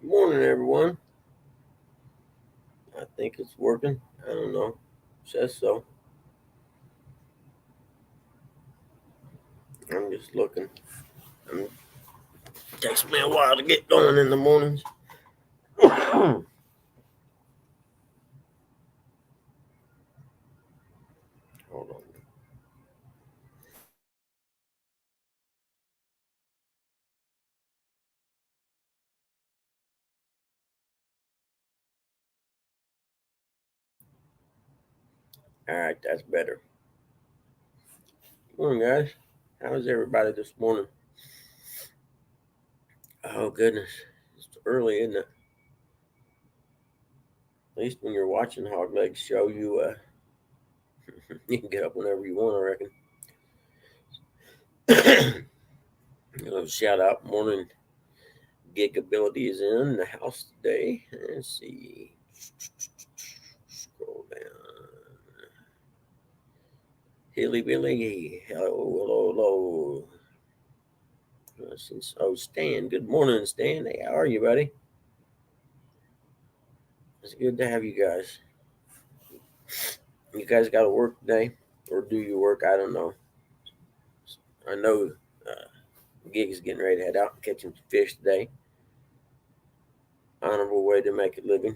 Good morning, everyone. I think it's working. I don't know. Says so. I'm just looking. It takes me a while to get going in the mornings. Hold on. All right, that's better. Good morning, guys. How's everybody this morning? Oh goodness, it's early, isn't it? At least when you're watching Hog Legs show, you can get up whenever you want. I reckon. Shout out, morning. Gigability is in the house today. Let's see. Scroll down. Hilly Billy. Hello, hello, hello. Oh, Stan. Good morning, Stan. Hey, how are you, buddy? It's good to have you guys. You guys got to work today, or do you work? I don't know. I know Gig is getting ready to head out and catch some fish today. Honorable way to make a living.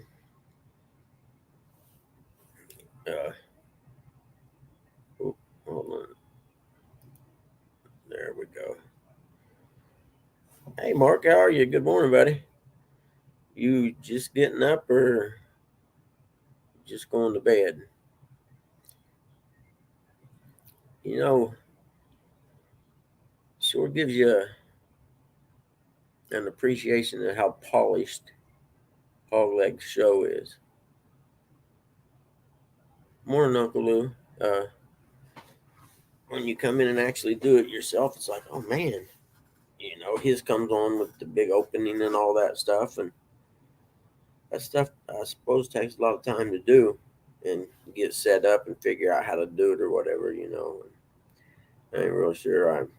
Uh, oh, hold on. There we go. Hey, Mark, how are you? Good morning, buddy. You just getting up or just going to bed? You know, sure gives you an appreciation of how polished Hog Leg's show is. Morning, Uncle Lou. Uh, when you come in and actually do it yourself, it's like, oh man, his comes on with the big opening and all that stuff, and that stuff I suppose takes a lot of time to do and get set up and figure out how to do it or whatever. I ain't real sure I'm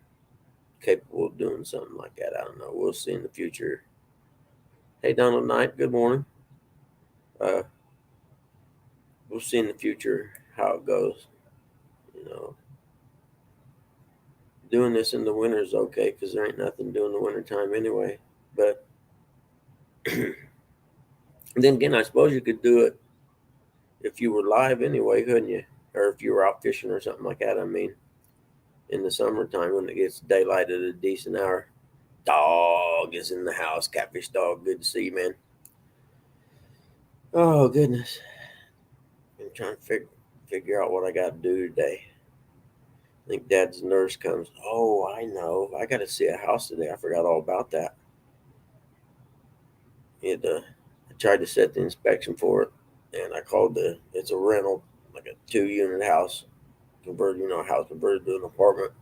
capable of doing something like that. I don't know. We'll see in the future. Hey, Donald Knight, good morning. Uh, we'll see in the future how it goes. You know, doing this in the winter is okay because there ain't nothing to do in the winter time anyway. But then again, I suppose you could do it if you were live anyway, couldn't you? Or if you were out fishing or something like that. I mean, in the summertime when it gets daylight at a decent hour. Dog is in the house. Catfish dog. Good to see you, man. Oh, goodness. I'm trying to figure out what I got to do today. I think Dad's nurse comes. Oh, I know. I got to see a house today. I forgot all about that. I tried to set the inspection for it, and I called it's a rental, like a 2 unit house, house converted to an apartment.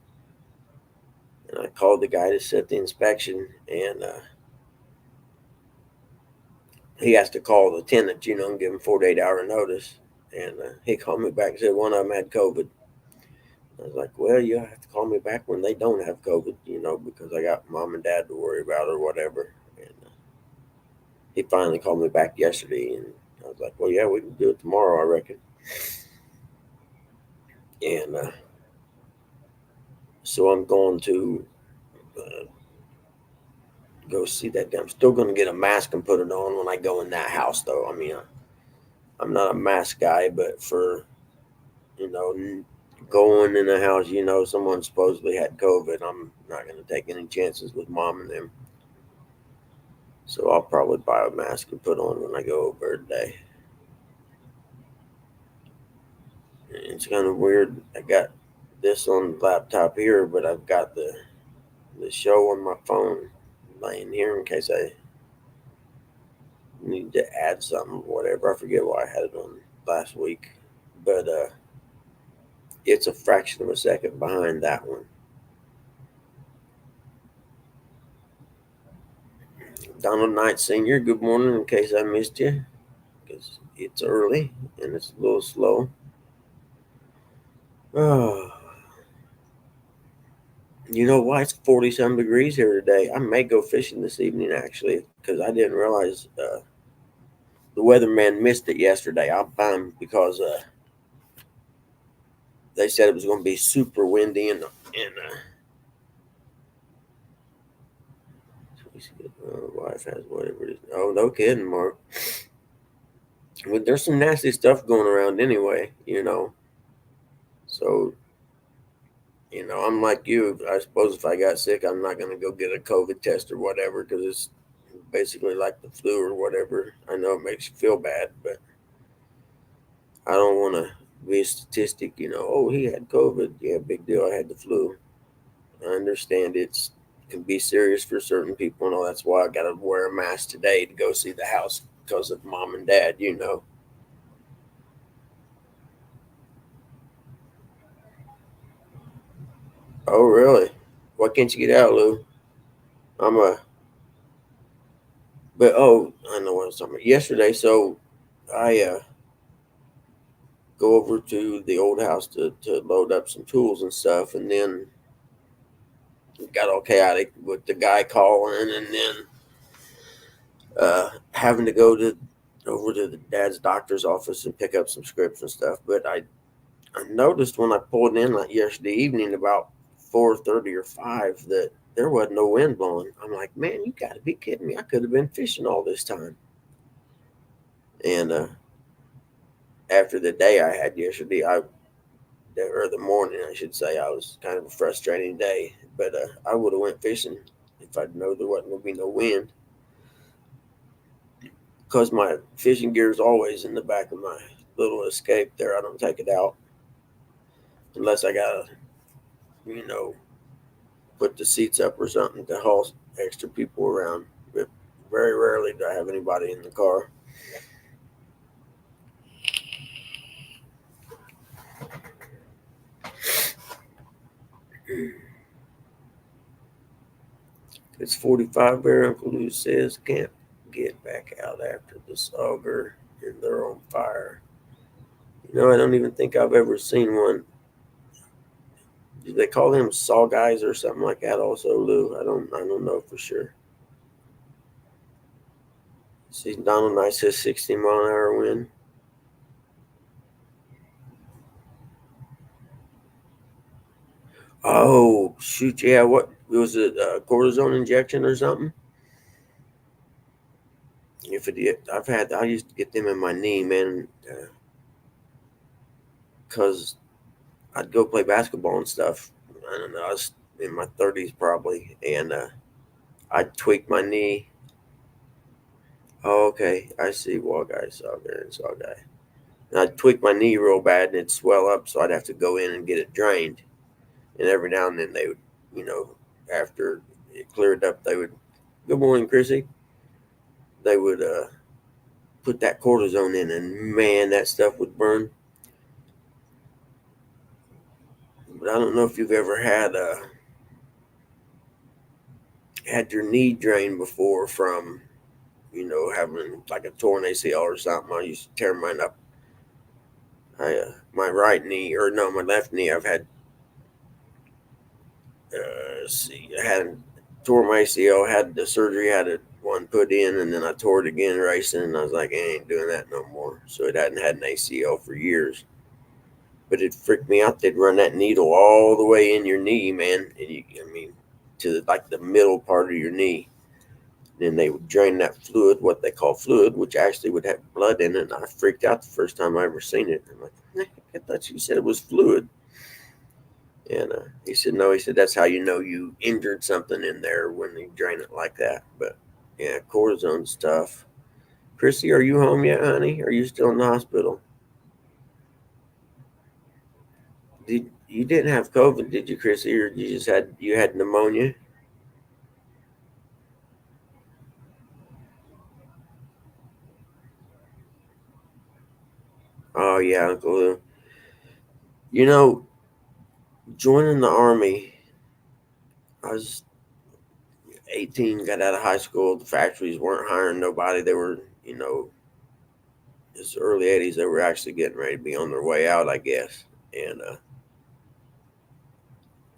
And I called the guy to set the inspection, and he has to call the tenant, and give him 48-hour notice. And he called me back and said one of them had COVID. I was like, well, you have to call me back when they don't have COVID, because I got mom and dad to worry about or whatever. And he finally called me back yesterday, and I was like, well, yeah, we can do it tomorrow, I reckon. And so I'm going to uh, go see that guy. I'm still going to get a mask and put it on when I go in that house, though. I mean, I'm not a mask guy, but for, you know, going in a house, someone supposedly had COVID, I'm not going to take any chances with mom and them. So I'll probably buy a mask and put on when I go over today. It's kind of weird. I got this on the laptop here, but I've got the show on my phone laying here in case I need to add something, whatever. I forget why I had it on last week, but it's a fraction of a second behind that one. Donald Knight Sr., good morning in case I missed you, because it's early and it's a little slow. Oh, You know why it's 40 some degrees here today? I may go fishing this evening actually because I didn't realize the weatherman missed it yesterday. I'm fine because they said it was going to be super windy and wife has whatever it is. Oh, no kidding, Mark. Well, there's some nasty stuff going around anyway, you know. So, you know, I'm like you. I suppose if I got sick, I'm not going to go get a COVID test or whatever because it's basically like the flu or whatever. I know it makes you feel bad, but I don't want to be a statistic, you know. Oh, he had COVID. Yeah, big deal. I had the flu. I understand it's can be serious for certain people, and all. That's why I got to wear a mask today to go see the house because of mom and dad, you know. Oh, really? Why can't you get out, Lou? I'm a, but oh, I know what I was talking about. Yesterday, so I go over to the old house to load up some tools and stuff, and then it got all chaotic with the guy calling, and then having to go to over to the dad's doctor's office and pick up some scripts and stuff. But I noticed when I pulled in like yesterday evening about 4:30 or 5 that there wasn't no wind blowing. I'm like, man, you got to be kidding me! I could have been fishing all this time. And after the day I had yesterday, or the morning I should say, I was kind of a frustrating day. But I would have went fishing if I'd known there wasn't gonna be no wind. Cause my fishing gear is always in the back of my little escape there. I don't take it out unless I gotta, you know, put the seats up or something to haul extra people around. But very rarely do I have anybody in the car. It's 45 there, Uncle Lou says. Can't get back out after the auger and they're on fire. You know, I don't even think I've ever seen one. Do they call them saw guys or something like that also, Lou? I don't know for sure. See, Donald Knight says 60-mile-an-hour wind. Oh shoot, yeah. What was it? Cortisone injection or something? If it, I used to get them in my knee, man, because I'd go play basketball and stuff. I don't know. I was in my 30s probably, and I tweaked my knee. Oh, okay, I see. Wall guy, saw guy, and saw guy. And I'd tweak my knee real bad, and it'd swell up, so I'd have to go in and get it drained. And every now and then they would, you know, after it cleared up, they would, good morning, Chrissy. They would put that cortisone in, and man, that stuff would burn. But I don't know if you've ever had your knee drained before from, you know, having like a torn ACL or something. I used to tear mine up. My right knee, or no, my left knee, I've had, see, I had tore my ACL, had the surgery, had it one put in, and then I tore it again racing, and I was like, I ain't doing that no more. So it hadn't had an ACL for years. But it freaked me out. They'd run that needle all the way in your knee, man. And I mean, to like the middle part of your knee. Then they would drain that fluid, what they call fluid, which actually would have blood in it. And I freaked out the first time I ever seen it. I'm like, I thought you said it was fluid. And he said, no. He said, that's how you know you injured something in there when they drain it like that. But yeah, cortisone stuff. Chrissy, are you home yet, honey? Are you still in the hospital? Did you didn't have COVID, did you, Chrissy, or you had pneumonia? Oh yeah, Uncle Lou. You know, joining the army, I was 18, got out of high school. The factories weren't hiring nobody. They were, you know, it's early 80s. They were actually getting ready to be on their way out, I guess. And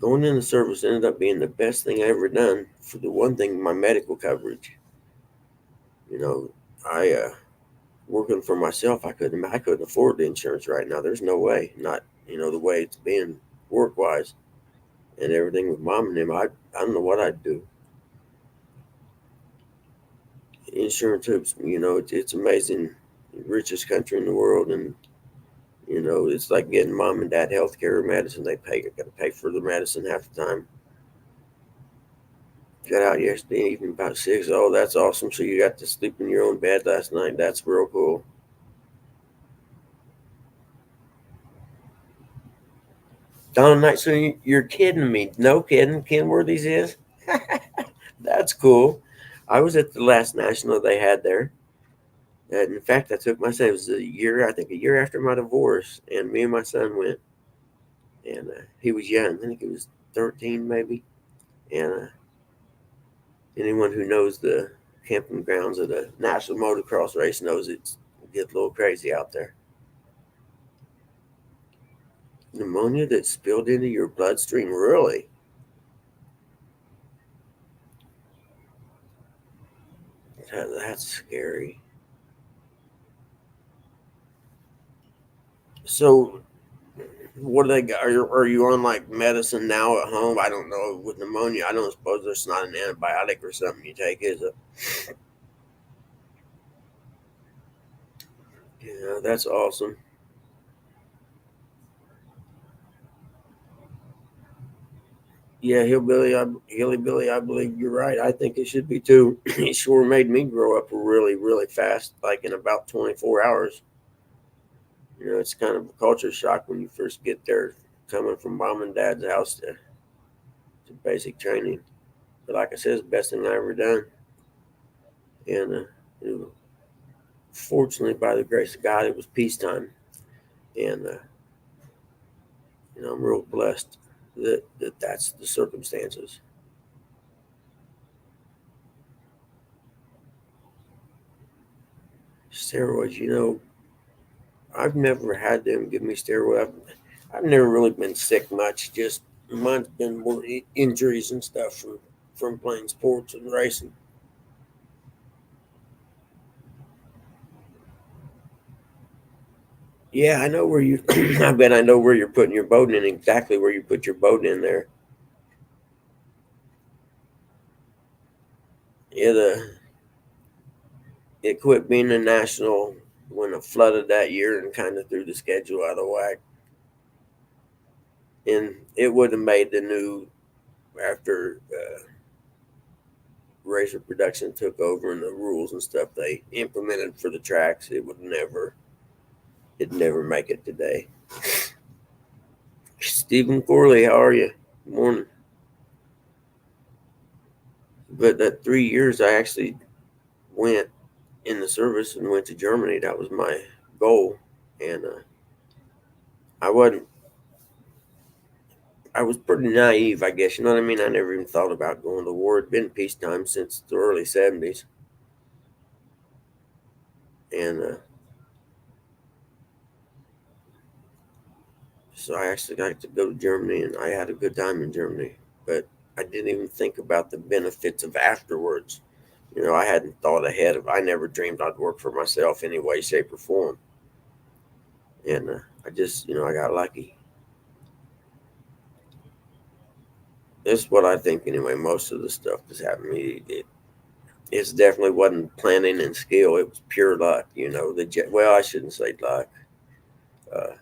Going in the service ended up being the best thing I ever done. For the one thing, my medical coverage. You know, I working for myself, I couldn't afford the insurance right now. There's no way. Not the way it's been work wise and everything with mom and them. I don't know what I'd do. Insurance hoops. It's amazing. Richest country in the world, and it's like getting mom and dad health care or medicine. They got to pay for the medicine half the time. Got out yesterday evening about 6. Oh, that's awesome. So you got to sleep in your own bed last night. That's real cool. Donna Knight, so you're kidding me. No kidding. Kenworthy's is? That's cool. I was at the last national they had there. And in fact, I took my son. It was I think a year after my divorce. And me and my son went. And he was young. I think he was 13 maybe. And anyone who knows the camping grounds of the National Motocross race knows it gets a little crazy out there. Pneumonia that spilled into your bloodstream, really? That's scary. So, what do they got? Are you on like medicine now at home? I don't know. With pneumonia, I don't suppose there's not an antibiotic or something you take, is it? Yeah, that's awesome. Yeah, Hilly Billy, I believe you're right. I think it should be too. It sure made me grow up really, really fast, like in about 24 hours. It's kind of a culture shock when you first get there, coming from mom and dad's house to basic training. But like I said, it's the best thing I ever done. And you know, fortunately, by the grace of God, it was peacetime, and I'm real blessed that's the circumstances. Steroids, I've never had them give me steroids. I've never really been sick much. Just mine's been more injuries and stuff from playing sports and racing. Yeah, I know where you. I bet I know where you're putting your boat in. Exactly where you put your boat in there. It quit being a national when it flooded that year and kind of threw the schedule out of whack. And it would have made the new after racer production took over and the rules and stuff they implemented for the tracks. It'd never make it today. Stephen Corley, how are you? Good morning. But that 3 years, I actually went in the service and went to Germany. That was my goal, and I wasn't. I was pretty naive, I guess. You know what I mean? I never even thought about going to war. It'd been peacetime since the early '70s, and so I actually got to go to Germany, and I had a good time in Germany. But I didn't even think about the benefits of afterwards. I hadn't thought ahead of. I never dreamed I'd work for myself any way, shape, or form, and I just, I got lucky. That's what I think anyway. Most of the stuff that's happened to me, it definitely wasn't planning and skill. It was pure luck. Well, I shouldn't say luck. Uh,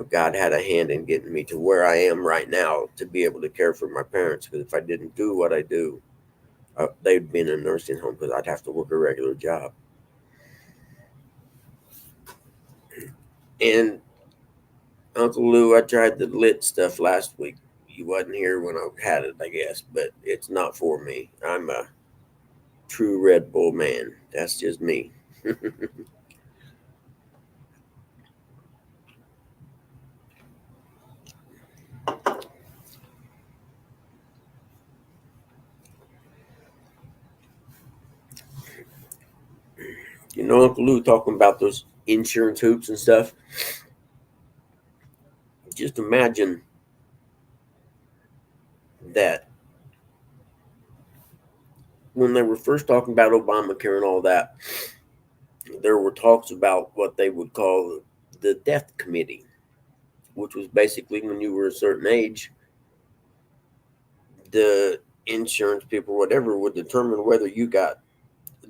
God had a hand in getting me to where I am right now to be able to care for my parents. Because if I didn't do what I do, they'd be in a nursing home because I'd have to work a regular job. And Uncle Lou, I tried the lit stuff last week. You wasn't here when I had it, I guess, but it's not for me. I'm a true Red Bull man. That's just me. Uncle Lou talking about those insurance hoops and stuff. Just imagine that when they were first talking about Obamacare and all that, there were talks about what they would call the death committee, which was basically when you were a certain age, the insurance people, whatever, would determine whether you got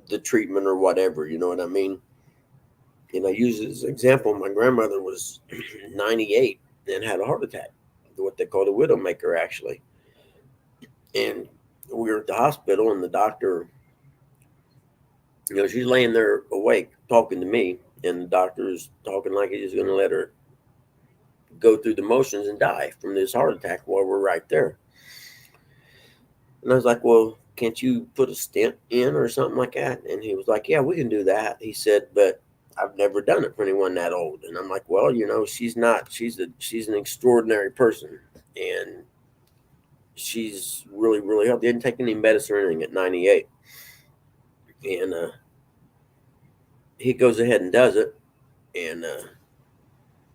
the treatment or whatever. You know what I mean? And I use it as an example. My grandmother was 98 and had a heart attack, what they call a widowmaker, actually. And we were at the hospital, and the doctor, she's laying there awake talking to me, and the doctor's talking like he's going to let her go through the motions and die from this heart attack while we're right there. And I was like, well, can't you put a stent in or something like that? And he was like, yeah, we can do that. He said, but I've never done it for anyone that old. And I'm like, well, she's an extraordinary person. And she's really, really healthy. Didn't take any medicine or anything at 98. And he goes ahead and does it. And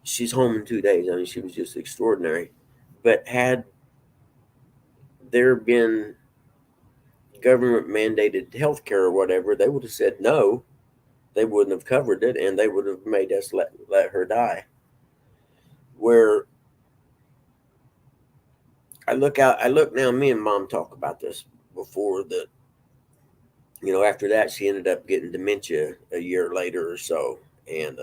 she's home in 2 days. I mean, she was just extraordinary. But had there been government mandated health care or whatever, they would have said no. They wouldn't have covered it, and they would have made us let her die. Where I look now, me and Mom talk about this before that, after that, she ended up getting dementia a year later or so. And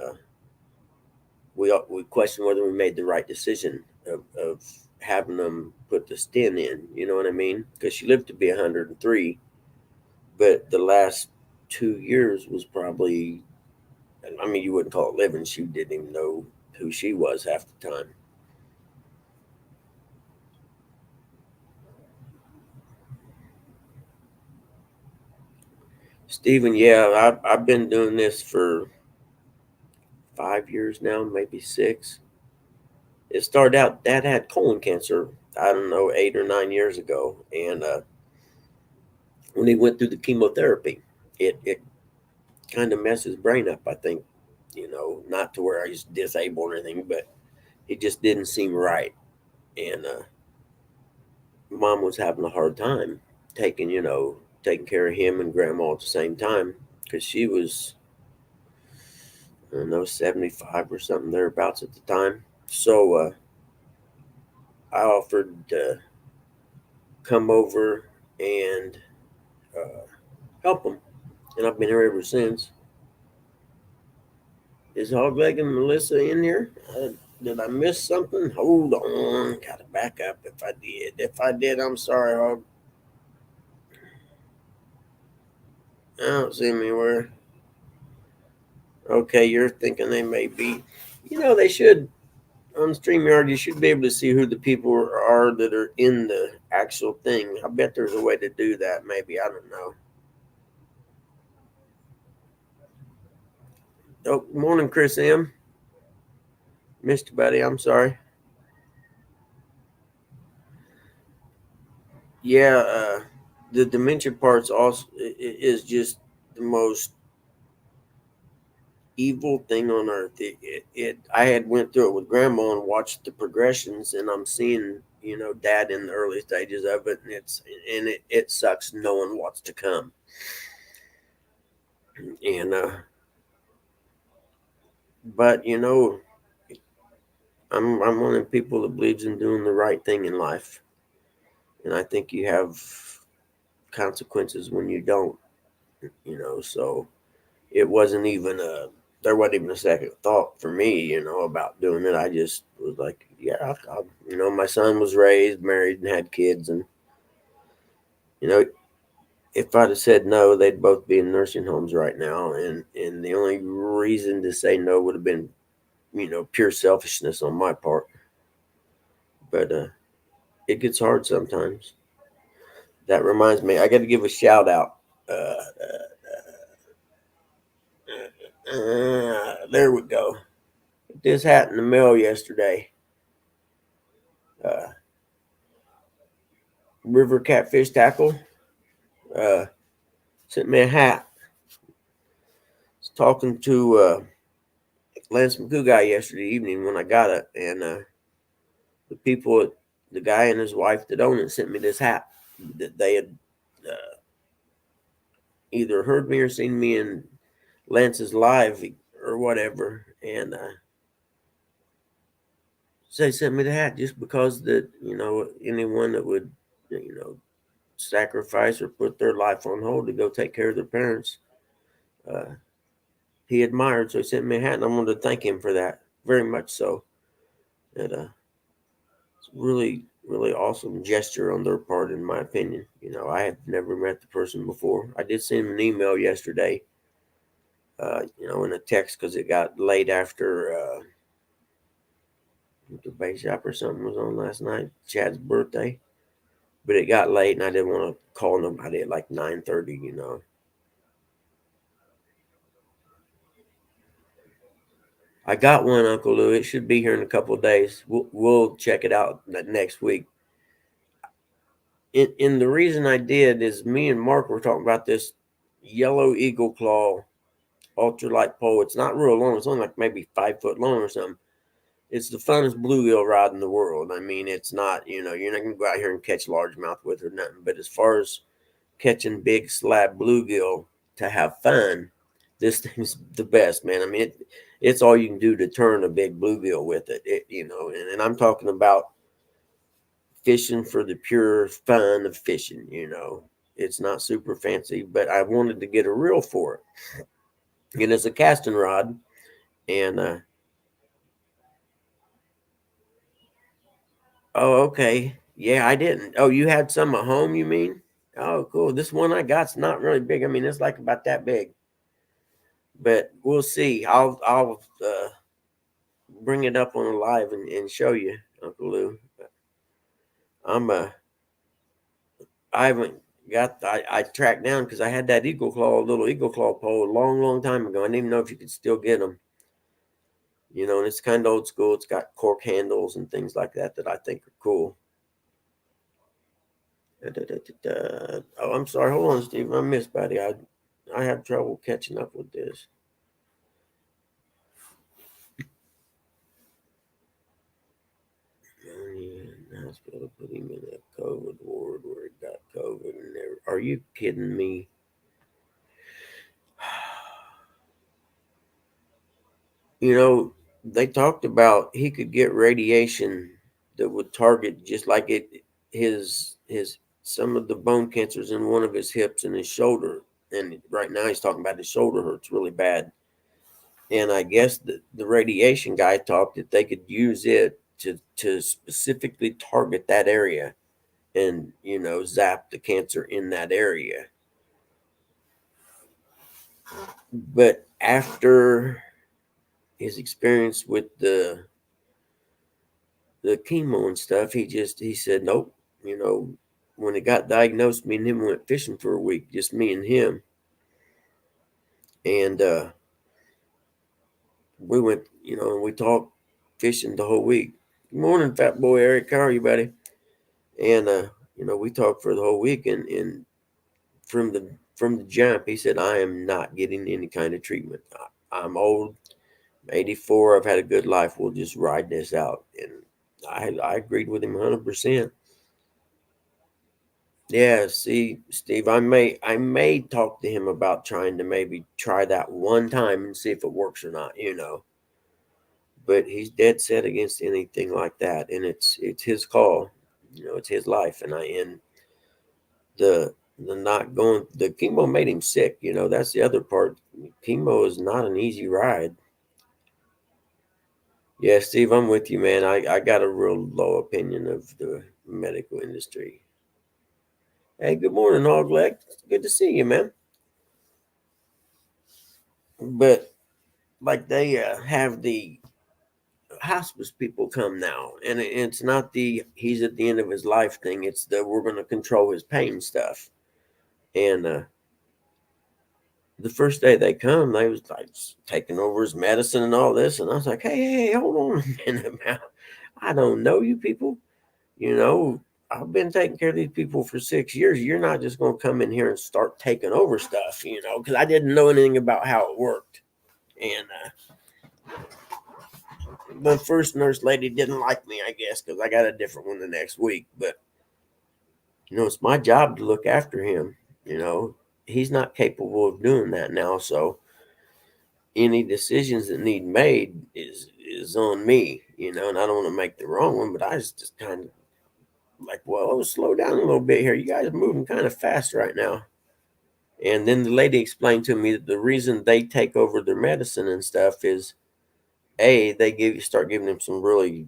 we question whether we made the right decision of having them put the stent in, you know what I mean? Because she lived to be 103, but the last 2 years was probably, I mean, you wouldn't call it living. She didn't even know who she was half the time. Stephen, yeah, I've been doing this for 5 years now, maybe 6. It started out, Dad had colon cancer, I don't know, 8 or 9 years ago. And when he went through the chemotherapy, it kind of messed his brain up, I think, not to where he's disabled or anything, but it just didn't seem right. And Mom was having a hard time taking care of him and Grandma at the same time, because she was, I don't know, 75 or something thereabouts at the time. So I offered to come over and uh, help them, and I've been here ever since. Is Hogleg and Melissa in here? Did I miss something? Hold on, gotta back up if I did. If I did, I'm sorry, Hog. I don't see them anywhere. Okay, you're thinking they may be. They should, on StreamYard, you should be able to see who the people are that are in the actual thing. I bet there's a way to do that, maybe. I don't know. Oh, morning, Chris M. Missed you, buddy. I'm sorry. Yeah, the dementia parts also is just the most evil thing on earth. I had went through it with Grandma and watched the progressions, and I'm seeing Dad in the early stages of it, and it sucks knowing what's to come. And but I'm one of the people that believes in doing the right thing in life, and I think you have consequences when you don't. So it wasn't even there wasn't even a second thought for me, about doing it. I just was like, yeah, my son was raised, married, and had kids, and you know, if I'd have said no, they'd both be in nursing homes right now, and the only reason to say no would have been, pure selfishness on my part. But it gets hard sometimes. That reminds me, I got to give a shout out. There we go. This hat in the mail yesterday. Uh, River Catfish Tackle uh, sent me a hat. I was talking to Lance McCoo guy yesterday evening when I got it, and the people at the guy and his wife that own it sent me this hat that they had either heard me or seen me in Lance's live or whatever, and so they sent me the hat just because that anyone that would sacrifice or put their life on hold to go take care of their parents, he admired. So he sent me a hat, and I wanted to thank him for that very much. So it's really, really awesome gesture on their part, in my opinion. I had never met the person before. I did send him an email yesterday, in a text because it got late after the bake shop or something was on last night, Chad's birthday. But it got late, and I didn't want to call nobody at like 9:30. I got one, Uncle Lou. It should be here in a couple of days. We'll check it out next week. And the reason I did is me and Mark were talking about this yellow eagle claw ultralight pole. It's not real long. It's only like maybe 5 foot long or something. It's the funnest bluegill rod in the world. I mean, it's not, you're not going to go out here and catch largemouth with or nothing. But as far as catching big slab bluegill to have fun, this thing's the best, man. I mean, it's all you can do to turn a big bluegill with it, and I'm talking about fishing for the pure fun of fishing. It's not super fancy, but I wanted to get a reel for it. And it's a casting rod, and oh, okay. Yeah, I didn't. Oh, you had some at home, you mean? Oh, cool. This one I got's not really big. I mean, it's like about that big. But we'll see. I'll bring it up on a live and show you, Uncle Lou. I haven't I tracked down because I had that little eagle claw pole a long, long time ago. I didn't even know if you could still get them. And it's kind of old school. It's got cork handles and things like that I think are cool. Oh, I'm sorry. Hold on, Steve. I missed, buddy. I have trouble catching up with this. Hospital put him in a COVID ward where he got COVID. And are you kidding me? They talked about he could get radiation that would target just like his some of the bone cancers in one of his hips and his shoulder. And right now he's talking about his shoulder hurts really bad. And I guess the radiation guy talked that they could use it to specifically target that area and, zap the cancer in that area. But after his experience with the chemo and stuff, he said, nope, when it got diagnosed, me and him went fishing for a week, just me and him. And we went, we talked fishing the whole week. Good morning, fat boy Eric. How are you, buddy? And we talked for the whole week, and from the jump, he said, I am not getting any kind of treatment. I'm old, I'm 84. I've had a good life. We'll just ride this out. And I agreed with him 100%. Yeah, see, Steve, I may talk to him about trying to maybe try that one time and see if it works or not, But he's dead set against anything like that, and it's his call, it's his life, and the not going, the chemo made him sick, that's the other part. Chemo is not an easy ride. Yeah, Steve, I'm with you, man. I got a real low opinion of the medical industry. Hey, good morning, Hogleg. Good to see you, man. But like they have the hospice people come now, and it's not the he's at the end of his life thing. It's the we're going to control his pain stuff. And the first day they come, they was like taking over his medicine and all this, and I was like, hey, hold on a minute, man. I don't know you people. I've been taking care of these people for 6 years. You're not just going to come in here and start taking over stuff, because I didn't know anything about how it worked. And the first nurse lady didn't like me, I guess, because I got a different one the next week. But it's my job to look after him. He's not capable of doing that now. So any decisions that need made is on me. And I don't want to make the wrong one, but I just kind of like, well, slow down a little bit here. You guys are moving kind of fast right now. And then the lady explained to me that the reason they take over their medicine and stuff is they start giving them some really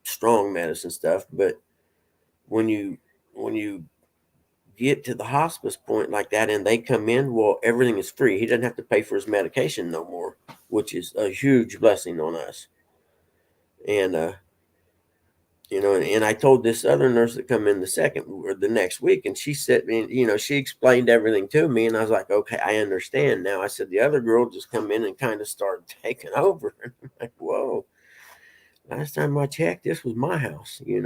strong medicine stuff, but when you get to the hospice point like that and they come in, well, everything is free. He doesn't have to pay for his medication no more, which is a huge blessing on us. And and I told this other nurse that come in the second or the next week, and she said, she explained everything to me, and I was like, okay, I understand now. I said the other girl just come in and kind of started taking over. And I'm like, whoa, last time I checked, this was my house. And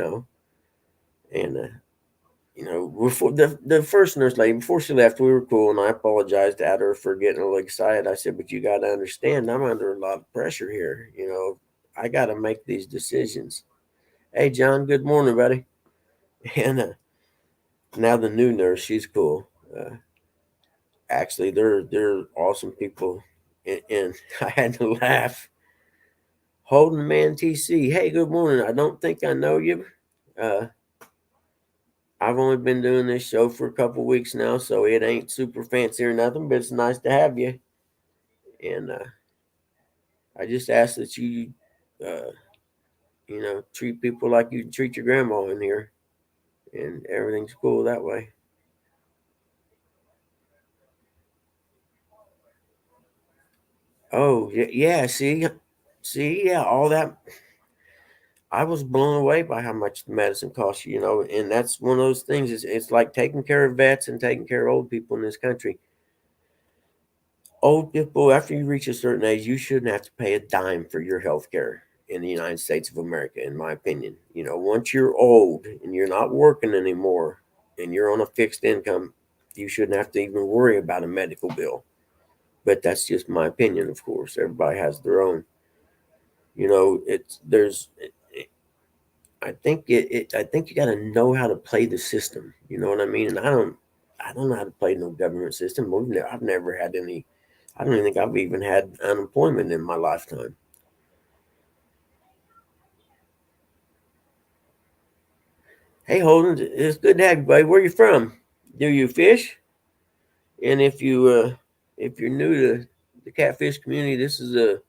before the first nurse lady, before she left, we were cool, and I apologized at her for getting a little excited. I said, but you got to understand, I'm under a lot of pressure here. I got to make these decisions. Hey, John, good morning, buddy. And now the new nurse, she's cool. Actually, they're awesome people, and I had to laugh. Holden Man TC, hey, good morning. I don't think I know you. Uh, I've only been doing this show for a couple weeks now, so it ain't super fancy or nothing, but it's nice to have you. And I just ask that you, uh, treat people like you treat your grandma in here, and everything's cool that way. Oh, yeah, see, yeah, all that. I was blown away by how much the medicine costs you, and that's one of those things. It's like taking care of vets and taking care of old people in this country. Old people, after you reach a certain age, you shouldn't have to pay a dime for your health care in the United States of America, in my opinion. Once you're old and you're not working anymore and you're on a fixed income, you shouldn't have to even worry about a medical bill. But that's just my opinion, of course. Everybody has their own. It's there's I think you got to know how to play the system. You know what I mean? And I don't know how to play no government system. I've never had any. I don't even think I've even had unemployment in my lifetime. Hey, Holden, it's good to have you, buddy. Where you from? Do you fish? And if you're new to the catfish community, this is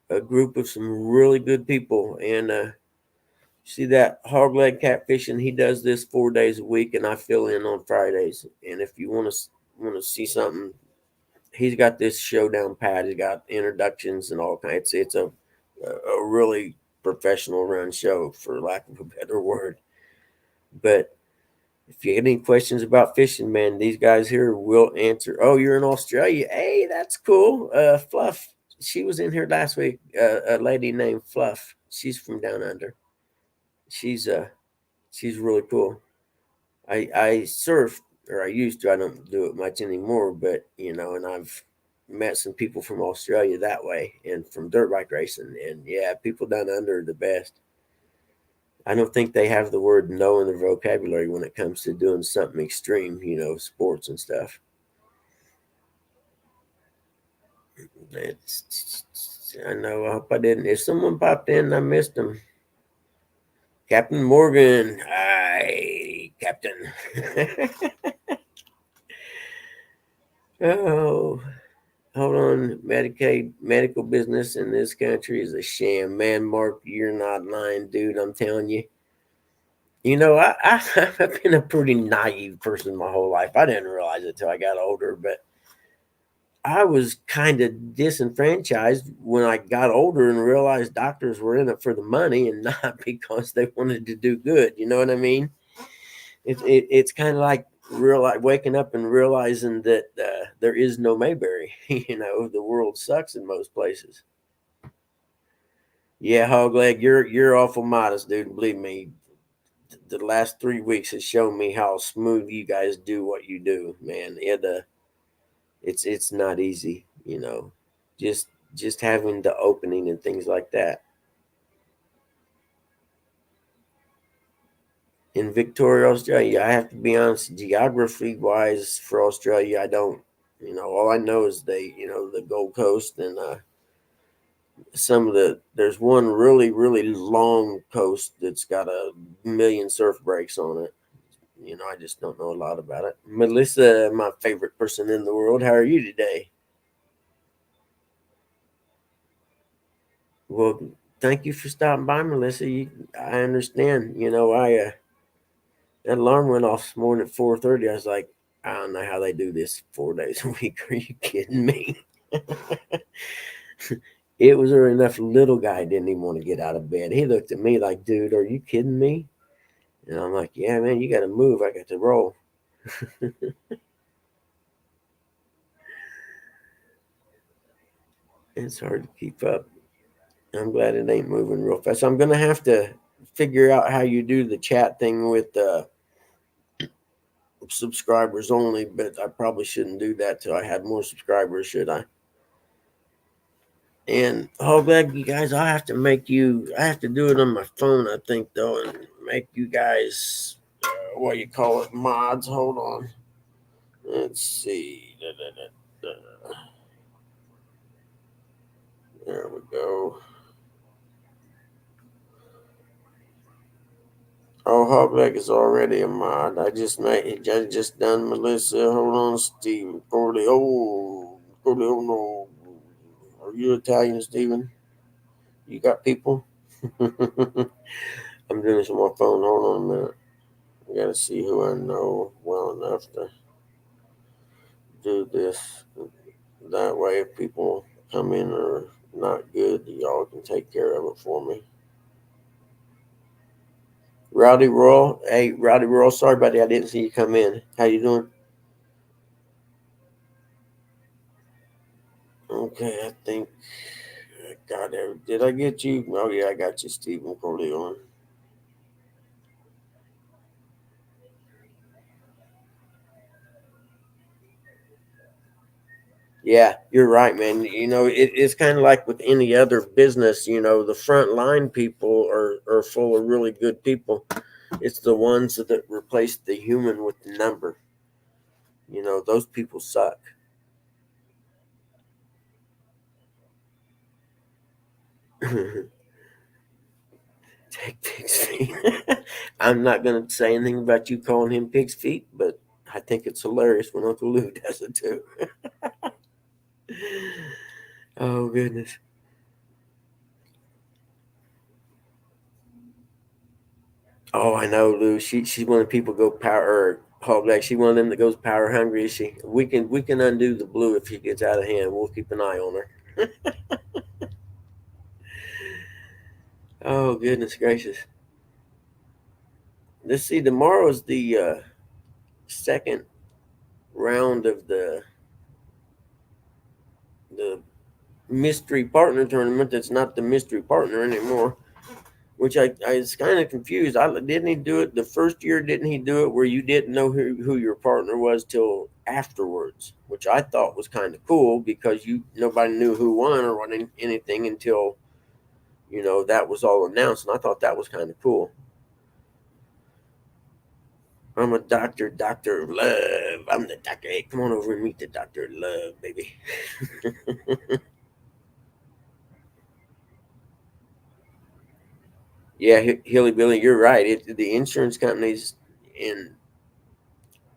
a group of some really good people. And see that hog leg catfishing? He does this 4 days a week, and I fill in on Fridays. And if you want to see something, he's got this show down pat. He's got introductions and all kinds. It's a really professional run show, for lack of a better word. But if you have any questions about fishing, man, these guys here will answer. Oh, you're in Australia? Hey, that's cool. Fluff, she was in here last week. A lady named Fluff. She's from down under. She's she's really cool. I surf, or I used to. I don't do it much anymore, but and I've met some people from Australia that way, and from dirt bike racing. And yeah, people down under are the best. I don't think they have the word no in their vocabulary when it comes to doing something extreme, sports and stuff. I know. I hope I didn't. If someone popped in, I missed them. Captain Morgan. Hi, Captain. Oh, hold on. Medicaid medical business in this country is a sham. Man, Mark, you're not lying, dude. I'm telling you. I've been a pretty naive person my whole life. I didn't realize it till I got older, but I was kind of disenfranchised when I got older and realized doctors were in it for the money and not because they wanted to do good. You know what I mean? It's kind of like waking up and realizing that there is no Mayberry. The world sucks in most places. Yeah, Hogleg, you're awful modest, dude. Believe me, the last 3 weeks has shown me how smooth you guys do what you do, man. It's not easy. Just just having the opening and things like that. In Victoria, Australia, I have to be honest, geography wise for Australia, I don't, all I know is the Gold Coast and some of there's one really, really long coast that's got a million surf breaks on it. I just don't know a lot about it. Melissa, my favorite person in the world, how are you today? Well, thank you for stopping by, Melissa. I understand. That alarm went off this morning at 4:30. I was like, I don't know how they do this 4 days a week. Are you kidding me? It was early enough. Little guy didn't even want to get out of bed. He looked at me like, dude, are you kidding me? And I'm like, yeah, man, you got to move. I got to roll. It's hard to keep up. I'm glad it ain't moving real fast. I'm gonna have to figure out how you do the chat thing with subscribers only, but I probably shouldn't do that till I had more subscribers, should I? And Hogleg, you guys, I have to do it on my phone, I think, though, and make you guys, what you call it, mods. Hold on. Let's see. There we go. Oh, Hogleg is already a mod. I just done Melissa. Hold on, Steven. Corley. Oh, Corley. Oh, no. Are you Italian, Steven? You got people? I'm doing this on my phone. Hold on a minute. I gotta see who I know well enough to do this. That way, if people come in or not good, y'all can take care of it for me. Rowdy Royal. Hey, Rowdy Royal. Sorry, buddy. I didn't see you come in. How you doing? Okay, I think I got it. Did I get you? Oh, yeah, I got you, Stephen Corleone. Yeah, you're right, man. It's kind of like with any other business. The front line people are full of really good people. It's the ones that replace the human with the number. Those people suck. Take pig's feet. I'm not going to say anything about you calling him pig's feet, but I think it's hilarious when Uncle Lou does it too. Oh, goodness. Oh, I know, Lou. She's one of the people go power or hog back. She's one of them that goes power hungry. Is she? We can undo the blue if she gets out of hand. We'll keep an eye on her. Oh, goodness gracious. Let's see. Tomorrow's the second round of the mystery partner tournament. That's not the mystery partner anymore. Which I was kind of confused. Didn't he do it the first year? Didn't he do it where you didn't know who your partner was till afterwards? Which I thought was kind of cool because nobody knew who won or anything until that was all announced, and I thought that was kind of cool. I'm a doctor, Doctor Love. I'm the doctor. Hey, come on over and meet the Doctor Love, baby. Yeah, Hilly Billy, you're right. The insurance companies and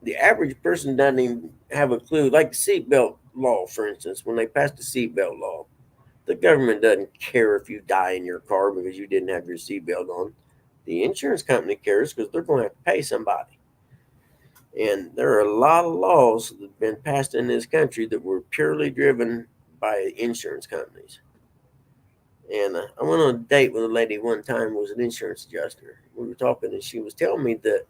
the average person doesn't even have a clue. Like the seatbelt law, for instance, when they passed the seatbelt law, the government doesn't care if you die in your car because you didn't have your seatbelt on. The insurance company cares because they're going to have to pay somebody. And there are a lot of laws that have been passed in this country that were purely driven by insurance companies. And I went on a date with a lady one time who was an insurance adjuster. We were talking, and she was telling me that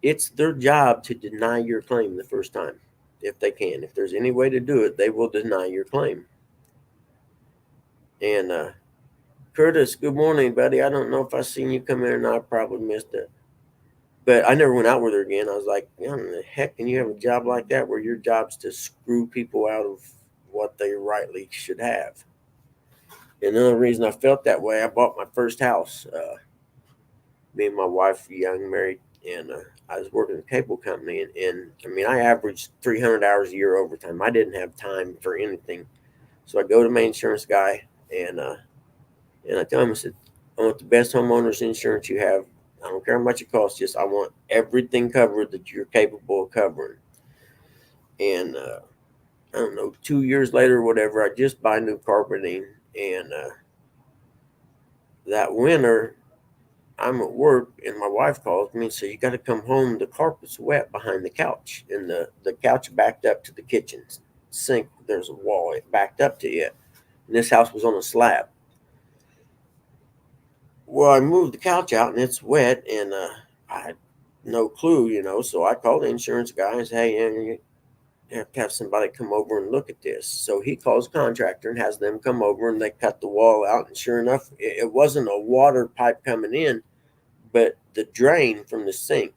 it's their job to deny your claim the first time if they can. If there's any way to do it, they will deny your claim. And Curtis, good morning, buddy. I don't know if I seen you come in or not. I probably missed it. But I never went out with her again. I was like, how the heck can you have a job like that where your job's to screw people out of what they rightly should have. And the only reason I felt that way, I bought my first house. Me and my wife, young, married, and I was working in a cable company. And I mean, I averaged 300 hours a year overtime. I didn't have time for anything. So I go to my insurance guy, and I tell him, I said, I want the best homeowners insurance you have. I don't care how much it costs, just I want everything covered that you're capable of covering. And I don't know, 2 years later or whatever, I just buy new carpeting. And that winter, I'm at work and my wife calls me and says, you got to come home. The carpet's wet behind the couch. And the couch backed up to the kitchen sink. There's a wall, it backed up to it. And this house was on a slab. Well, I moved the couch out and it's wet. And I had no clue. So I called the insurance guy and said, hey, you have to have somebody come over and look at this. So he calls a contractor and has them come over and they cut the wall out. And sure enough, it wasn't a water pipe coming in, but the drain from the sink.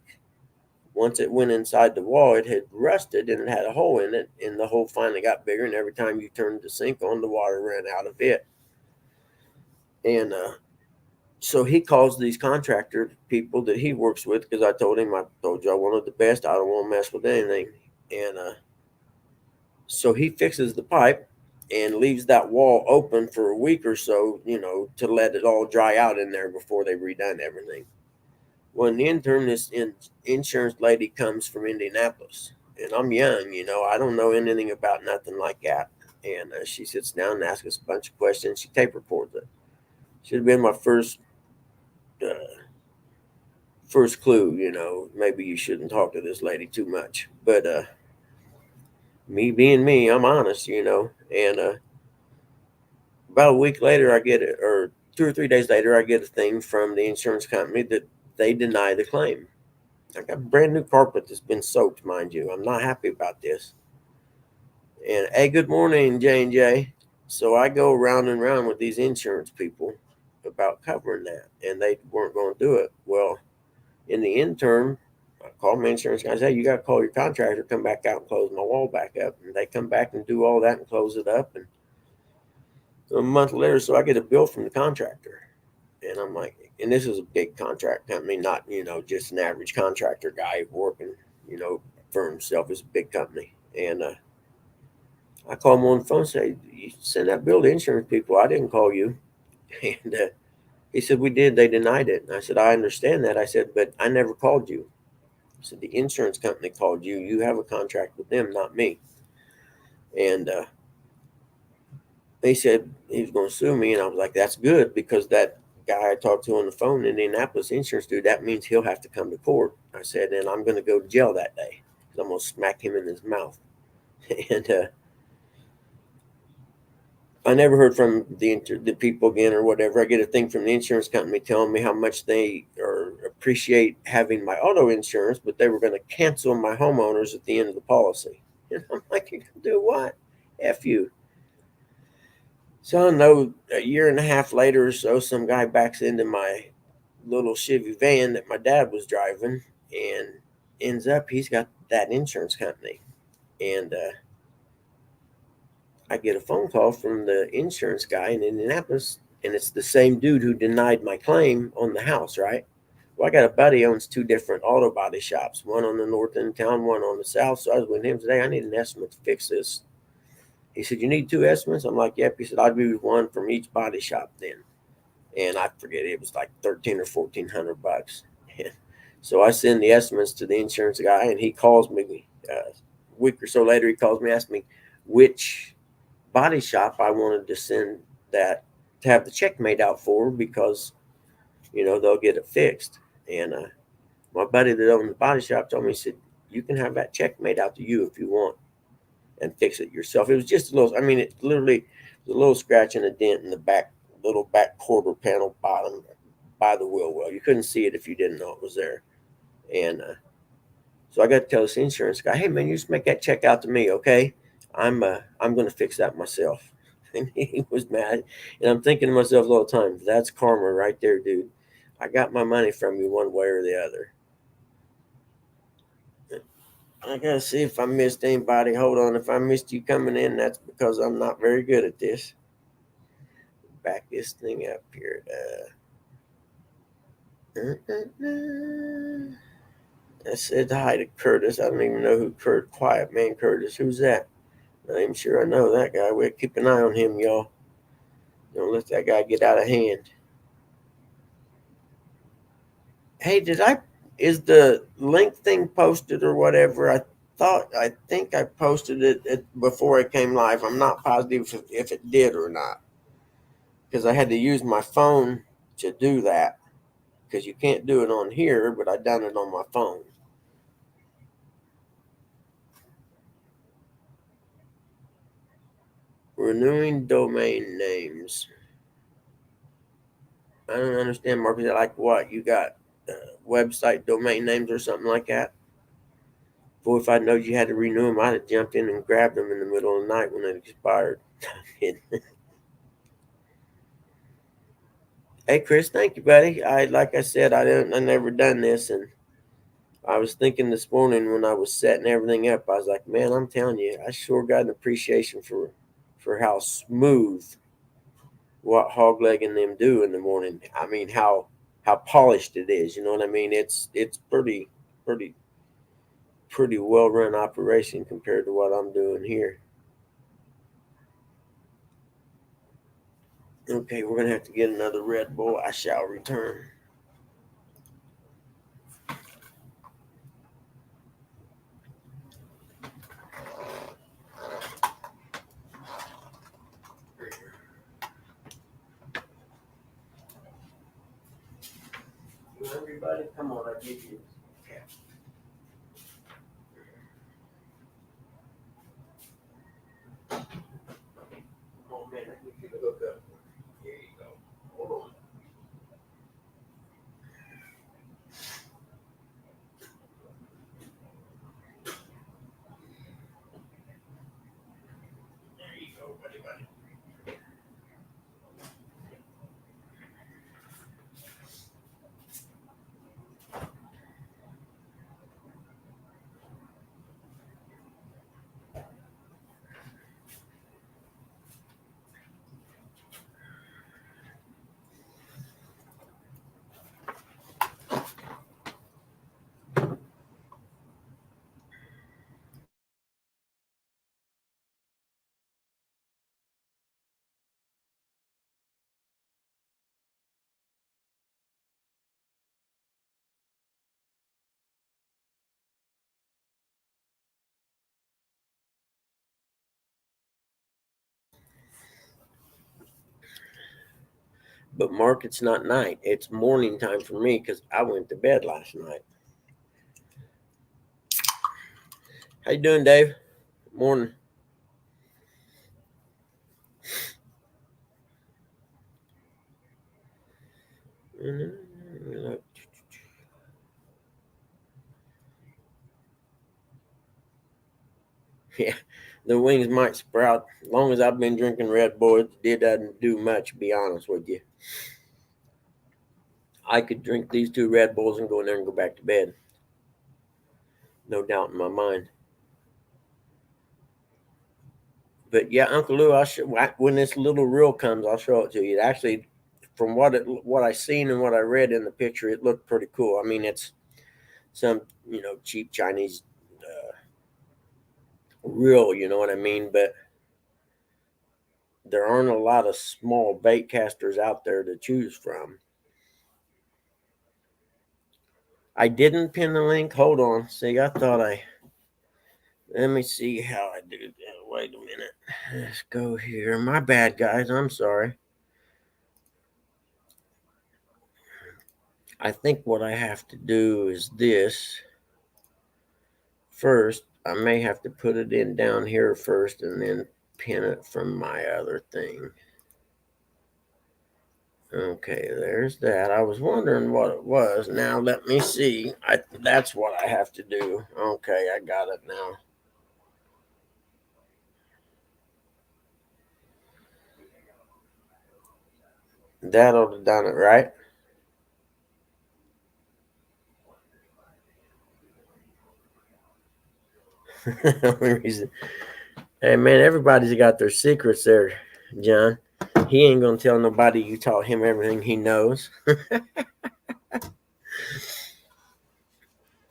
Once it went inside the wall, it had rusted and it had a hole in it. And the hole finally got bigger. And every time you turned the sink on, the water ran out of it. And so he calls these contractor people that he works with because I told you I wanted the best. I don't want to mess with anything. And so he fixes the pipe and leaves that wall open for a week or so, to let it all dry out in there before they redone everything. When the intern, this insurance lady comes from Indianapolis, and I'm young, I don't know anything about nothing like that. And she sits down and asks us a bunch of questions. She tape records it. Should have been my first clue, maybe you shouldn't talk to this lady too much. But me being me, I'm honest, and about a week later, I get it, or 2 or 3 days later, I get a thing from the insurance company that they deny the claim. I got brand new carpet that's been soaked, mind you. I'm not happy about this. And hey, good morning, J&J. So I go round and round with these insurance people about covering that, and they weren't going to do it. Well, in the interim, I called my insurance guys. Hey, you got to call your contractor, come back out and close my wall back up. And they come back and do all that and close it up. And a month later, so I get a bill from the contractor. And I'm like, and this is a big contract company, not, just an average contractor guy working, for himself. It's a big company. And I call him on the phone and say, you send that bill to insurance people. I didn't call you. And he said, we did. They denied it. And I said, I understand that. I said, but I never called you. I said, the insurance company called you. You have a contract with them, not me. And he said he was going to sue me. And I was like, that's good, because that guy I talked to on the phone, Indianapolis insurance dude, that means he'll have to come to court. I said, and I'm going to go to jail that day because I'm going to smack him in his mouth. And I never heard from the people again or whatever. I get a thing from the insurance company telling me how much they appreciate having my auto insurance, but they were going to cancel my homeowners at the end of the policy. And I'm like, you can do what? F you. So I know a year and a half later or so, some guy backs into my little Chevy van that my dad was driving, and ends up he's got that insurance company. And I get a phone call from the insurance guy in Indianapolis, and it's the same dude who denied my claim on the house, right? Well, I got a buddy owns two different auto body shops, one on the north end of town, one on the south. So I was with him today. I need an estimate to fix this. He said, you need two estimates? I'm like, yep. He said, I'll do one from each body shop then. And I forget, it was like 13 or 1400 bucks. So I send the estimates to the insurance guy, and he calls me a week or so later. He calls me, asks me which body shop I wanted to send that to have the check made out for, because they'll get it fixed. And my buddy that owned the body shop told me, he said, you can have that check made out to you if you want and fix it yourself. It was just a little, it literally was a little scratch and a dent in the little back quarter panel bottom by the wheel well. You couldn't see it if you didn't know it was there. And so I got to tell this insurance guy, hey man, you just make that check out to me, okay? I'm going to fix that myself. And he was mad. And I'm thinking to myself all the time, that's karma right there, dude. I got my money from you one way or the other. I gotta see if I missed anybody. Hold on. If I missed you coming in, that's because I'm not very good at this. Back this thing up here. I said hi to Curtis. I don't even know who Quiet Man Curtis. Who's that? Not even sure I know that guy. We'll keep an eye on him, y'all. Don't let that guy get out of hand. Hey, is the link thing posted or whatever? I think I posted it before it came live. I'm not positive if it did or not because I had to use my phone to do that because you can't do it on here, but I done it on my phone. Renewing domain names. I don't understand, Marcus. Like what? You got website domain names or something like that? Boy, if I knowed you had to renew them, I'd have jumped in and grabbed them in the middle of the night when it expired. Hey, Chris, thank you, buddy. Like I said, I never done this, and I was thinking this morning when I was setting everything up, I was like, man, I'm telling you, I sure got an appreciation for how smooth what Hogleg them do in the morning. I mean, how polished it is. You know what I mean? It's pretty pretty well run operation compared to what I'm doing here. Okay, we're gonna have to get another Red Bull. I shall return. Everybody, come on, I give you. Oh man, I need you to hook up. Here you go. Hold on. There you go, buddy. But Mark, it's not night. It's morning time for me because I went to bed last night. How you doing, Dave? Morning. Yeah, the wings might sprout. As long as I've been drinking Red Bull, it doesn't do much. To be honest with you, I could drink these two Red Bulls and go in there and go back to bed. No doubt in my mind. But yeah, Uncle Lou, when this little reel comes, I'll show it to you. It actually, from what I seen and what I read in the picture, it looked pretty cool. I mean, it's some cheap Chinese reel, you know what I mean? But there aren't a lot of small bait casters out there to choose from. I didn't pin the link. Hold on. See, I thought I. Let me see how I do that. Wait a minute. Let's go here. My bad, guys. I'm sorry. I think what I have to do is this. First, I may have to put it in down here first and then pin it from my other thing. Okay, there's that. I was wondering what it was. Now let me see. That's what I have to do. Okay, I got it now. That'll have done it, right? Only reason. Hey man, everybody's got their secrets there, John. He ain't gonna tell nobody you taught him everything he knows.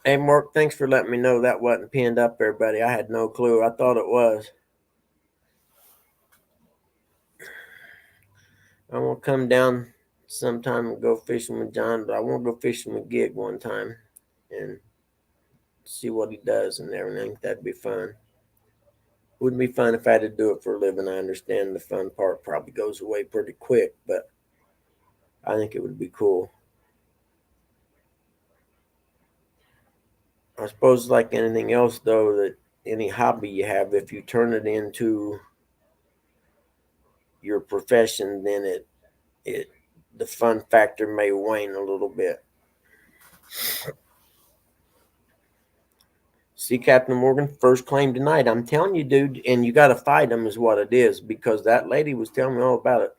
Hey Mark, thanks for letting me know that wasn't pinned up there, buddy. I had no clue. I thought it was. I'm gonna come down sometime and go fishing with John, but I want to go fishing with Gig one time and see what he does and everything. That'd be fun. Wouldn't be fun if I had to do it for a living. I understand the fun part probably goes away pretty quick, but I think it would be cool. I suppose, like anything else, though, that any hobby you have, if you turn it into your profession, then it the fun factor may wane a little bit. See, Captain Morgan, first claim tonight. I'm telling you, dude, and you got to fight them, is what it is, because that lady was telling me all about it.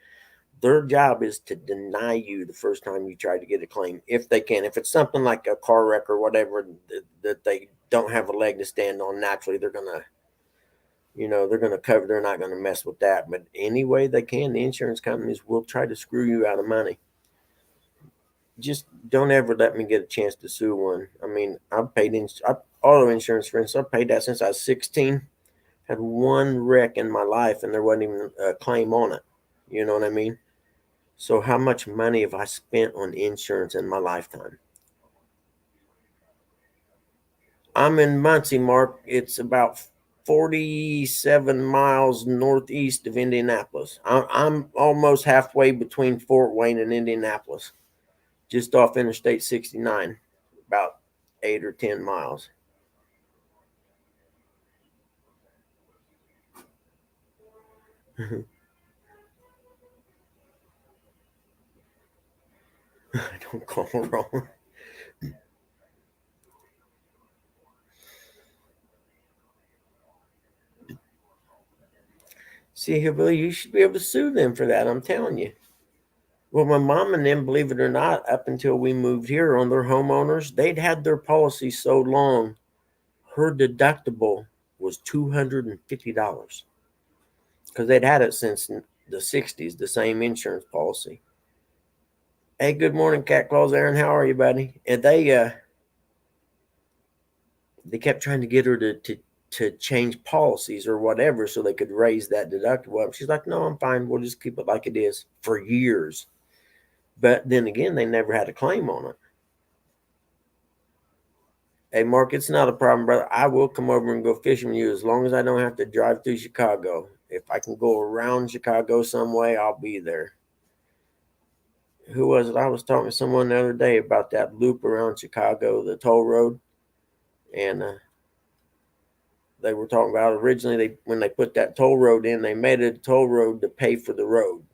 Their job is to deny you the first time you try to get a claim, if they can. If it's something like a car wreck or whatever that they don't have a leg to stand on, naturally they're gonna, they're gonna cover. They're not gonna mess with that. But any way they can, the insurance companies will try to screw you out of money. Just don't ever let me get a chance to sue one. I mean, I've paid auto insurance, for instance. I've paid that since I was 16. Had one wreck in my life, and there wasn't even a claim on it. You know what I mean? So, how much money have I spent on insurance in my lifetime? I'm in Muncie, Mark. It's about 47 miles northeast of Indianapolis. I'm almost halfway between Fort Wayne and Indianapolis, just off Interstate 69, about 8 or 10 miles. Don't call wrong. See, Hillbilly, you should be able to sue them for that. I'm telling you. Well, my mom and them, believe it or not, up until we moved here on their homeowners, they'd had their policy so long, her deductible was $250 because they'd had it since the 60s, the same insurance policy. Hey, good morning, Cat Claws. Aaron, how are you, buddy? And they kept trying to get her to change policies or whatever so they could raise that deductible up. She's like, no, I'm fine. We'll just keep it like it is for years. But then again, they never had a claim on it. Hey, Mark, it's not a problem, brother. I will come over and go fishing with you as long as I don't have to drive through Chicago. If I can go around Chicago some way, I'll be there. Who was it? I was talking to someone the other day about that loop around Chicago, the toll road. And they were talking about originally when they put that toll road in, they made it a toll road to pay for the road.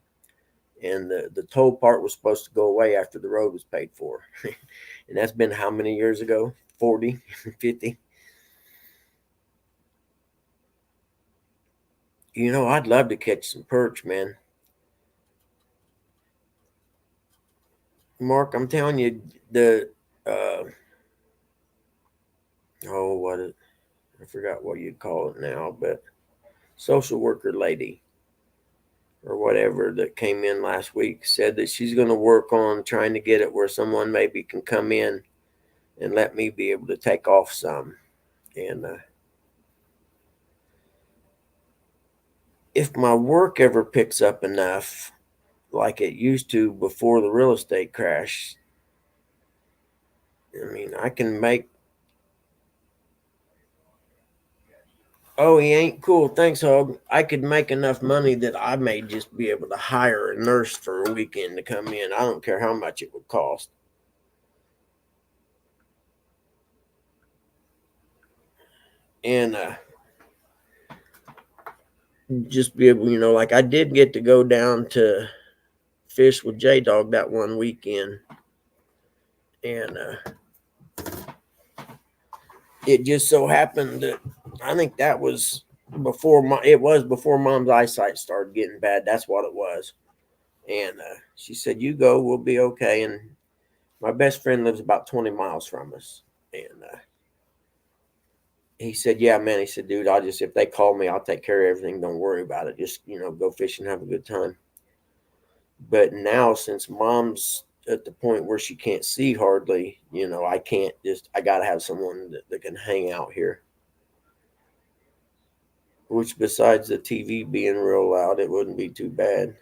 And the toll part was supposed to go away after the road was paid for. And that's been how many years ago? 40, 50? I'd love to catch some perch, man. Mark, I'm telling you, the what I forgot what you'd call it now, but social worker lady or whatever that came in last week said that she's going to work on trying to get it where someone maybe can come in and let me be able to take off some. And if my work ever picks up enough, like it used to before the real estate crash, I mean, I can make. Oh, he ain't cool. Thanks, Hog. I could make enough money that I may just be able to hire a nurse for a weekend to come in. I don't care how much it would cost. And just be able, like I did get to go down to fish with J Dog that one weekend. And it just so happened that I think that was before Mom's eyesight started getting bad. That's what it was. And she said, "You go, we'll be okay." And my best friend lives about 20 miles from us, and he said, "Yeah, man." He said, "Dude, I'll just if they call me, I'll take care of everything. Don't worry about it. Just go fishing, have a good time." But now, since mom's at the point where she can't see hardly, I can't just. I gotta have someone that can hang out here. Which, besides the TV being real loud, it wouldn't be too bad.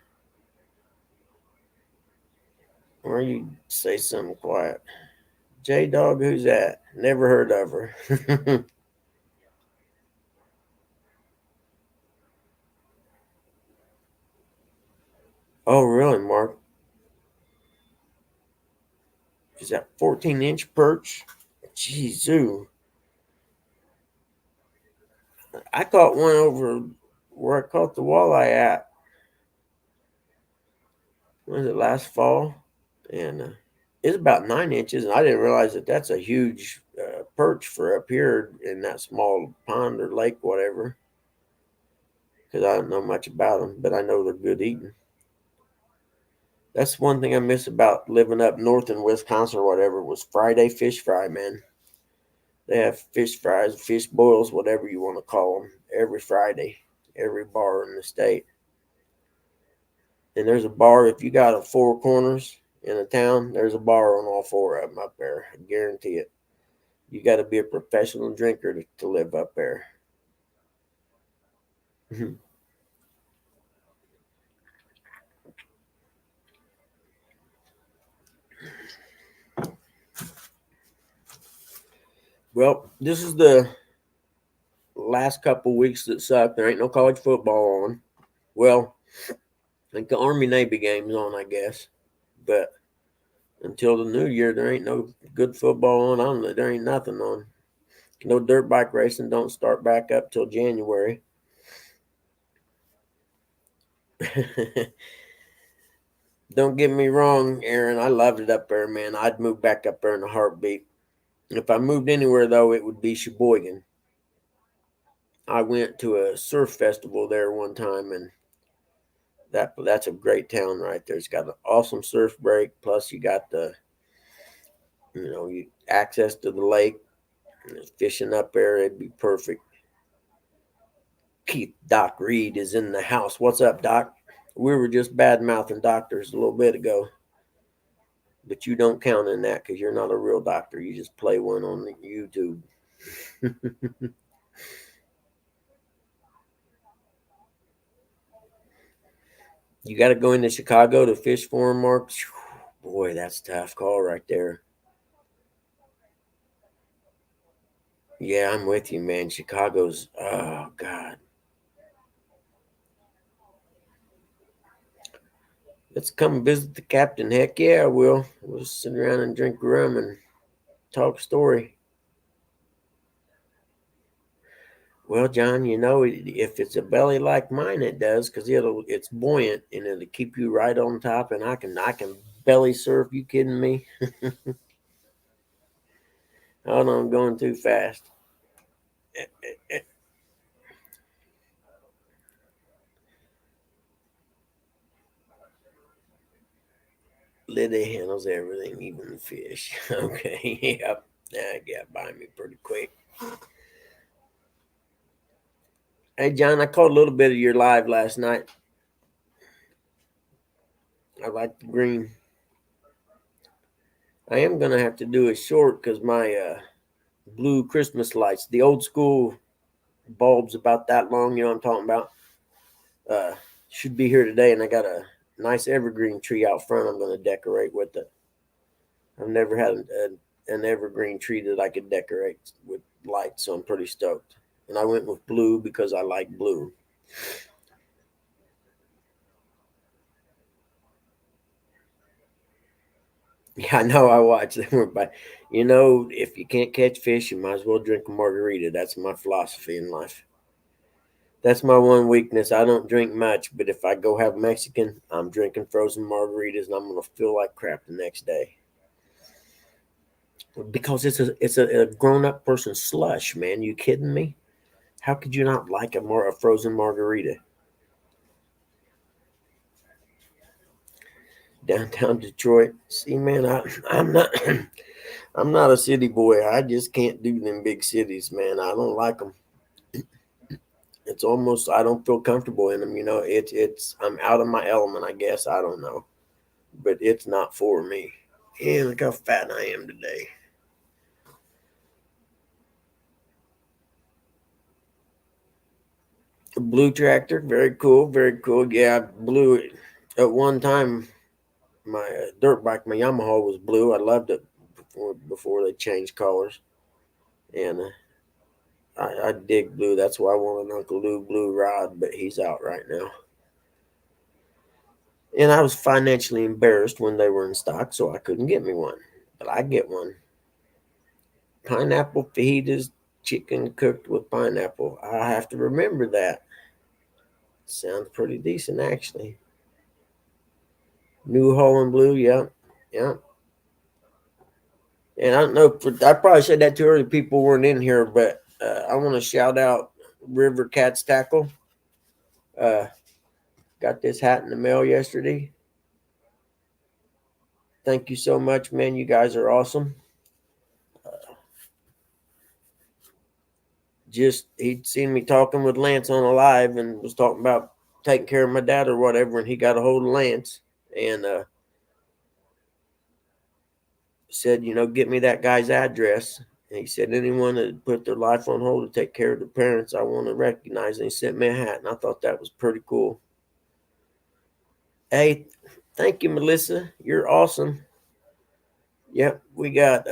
Or you say something quiet. J Dog, who's that? Never heard of her. Oh, really, Mark? Is that 14-inch perch? Jeez, ooh. I caught one over where I caught the walleye at. Was it last fall? And it's about 9 inches, and I didn't realize that that's a huge perch for up here in that small pond or lake, whatever. Because I don't know much about them, but I know they're good eating. That's one thing I miss about living up north in Wisconsin or whatever was Friday fish fry, man. They have fish fries, fish boils, whatever you want to call them, every Friday, every bar in the state. And there's a bar, if you got a four corners in a town, there's a bar on all four of them up there. I guarantee it. You got to be a professional drinker to live up there. Well, this is the last couple weeks that suck. There ain't no college football on. Well, I think the Army Navy game's on, I guess. But until the new year, there ain't no good football on. There ain't nothing on. No dirt bike racing don't start back up till January. Don't get me wrong, Aaron. I loved it up there, man. I'd move back up there in a heartbeat. If I moved anywhere, though, it would be Sheboygan. I went to a surf festival there one time, and that's a great town right there. It's got an awesome surf break. Plus, you got you access to the lake. Fishing up there, it'd be perfect. Keith Doc Reed is in the house. What's up, Doc? We were just bad mouthing doctors a little bit ago, but you don't count in that because you're not a real doctor. You just play one on YouTube. You got to go into Chicago to fish for him, Mark. Boy, that's a tough call right there. Yeah, I'm with you, man. Chicago's, oh, God. Let's come visit the captain. Heck yeah, I will. We'll sit around and drink rum and talk story. Well, John, if it's a belly like mine, it does because it's buoyant and it'll keep you right on top. And I can belly surf. You kidding me? Hold on, I'm going too fast. Liddy handles everything, even the fish. Okay, yep. That got by me pretty quick. Hey, John, I caught a little bit of your live last night. I like the green. I am gonna have to do a short because my blue Christmas lights, the old school bulbs about that long, you know what I'm talking about, uh, should be here today, and I got a nice evergreen tree out front. I'm gonna decorate with it. I've never had an evergreen tree that I could decorate with lights, so I'm pretty stoked. And I went with blue because I like blue. Yeah, I know. I watch them, but if you can't catch fish, you might as well drink a margarita. That's my philosophy in life. That's my one weakness. I don't drink much, but if I go have Mexican, I'm drinking frozen margaritas, and I'm gonna feel like crap the next day because it's a grown up person slush, man. You kidding me? How could you not like a frozen margarita? Downtown Detroit. See, man, I'm not I'm not a city boy. I just can't do them big cities, man. I don't like them. It's almost I don't feel comfortable in them. It's I'm out of my element. I guess I don't know, but it's not for me. And look how fat I am today. A blue tractor, very cool, very cool. Yeah, blue it at one time. My dirt bike, my Yamaha was blue. I loved it before they changed colors, and I dig blue. That's why I want an Uncle Lou blue rod, but he's out right now. And I was financially embarrassed when they were in stock, so I couldn't get me one. But I get one. Pineapple fajitas, chicken cooked with pineapple. I have to remember that. Sounds pretty decent, actually. New Holland blue, yep, yep. And I don't know, I probably said that too early. People weren't in here, but I want to shout out River Cats Tackle. Uh, got this hat in the mail yesterday. Thank you so much, man. You guys are awesome. Just he'd seen me talking with Lance on a live and was talking about taking care of my dad or whatever, and he got a hold of Lance and said, get me that guy's address. And he said, anyone that put their life on hold to take care of their parents, I want to recognize. And he sent me a hat, and I thought that was pretty cool. Hey, thank you, Melissa. You're awesome. Yep, we got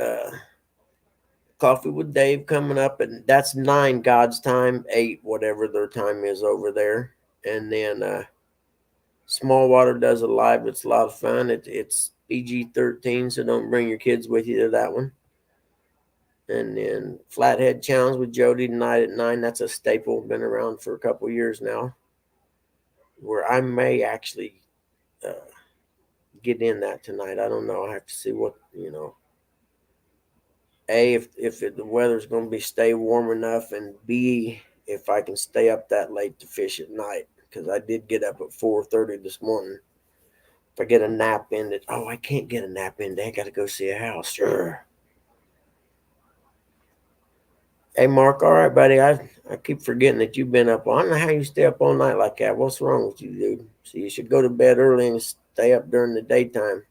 Coffee with Dave coming up, and that's 9 God's time, 8 whatever their time is over there. And then Small Water does a live. It's a lot of fun. It's PG-13, so don't bring your kids with you to that one. And then Flathead Challenge with Jody tonight at 9. That's a staple. Been around for a couple years now. Where I may actually get in that tonight. I don't know. I have to see what. A, if the weather's going to be stay warm enough, and B, if I can stay up that late to fish at night, because I did get up at 4:30 this morning. If I get a nap in, I can't get a nap in. I got to go see a house. Sure. Hey, Mark. All right, buddy. I keep forgetting that you've been up. I don't know how you stay up all night like that. What's wrong with you, dude? So you should go to bed early and stay up during the daytime.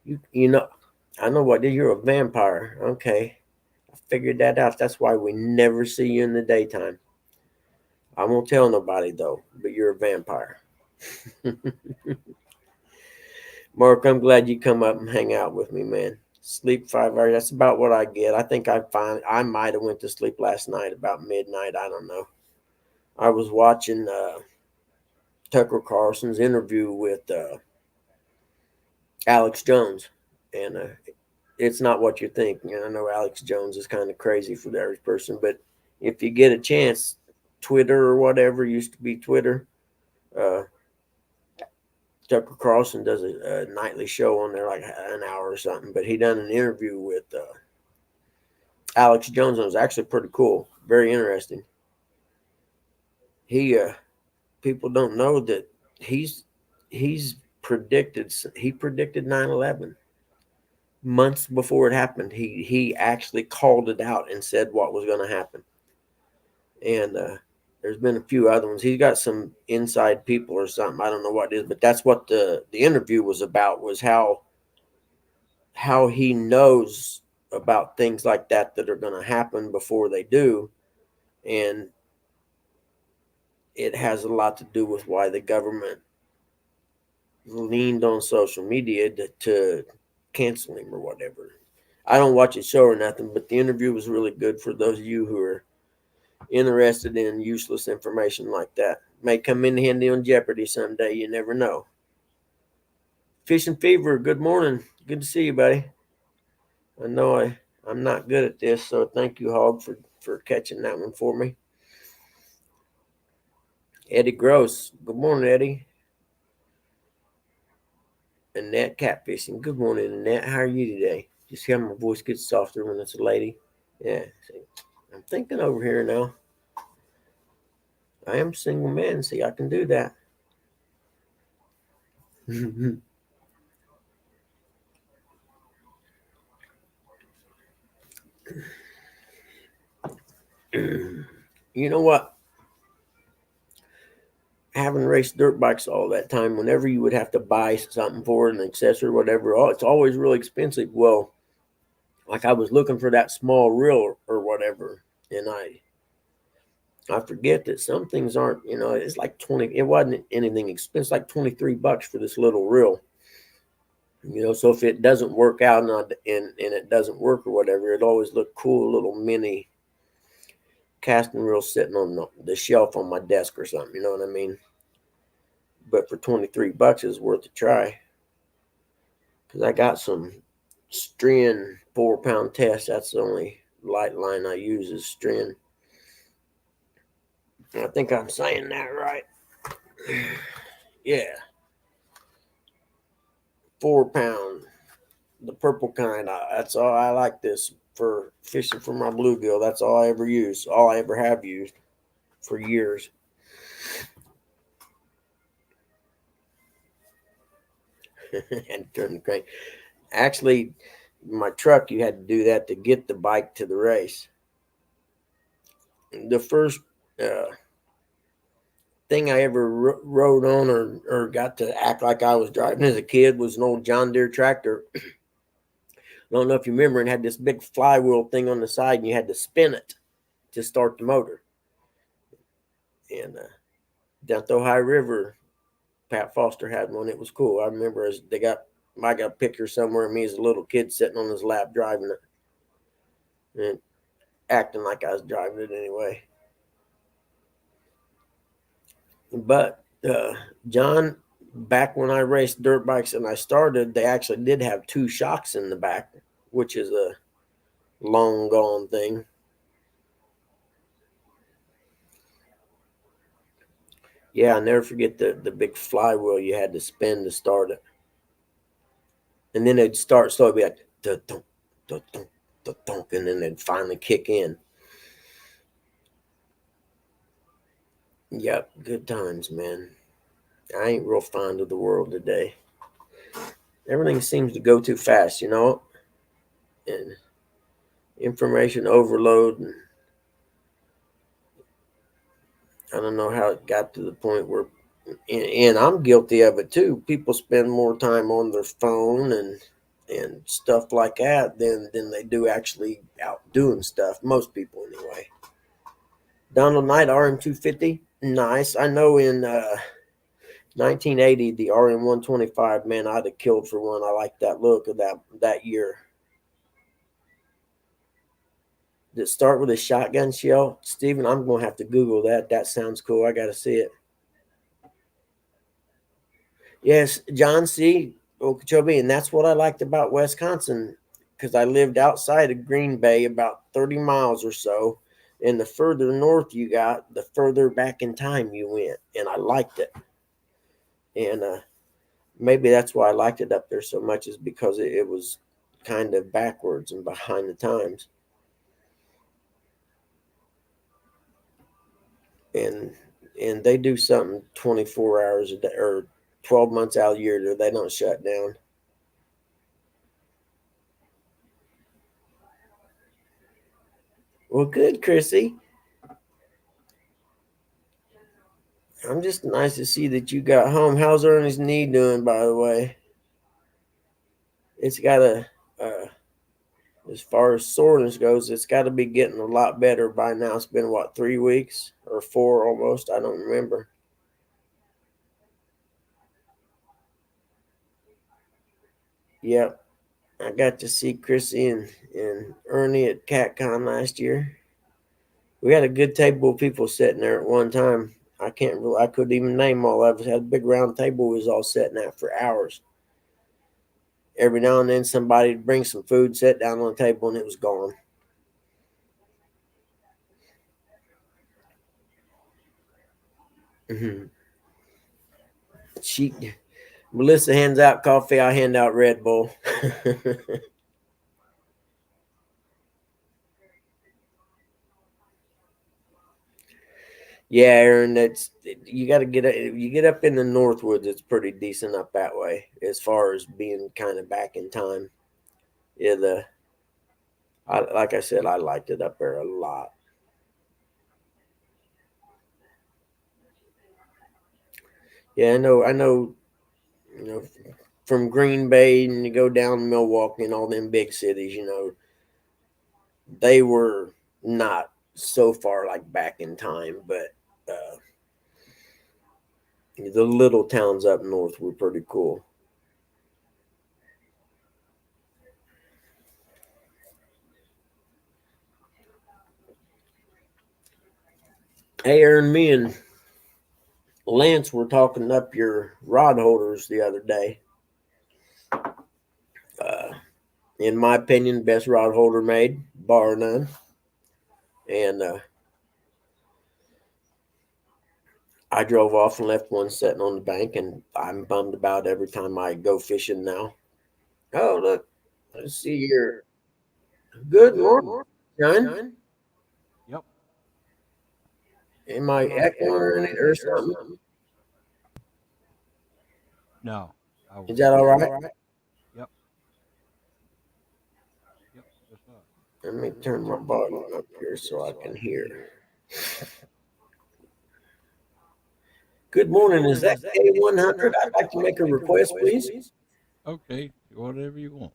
You know, I know what. You're a vampire. Okay. I figured that out. That's why we never see you in the daytime. I won't tell nobody though, but you're a vampire. Mark, I'm glad you come up and hang out with me, man. Sleep 5 hours. That's about what I get. I think I might have went to sleep last night about midnight. I don't know. I was watching Tucker Carlson's interview with Alex Jones, and it's not what you think. I know Alex Jones is kind of crazy for the average person, but if you get a chance, Twitter or whatever used to be Twitter. Tucker Carlson does a nightly show on there, like an hour or something. But he done an interview with Alex Jones, and it was actually pretty cool, very interesting. He people don't know that he's predicted he predicted 9/11 months before it happened. He actually called it out and said what was going to happen. And there's been a few other ones. He's got some inside people or something. I don't know what it is, but that's what the interview was about. Was how he knows about things like that are going to happen before they do, and it has a lot to do with why the government leaned on social media to cancel him or whatever. I don't watch his show or nothing, but the interview was really good for those of you who are interested in useless information like that. May come in handy on Jeopardy someday. You never know. Fishing Fever, good morning. Good to see you, buddy. I know I'm not good at this, so thank you, Hog, for catching that one for me. Eddie Gross, good morning, Eddie. Annette Catfishing, good morning, Annette. How are you today? You see how my voice gets softer when it's a lady? Yeah, see, I'm thinking over here now. I am a single man. See, I can do that. You know what? Having raced dirt bikes all that time, whenever you would have to buy something for it, an accessory, whatever, it's always really expensive. Well, like I was looking for that small reel or whatever, and I forget that some things aren't, it's like 20, it wasn't anything expensive, like $23 for this little reel. So if it doesn't work out and it doesn't work or whatever, it always looked cool, little mini casting reel sitting on the shelf on my desk or something, you know what I mean? But for $23, it's worth a try. Because I got some Stren 4-pound test. That's the only light line I use is Stren. I think I'm saying that right. Yeah. 4-pound. The purple kind. That's all I like this for fishing for my bluegill. That's all I ever use. All I ever have used for years. And turn the crank. Actually, my truck, you had to do that to get the bike to the race. The first thing I ever rode on or got to act like I was driving as a kid was an old John Deere tractor. I don't know if you remember, it had this big flywheel thing on the side, and you had to spin it to start the motor. And down at the Ohio River, Pat Foster had one. It was cool. I remember I got a picture somewhere of me as a little kid sitting on his lap driving it and acting like I was driving it anyway. But John, back when I raced dirt bikes and I started, they actually did have 2 shocks in the back, which is a long gone thing. Yeah, I never forget the big flywheel you had to spin to start it. And then it'd start slowly, be like, da-dunk, da-dunk, da-dunk, and then it'd finally kick in. Yep, good times, man. I ain't real fond of the world today. Everything seems to go too fast, and information overload. And I don't know how it got to the point where, and I'm guilty of it too. People spend more time on their phone and stuff like that than they do actually out doing stuff. Most people, anyway. Donald Knight RM250, nice. I know in 1980 the RM125, man, I'd have killed for one. I like that look of that year. Did it start with a shotgun shell? Steven, I'm going to have to Google that. That sounds cool. I got to see it. Yes, John C. Okeechobee, and that's what I liked about Wisconsin, because I lived outside of Green Bay about 30 miles or so, and the further north you got, the further back in time you went, and I liked it. And maybe that's why I liked it up there so much, is because it was kind of backwards and behind the times. And they do something 24 hours a day or 12 months out of the year. They don't shut down. Well, good, Chrissy. I'm just nice to see that you got home. How's Ernie's knee doing, by the way? It's got as far as soreness goes, it's got to be getting a lot better by now. It's been, 3 weeks or 4 almost? I don't remember. Yep. I got to see Chrissy and Ernie at CatCon last year. We had a good table of people sitting there at one time. I couldn't even name all of us. Had a big round table we was all sitting at for hours. Every now and then somebody would bring some food, sit down on the table, and it was gone. Mm-hmm. Melissa hands out coffee. I hand out Red Bull. Yeah, Aaron, you got to you get up in the Northwoods. It's pretty decent up that way as far as being kind of back in time. Yeah, Like I said, I liked it up there a lot. Yeah, I know. I know. You know, from Green Bay and you go down to Milwaukee and all them big cities. They were not so far like back in time, but the little towns up north were pretty cool. Hey, Aaron, me and Lance were talking up your rod holders the other day. Uh, in my opinion, best rod holder made, bar none. And I drove off and left one sitting on the bank, and I'm bummed about every time I go fishing now. Oh, look, let's see here. Good morning, John. Yep. Am I echoing it or something? No. I Is was. that all right? Yep. Yep. What's up? Let me turn my volume up here so I can hear. Good morning. Is that K100? I'd like to make a request, please. Okay. Whatever you want.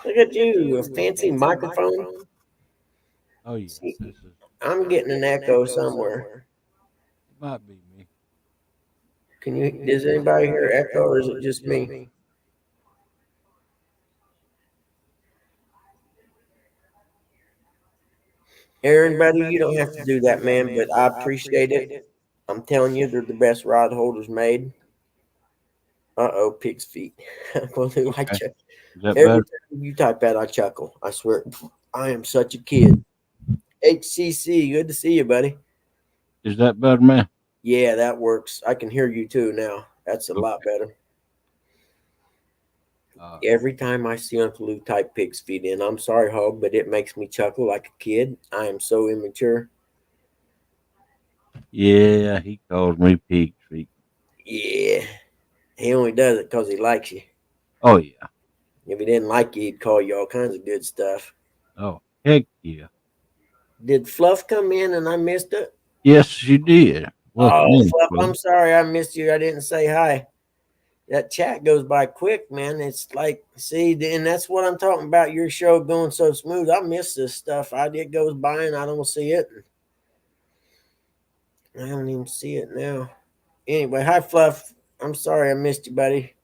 Look at you, a fancy microphone. Oh yeah. See, This is. I'm getting an echo somewhere. It might be me. Can you? Does anybody hear echo, or is it just me? Aaron, buddy, you don't have to do that, man, but I appreciate it. I'm telling you, they're the best rod holders made. Pig's feet. Well, do I Okay. chuckle. Is that Every better? time you type that, I chuckle. I swear, I am such a kid. HCC, good to see you, buddy. Is that better, man? Yeah, that works. I can hear you too now. That's a lot Okay. better. Uh, Every time I see Uncle Lou type pig's feet in, I'm sorry, Hog, but it makes me chuckle like a kid. I am so immature. yeah. He calls me pig feet. Yeah, he only does it because he likes you. Oh yeah. If he didn't like you, he'd call you all kinds of good stuff. Oh heck yeah. Did Fluff come in and I missed it? Yes, you did. Welcome Oh, in, Fluff, Flo. I'm sorry I missed you. I didn't say hi. That chat goes by quick, man. It's like, see, and that's what I'm talking about. Your show going so smooth. I miss this stuff. It goes by and I don't see it. I don't even see it now. Anyway, hi Fluff. I'm sorry I missed you, buddy.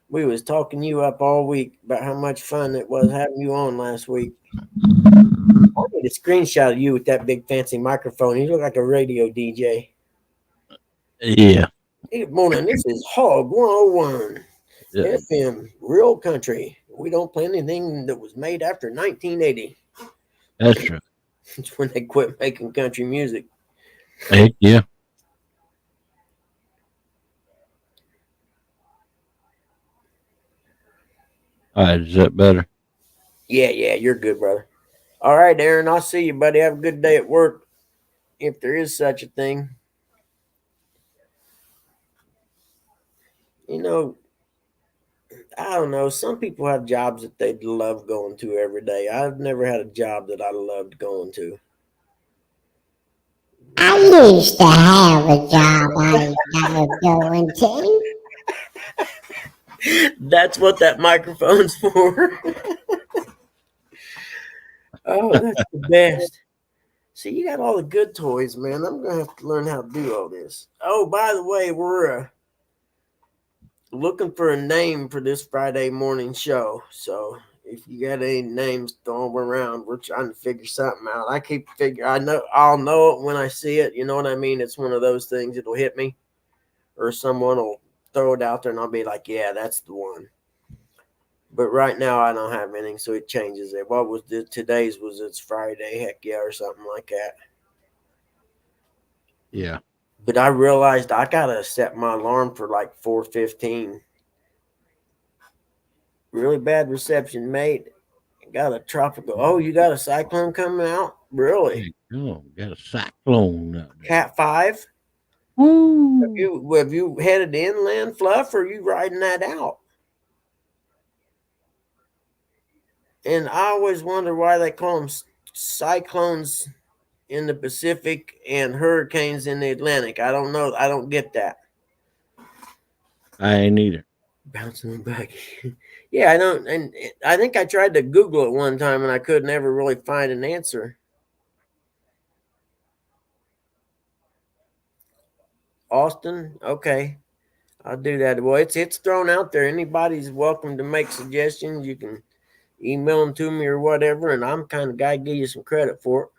We was talking you up all week about how much fun it was having you on last week. I need a screenshot of you with that big fancy microphone. You look like a radio DJ. Yeah. Hey, good morning. This is Hog 101 Yeah. FM, real country. We don't play anything that was made after 1980. That's right. It's when they quit making country music. Heck yeah. All right. Is that better? Yeah, you're good, brother. All right, Aaron, I'll see you, buddy. Have a good day at work, if there is such a thing. You know, I don't know. Some people have jobs that they love going to every day. I've never had a job that I loved going to. I used to have a job I loved going to. That's what that microphone's for. Oh, that's the best. See, you got all the good toys, man. I'm gonna have to learn how to do all this. Oh, by the way, we're looking for a name for this Friday morning show. So if you got any names, throw them around. We're trying to figure something out. I keep figure. I know I'll know it when I see it. You know what I mean? It's one of those things. It'll hit me, or someone will throw it out there, and I'll be like, "Yeah, that's the one." But right now, I don't have anything, so it changes it. What was today's? Was it's Friday? Heck yeah, or something like that. Yeah. But I realized I gotta set my alarm for like 4:15. Really bad reception, mate. Got a tropical. Oh, you got a cyclone coming out? Really? Heck no. Got a cyclone out there. Cat 5? Woo. Have you headed inland, Fluff, or are you riding that out? And I always wonder why they call them cyclones in the Pacific and hurricanes in the Atlantic. I don't know. I don't get that. I ain't either. Bouncing back. Yeah, I don't. And I think I tried to Google it one time and I could never really find an answer. Austin, okay. I'll do that. Well, it's thrown out there. Anybody's welcome to make suggestions. You can email them to me or whatever, and I'm kind of guy give you some credit for it.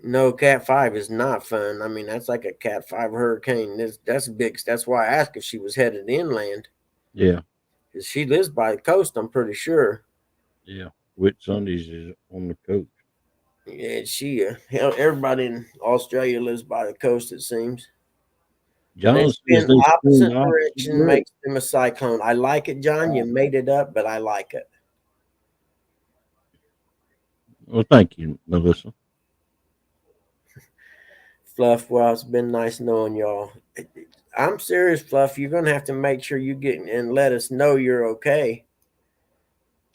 No, Cat 5 is not fun. I mean, that's like a Cat 5 hurricane. That's big. That's why I asked if she was headed inland. Yeah. Because she lives by the coast, I'm pretty sure. Yeah. Whitsundays is on the coast. Yeah, hell, everybody in Australia lives by the coast, it seems. They John says spin they opposite spin opposite direction, direction. makes them a cyclone. I like it, John. You made it up, but I like it. Well, thank you, Melissa. Fluff, well, it's been nice knowing y'all. I'm serious, Fluff. You're gonna have to make sure you get and let us know you're okay.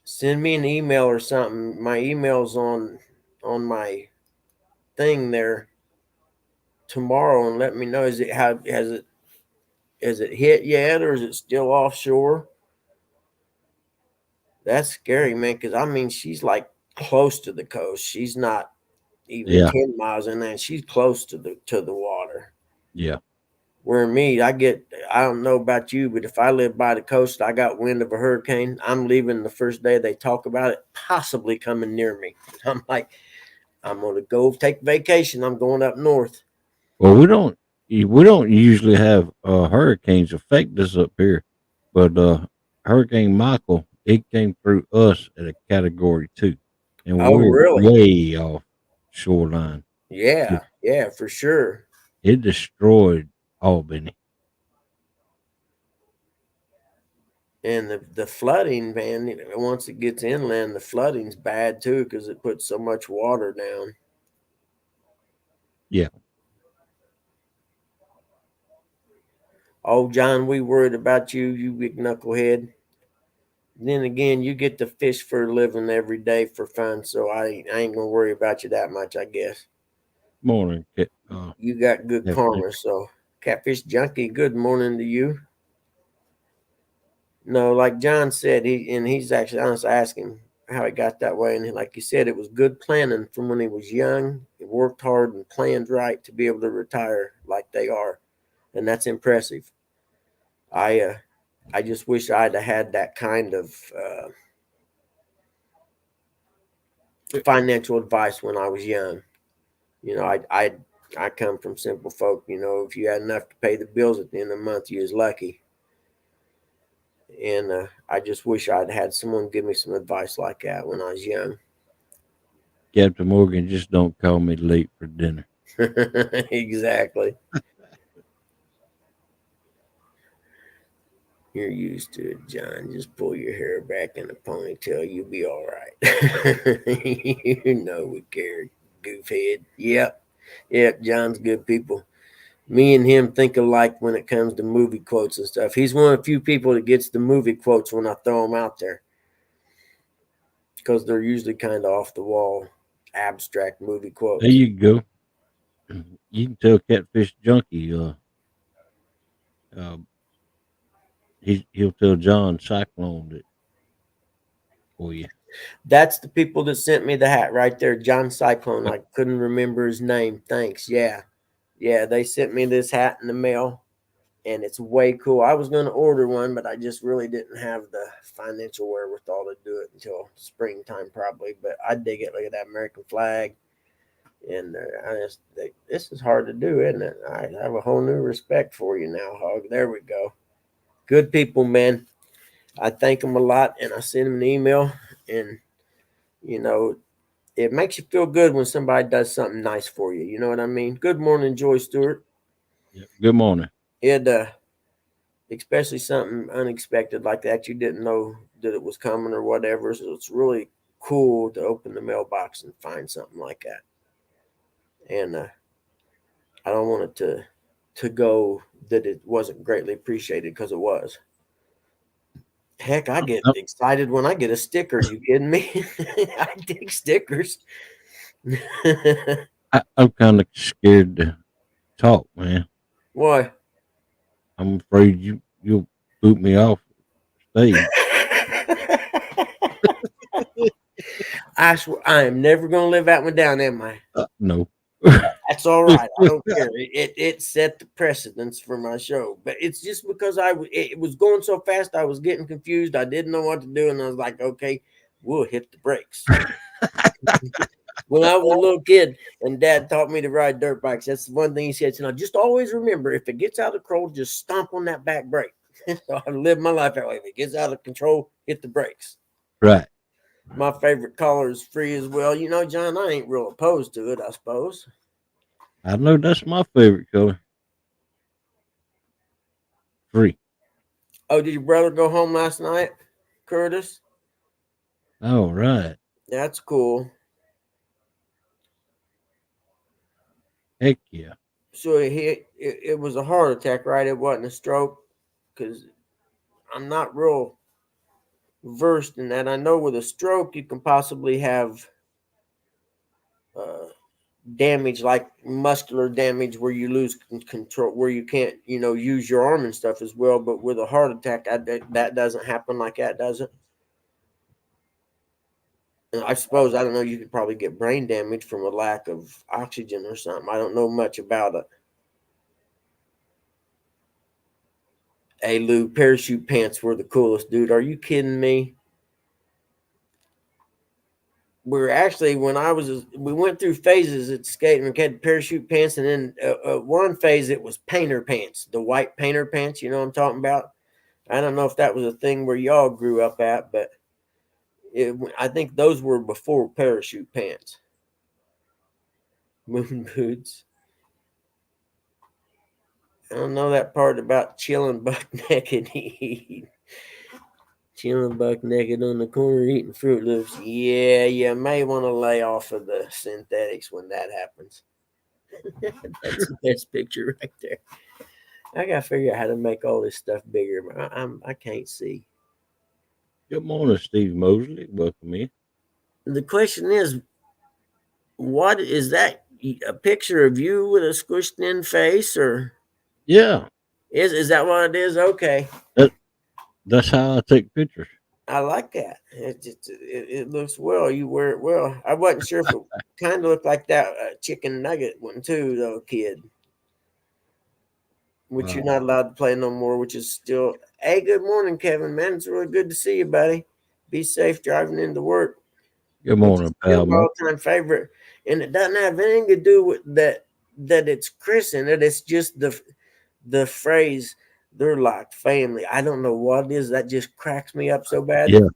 Send me an email or something. My email's on my thing there tomorrow, and let me know. Is it how has it hit yet, or is it still offshore? That's scary, man. Because I mean, she's like close to the coast. She's not even Yeah. 10 miles in there. She's close to the water. Yeah. Where me, I don't know about you, but if I live by the coast, I got wind of a hurricane, I'm leaving the first day they talk about it, possibly coming near me. I'm like, I'm going to go take vacation. I'm going up north. Well, we don't usually have hurricanes affect us up here, but Hurricane Michael, it came through us at a category 2, and Oh, we're really? way off shoreline. Yeah, yeah, for sure. It destroyed Albany. And the flooding, man, once it gets inland, the flooding's bad too because it puts so much water down. Yeah. Oh, John, we worried about you, you big knucklehead. Then again, you get to fish for a living every day for fun, so I ain't gonna worry about you that much, I guess. Morning. You got good Catfish. karma, so Catfish Junkie, good morning to you. No, like John said, he's actually honest. I asked him how he got that way, and like he said, it was good planning from when he was young. He worked hard and planned right to be able to retire like they are, and that's impressive. I just wish I'd have had that kind of financial advice when I was young. You know, I come from simple folk. You know, if you had enough to pay the bills at the end of the month, you was lucky. And I just wish I'd had someone give me some advice like that when I was young. Captain Morgan, just don't call me late for dinner. Exactly. You're used to it, John. Just pull your hair back in a ponytail. You'll be all right. You know we care, goofhead. Yep. Yep. John's good people. Me and him think alike when it comes to movie quotes and stuff. He's one of the few people that gets the movie quotes when I throw them out there because they're usually kind of off the wall, abstract movie There quotes. you go. You can tell Catfish Junkie. Uh, he'll tell John Cyclone it for you. That's the people that sent me the hat right there, John Cyclone. I couldn't remember his name. Thanks. Yeah. Yeah, they sent me this hat in the mail and it's way cool. I was going to order one, but I just really didn't have the financial wherewithal to do it until springtime, probably. But I dig it. Look at that American flag, and this is hard to do, isn't it? I have a whole new respect for you now, Hog. There we go. Good people, man. I thank them a lot, and I send them an email, and you know, it makes you feel good when somebody does something nice for you. You know what I mean? Good morning, Joy Stewart. Yeah. Good morning. It especially something unexpected like that. You didn't know that it was coming or whatever. So it's really cool to open the mailbox and find something like that. And I don't want it to go that it wasn't greatly appreciated because it was. Heck, I get Oh, excited when I get a sticker. You kidding me? I dig stickers. I'm kind of scared to talk, man. Why? I'm afraid you'll boot me off stage. I swear, I am never gonna live that one down, am I? No. That's all right. I don't care. It set the precedence for my show, but it's just because it was going so fast, I was getting confused. I didn't know what to do, and I was like, okay, we'll hit the brakes. When I was a little kid, and Dad taught me to ride dirt bikes, that's the one thing he said. So just always remember, if it gets out of control, just stomp on that back brake. So I live my life that way. If it gets out of control, hit the brakes. Right. My favorite color is free as well. You know, John, I ain't real opposed to it, I suppose. I know that's my favorite color. Free. Oh, did your brother go home last night, Curtis? All right. That's cool. Heck yeah. So it was a heart attack, right? It wasn't a stroke, because I'm not real versed in that. I know with a stroke, you can possibly have uh, damage, like muscular damage, where you lose control, where you can't, use your arm and stuff as well. But with a heart attack, that doesn't happen like that, does it? And I suppose, I don't know, you could probably get brain damage from a lack of oxygen or something. I don't know much about it. Hey Lou, parachute pants were the coolest, dude. Are you kidding me? We're actually, we went through phases at skating. We had parachute pants, and then one phase it was painter pants, the white painter pants. You know what I'm talking about? I don't know if that was a thing where y'all grew up at, but I think those were before parachute pants. Moon boots. I don't know that part about chilling buck naked. Chilling buck naked on the corner eating Fruit Loops. Yeah, you may want to lay off of the synthetics when that happens. That's the best picture right there. I gotta figure out how to make all this stuff bigger. I can't see. Good morning, Steve Mosley. Welcome in. The question is, what is that? A picture of you with a squished in face, or Yeah. is that what it is? Okay, That's how I take pictures. I like that. It looks well. You wear it well. I wasn't sure if it kind of looked like that chicken nugget one too, though, kid. Which you're Wow. not allowed to play no more. Which is still. Hey, good morning, Kevin. Man, it's really good to see you, buddy. Be safe driving into work. Good Which is morning, still pal. my all-time favorite, and it doesn't have anything to do with that. That it's Chris in it. It's just the phrase. They're like family. I don't know what it is that just cracks me up so bad. Yeah.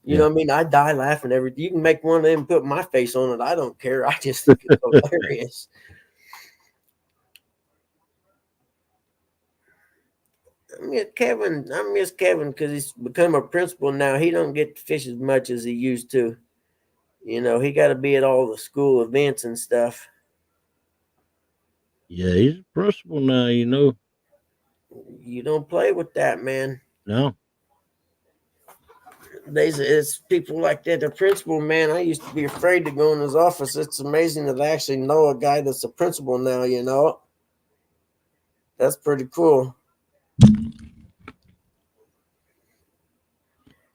You know what I mean? I die laughing every. You can make one of them, put my face on it. I don't care. I just think it's hilarious. I miss Kevin because he's become a principal now. He don't get to fish as much as he used to. He got to be at all the school events and stuff. Yeah, he's a principal now, You don't play with that, man. No. It's people like that. The principal, man, I used to be afraid to go in his office. It's amazing that I actually know a guy that's a principal now. That's pretty cool.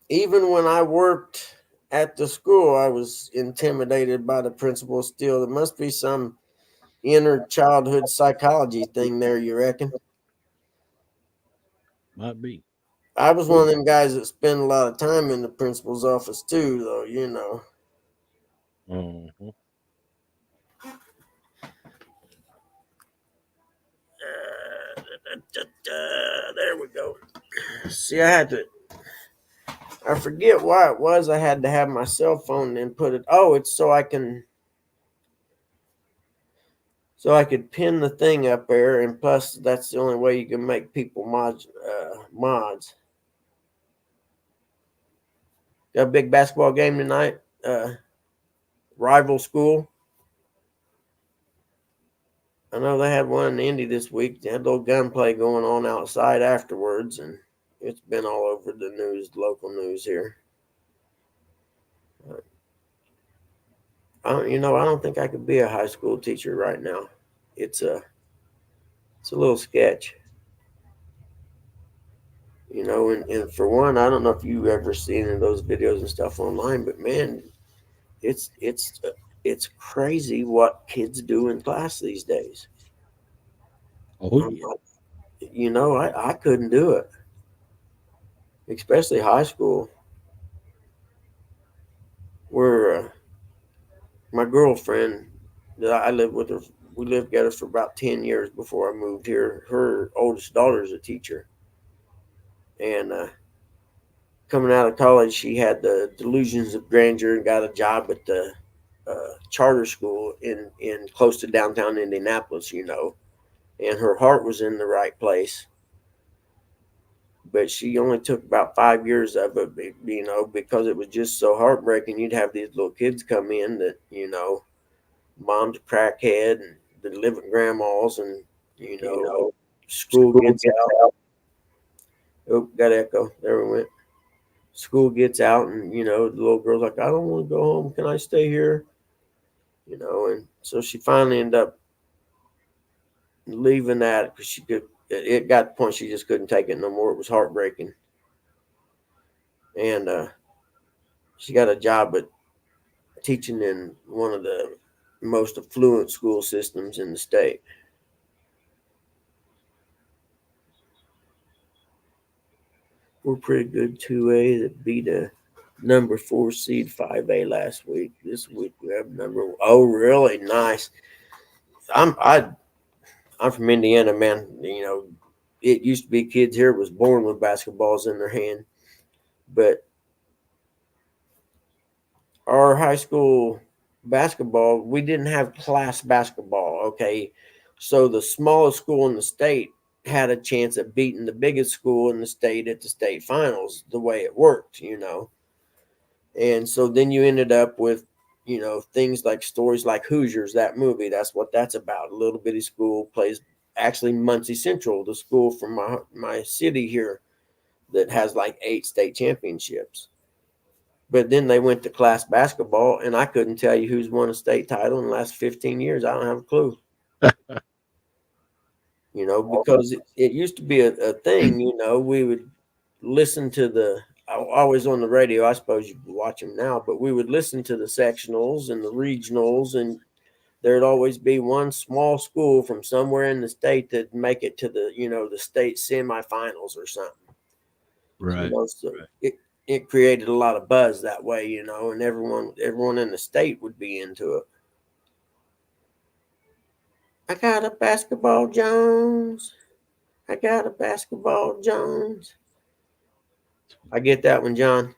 Even when I worked at the school, I was intimidated by the principal still. There must be some inner childhood psychology thing there, you reckon? Might be. I was one of them guys that spent a lot of time in the principal's office too, though. Uh-huh. There we go. See, I forget why it was I had to have my cell phone and put it. Oh, it's so I could pin the thing up there, and plus that's the only way you can make people mods. Got a big basketball game tonight. Rival school. I know they had one in Indy this week. They had a little gunplay going on outside afterwards, and It's been all over the news, local news here. I don't think I could be a high school teacher right now. It's a little sketch. And for one, I don't know if you ever seen in those videos and stuff online, but man, it's crazy what kids do in class these days. Oh, I'm yeah. not- I couldn't do it, especially high school, where my girlfriend that I lived with her, we lived together for about 10 years before I moved here. Her oldest daughter is a teacher, and coming out of college, she had the delusions of grandeur and got a job at the charter school in close to downtown Indianapolis. And her heart was in the right place, but she only took about 5 years of it. Because it was just so heartbreaking. You'd have these little kids come in that mom's a crackhead and they live with grandmas, and school gets out. Oh, got echo. There we went. School gets out, and the little girl's like, I don't want to go home. Can I stay here? And so she finally ended up leaving that because she could. It got to the point she just couldn't take it no more. It was heartbreaking, and she got a job at teaching in one of the most affluent school systems in the state. We're pretty good 2A that beat a number 4 seed 5A last week. This week we have oh, really nice. I'm from Indiana, man. It used to be kids here was born with basketballs in their hand, but our high school basketball, we didn't have class basketball. Okay, so the smallest school in the state had a chance of beating the biggest school in the state at the state finals. The way it worked, and so then you ended up with things like stories like Hoosiers, that movie. That's what that's about. A little bitty school plays, actually, Muncie Central, the school from my city here that has like 8 state championships. But then they went to class basketball, and I couldn't tell you who's won a state title in the last 15 years. I don't have a clue. Because it used to be a thing. We would listen to always on the radio. I suppose you watch them now, but we would listen to the sectionals and the regionals, and there'd always be one small school from somewhere in the state that make it to the state semifinals or something. Right. So it created a lot of buzz that way, and everyone in the state would be into it. I got a basketball, Jones. I got a basketball, Jones. I get that one, John.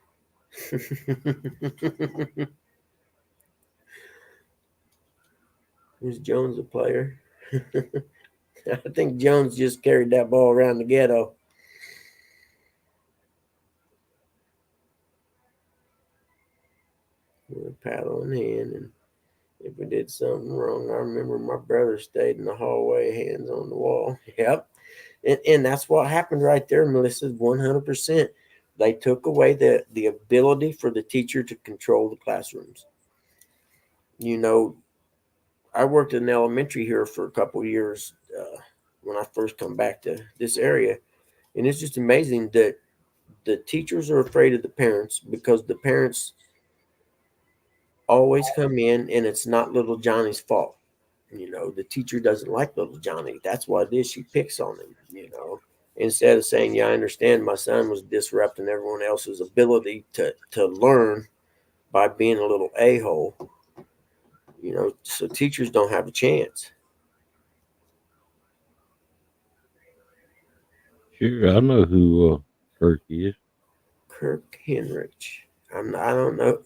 Is Jones a player? I think Jones just carried that ball around the ghetto. With a paddle in hand, and if we did something wrong, I remember my brother stayed in the hallway, hands on the wall. Yep. And that's what happened right there, Melissa, 100%. They took away the ability for the teacher to control the classrooms. I worked in elementary here for a couple of years when I first come back to this area. And it's just amazing that the teachers are afraid of the parents because the parents always come in and it's not little Johnny's fault. The teacher doesn't like little Johnny. That's what it is. She picks on him. Instead of saying, yeah, I understand my son was disrupting everyone else's ability to learn by being a little a-hole. So teachers don't have a chance. Sure, I know who Kirk is. Kirk Henrich. I don't know.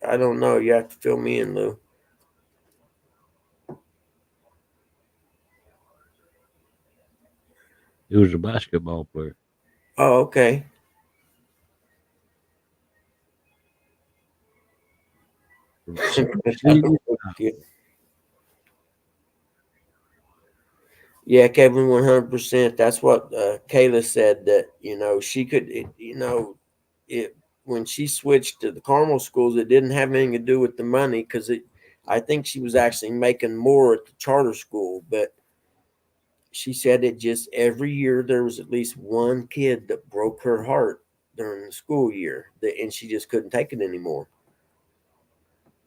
I don't know. You have to fill me in, Lou. He was a basketball player. Oh, okay. Yeah, Kevin, 100%. That's what Kayla said, that, she could, it when she switched to the Carmel schools, it didn't have anything to do with the money, because I think she was actually making more at the charter school, but she said it just every year there was at least one kid that broke her heart during the school year, and she just couldn't take it anymore.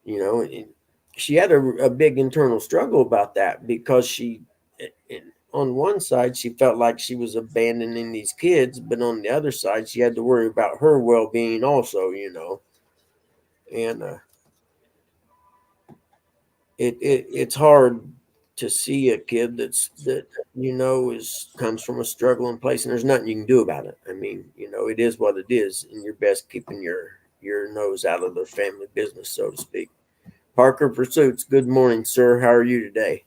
And she had a big internal struggle about that, because on one side she felt like she was abandoning these kids, but on the other side she had to worry about her well-being also. And it's hard to see a kid that is comes from a struggling place, and there's nothing you can do about it. I mean, it is what it is, and you're best keeping your nose out of the family business, so to speak. Parker Pursuits, good morning, sir. How are you today?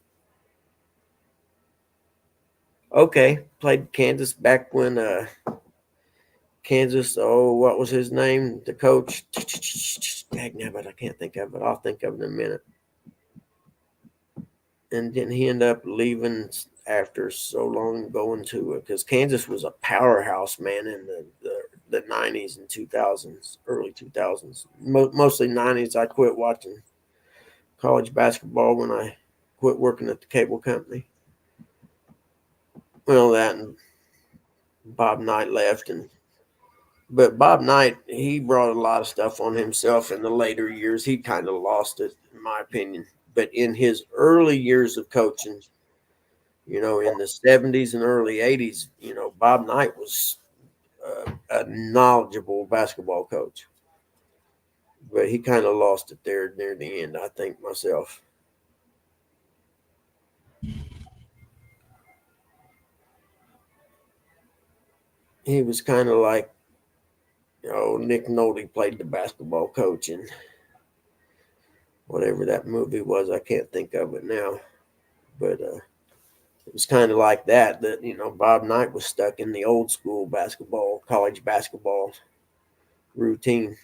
Okay, played Kansas back when Kansas, oh, what was his name? The coach. Dagnabbit, I can't think of it. I'll think of it in a minute. And then he ended up leaving after so long, going to it, because Kansas was a powerhouse, man, in the 90s and 2000s, early 2000s. Mostly 90s. I quit watching college basketball when I quit working at the cable company. Well, that and Bob Knight left, but Bob Knight, he brought a lot of stuff on himself in the later years. He kind of lost it, in my opinion. But in his early years of coaching, in the 70s and early 80s, Bob Knight was a knowledgeable basketball coach. But he kind of lost it there near the end, I think, myself. He was kind of like, Nick Nolte played the basketball coach in whatever that movie was. I can't think of it now. But it was kind of like that, Bob Knight was stuck in the old school basketball, college basketball routine.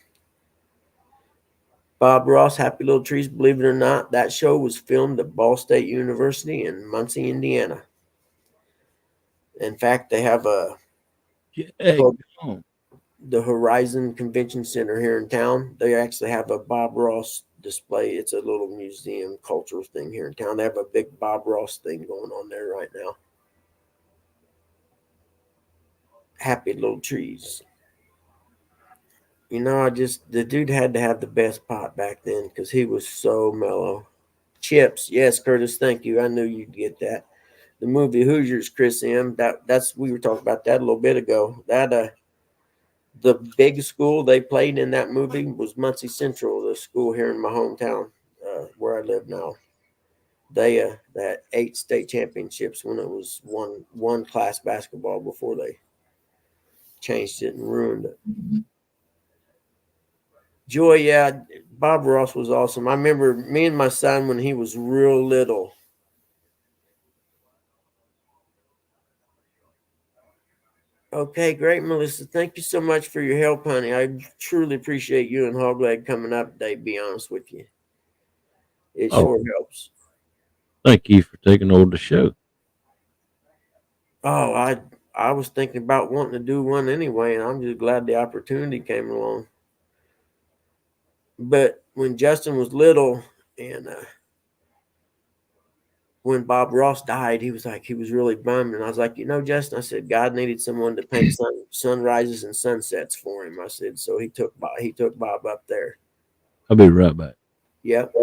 Bob Ross, Happy Little Trees, believe it or not, that show was filmed at Ball State University in Muncie, Indiana. In fact, they have the Horizon Convention Center here in town. They actually have a Bob Ross display. It's a little museum cultural thing here in town. They have a big Bob Ross thing going on there right now. Happy Little Trees. The dude had to have the best pot back then, because he was so mellow. Chips, yes, Curtis, thank you. I knew you'd get that. The movie Hoosiers, Chris M. That's we were talking about that a little bit ago. That the big school they played in that movie was Muncie Central, the school here in my hometown, where I live now. They had 8 state championships when it was one class basketball before they changed it and ruined it. Joy, yeah, Bob Ross was awesome. I remember me and my son when he was real little. Okay, great, Melissa. Thank you so much for your help, honey. I truly appreciate you and Hogleg coming up today, to be honest with you. It sure helps. Thank you for taking over the show. Oh, I was thinking about wanting to do one anyway, and I'm just glad the opportunity came along. But when Justin was little, and when Bob Ross died, he was really bummed. And I was like, Justin, I said, God needed someone to paint sunrises and sunsets for him. I said, so he took Bob up there. I'll be right back. Yep.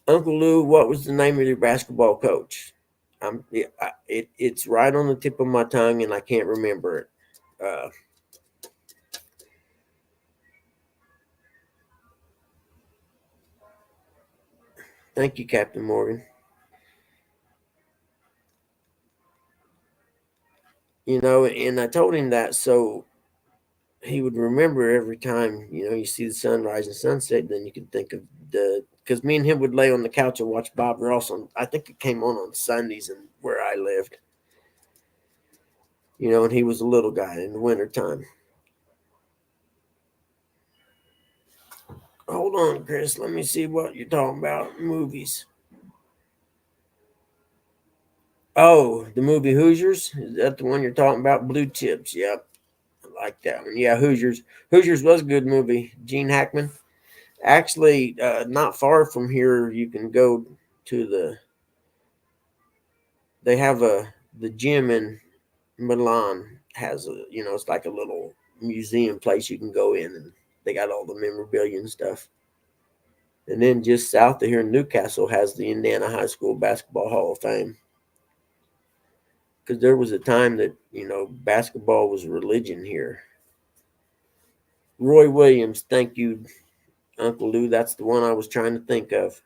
Uncle Lou, what was the name of your basketball coach? It's right on the tip of my tongue, and I can't remember it. Thank you, Captain Morgan. And I told him that so he would remember every time, you see the sunrise and sunset, then you can think of because me and him would lay on the couch and watch Bob Ross I think it came on Sundays and where I lived. And he was a little guy in the wintertime. Hold on, Chris. Let me see what you're talking about. Movies. Oh, the movie Hoosiers? Is that the one you're talking about? Blue Chips. Yep. I like that one. Yeah, Hoosiers. Hoosiers was a good movie. Gene Hackman. Actually, not far from here, you can go to they have the gym in Milan has it's like a little museum place you can go in, and they got all the memorabilia and stuff. And then just south of here in Newcastle has the Indiana High School Basketball Hall of Fame. Because there was a time that, basketball was religion here. Roy Williams, thank you, Uncle Lou. That's the one I was trying to think of.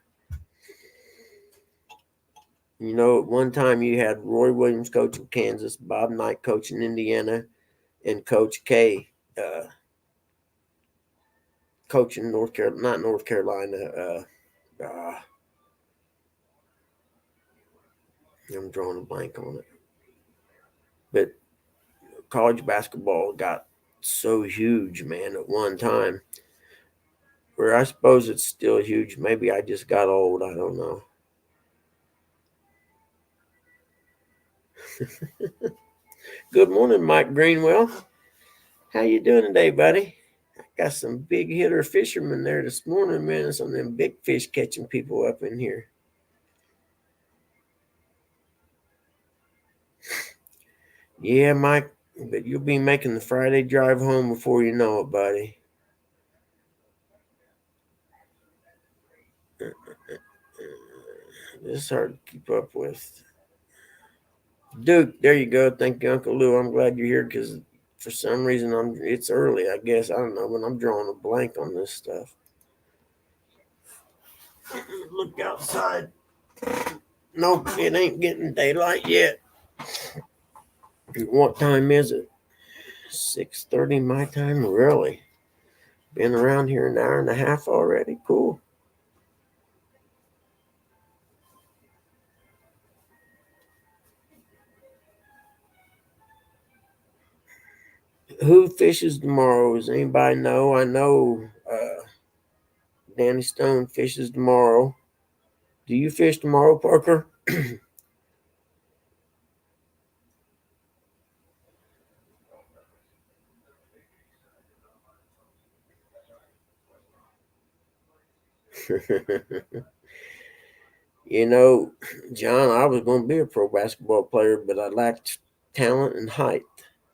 At one time you had Roy Williams coaching Kansas, Bob Knight coaching Indiana, and Coach K coaching North Carolina, not North Carolina. I'm drawing a blank on it. But college basketball got so huge, man, at one time. Where I suppose it's still huge. Maybe I just got old. I don't know. Good morning, Mike Greenwell. How you doing today, buddy? I got some big hitter fishermen there this morning, man. Some of them big fish catching people up in here. Yeah, Mike, but you'll be making the Friday drive home before you know it, buddy. This is hard to keep up with. Duke, there you go. Thank you, Uncle Lou. I'm glad you're here because for some reason it's early, I guess. I don't know, but I'm drawing a blank on this stuff. Look outside. Nope, it ain't getting daylight yet. What time is it? 6:30 my time? Really? Been around here an hour and a half already? Cool. Who fishes tomorrow? Does anybody know? I know Danny Stone fishes tomorrow. Do you fish tomorrow, Parker? John, I was going to be a pro basketball player, but I lacked talent and height.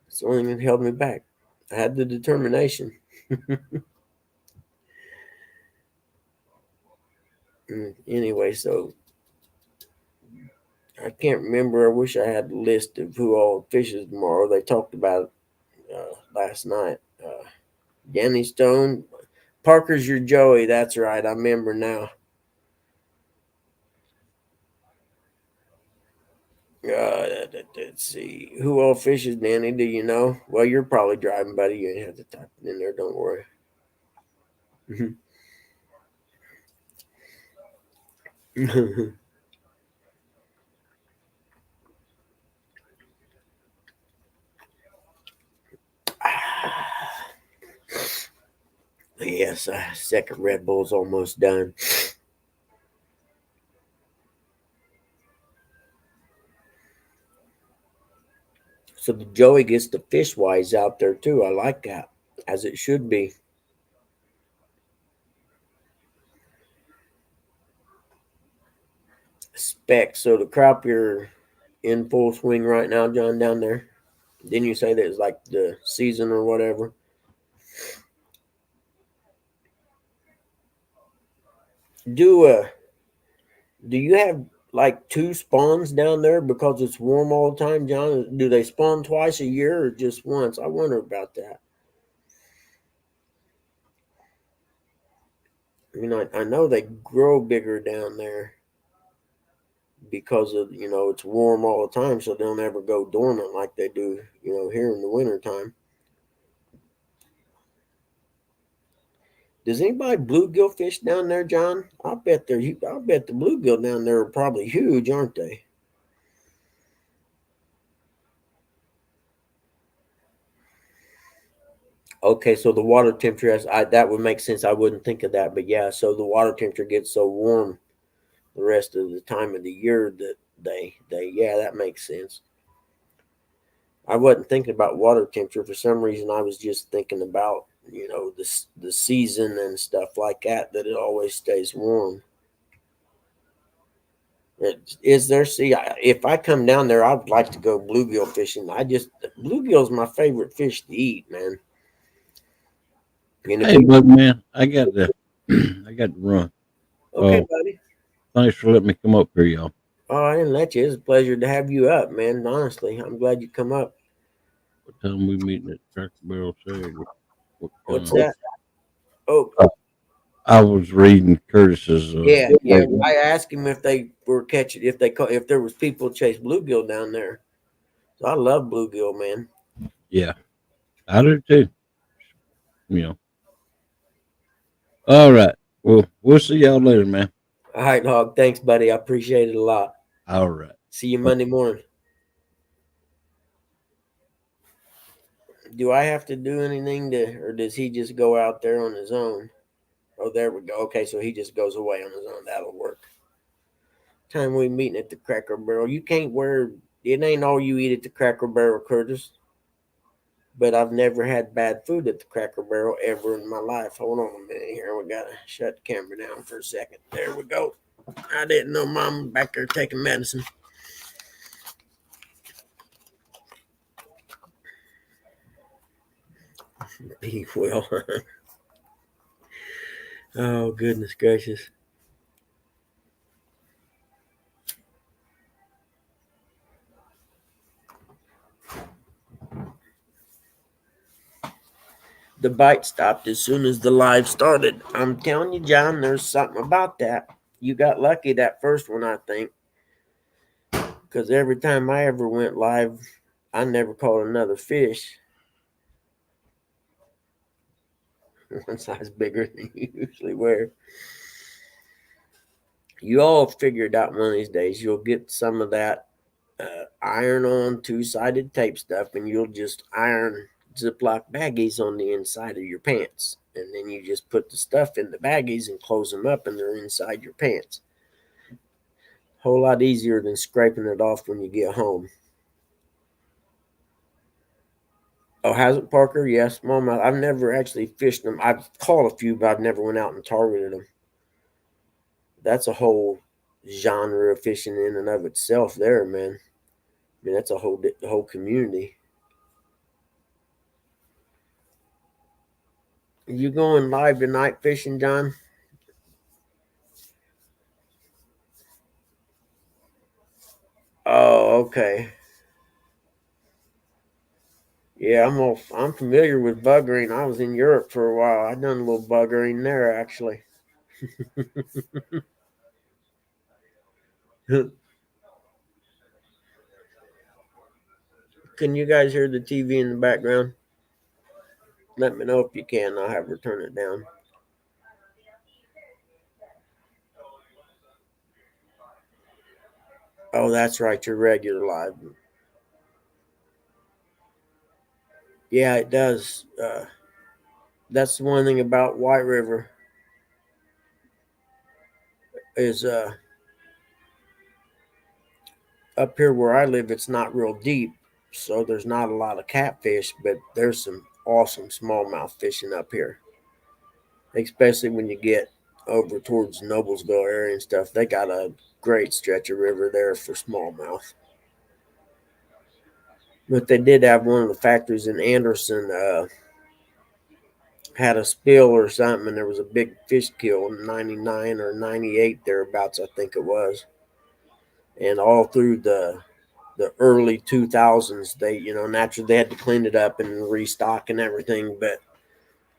It's the only thing that held me back. I had the determination. Anyway, so I can't remember. I wish I had a list of who all fishes tomorrow. They talked about it last night. Danny Stone. Parker's your Joey. That's right. I remember now. Let's see. Who all fishes, Danny? Do you know? Well, you're probably driving, buddy. You ain't have to type it in there. Don't worry. Yes, second Red Bull's almost done. So the Joey gets the fish wise out there too. I like that, as it should be. Spec. So the crop you're in full swing right now, John, down there. Didn't you say that it's like the season or whatever? Do you have like two spawns down there because it's warm all the time, John? Do they spawn twice a year or just once? I wonder about that. I mean, I know they grow bigger down there because of it's warm all the time, so they'll never go dormant like they do here in the wintertime. Does anybody bluegill fish down there, John? I bet the bluegill down there are probably huge, aren't they? Okay, so the water temperature, that would make sense. I wouldn't think of that, but yeah, so the water temperature gets so warm the rest of the time of the year that yeah, that makes sense. I wasn't thinking about water temperature for some reason. I was just thinking about the season and stuff like that. That it always stays warm. Is there? See, if I come down there, I'd like to go bluegill fishing. Bluegill's my favorite fish to eat, man. And if Hey, you, bug man, I got to, I got to run. okay, buddy. Thanks for letting me come up here, y'all. Oh, I didn't let you. It's a pleasure to have you up, man. Honestly, I'm glad you come up. What time we meeting at Cracker Barrel Saturday? What What's time? that? Oh, I was reading Curtis's. yeah, yeah. I asked him if they were catching, if there was people chase bluegill down there. So I love bluegill, man. Yeah, I do too. You know. All right. Well, we'll see y'all later, man. All right, Hog. Thanks, buddy. I appreciate it a lot. All right. See you Monday morning. Do I have to do anything or does he just go out there on his own? Oh, there we go. Okay, so he just goes away on his own. That'll work. Time we meeting at the Cracker Barrel. You can't wear it. Ain't all you eat at the Cracker Barrel, Curtis. But I've never had bad food at the Cracker Barrel ever in my life. Hold on a minute here. We gotta shut the camera down for a second. There we go. I didn't know Mom back there taking medicine. Be well. Oh, goodness gracious. The bite stopped as soon as the live started. I'm telling you, John, there's something about that. You got lucky that first one, I think. Because every time I ever went live, I never caught another fish. One size bigger than you usually wear. You all figure it out one of these days. You'll get some of that iron on two-sided tape stuff, and you'll just iron Ziploc baggies on the inside of your pants. And then you just put the stuff in the baggies and close them up, and they're inside your pants. Whole lot easier than scraping it off when you get home. Oh, has it, Parker? Yes, smallmouth. I've never actually fished them. I've caught a few, but I've never went out and targeted them. That's a whole genre of fishing in and of itself there, man. I mean, that's a whole community. You going live tonight fishing, John? Oh, okay. Yeah, I'm familiar with buggering. I was in Europe for a while. I done a little buggering there actually. Can you guys hear the TV in the background? Let me know if you can. I'll have her turn it down. Oh, that's right. Your regular live. Yeah, it does. That's the one thing about White River is up here where I live. It's not real deep, so there's not a lot of catfish, but there's some awesome smallmouth fishing up here, especially when you get over towards Noblesville area and stuff. They got a great stretch of river there for smallmouth. But they did have one of the factories in Anderson had a spill or something, and there was a big fish kill in '99 or '98 thereabouts, I think it was. And all through the early 2000s, they naturally they had to clean it up and restock and everything. But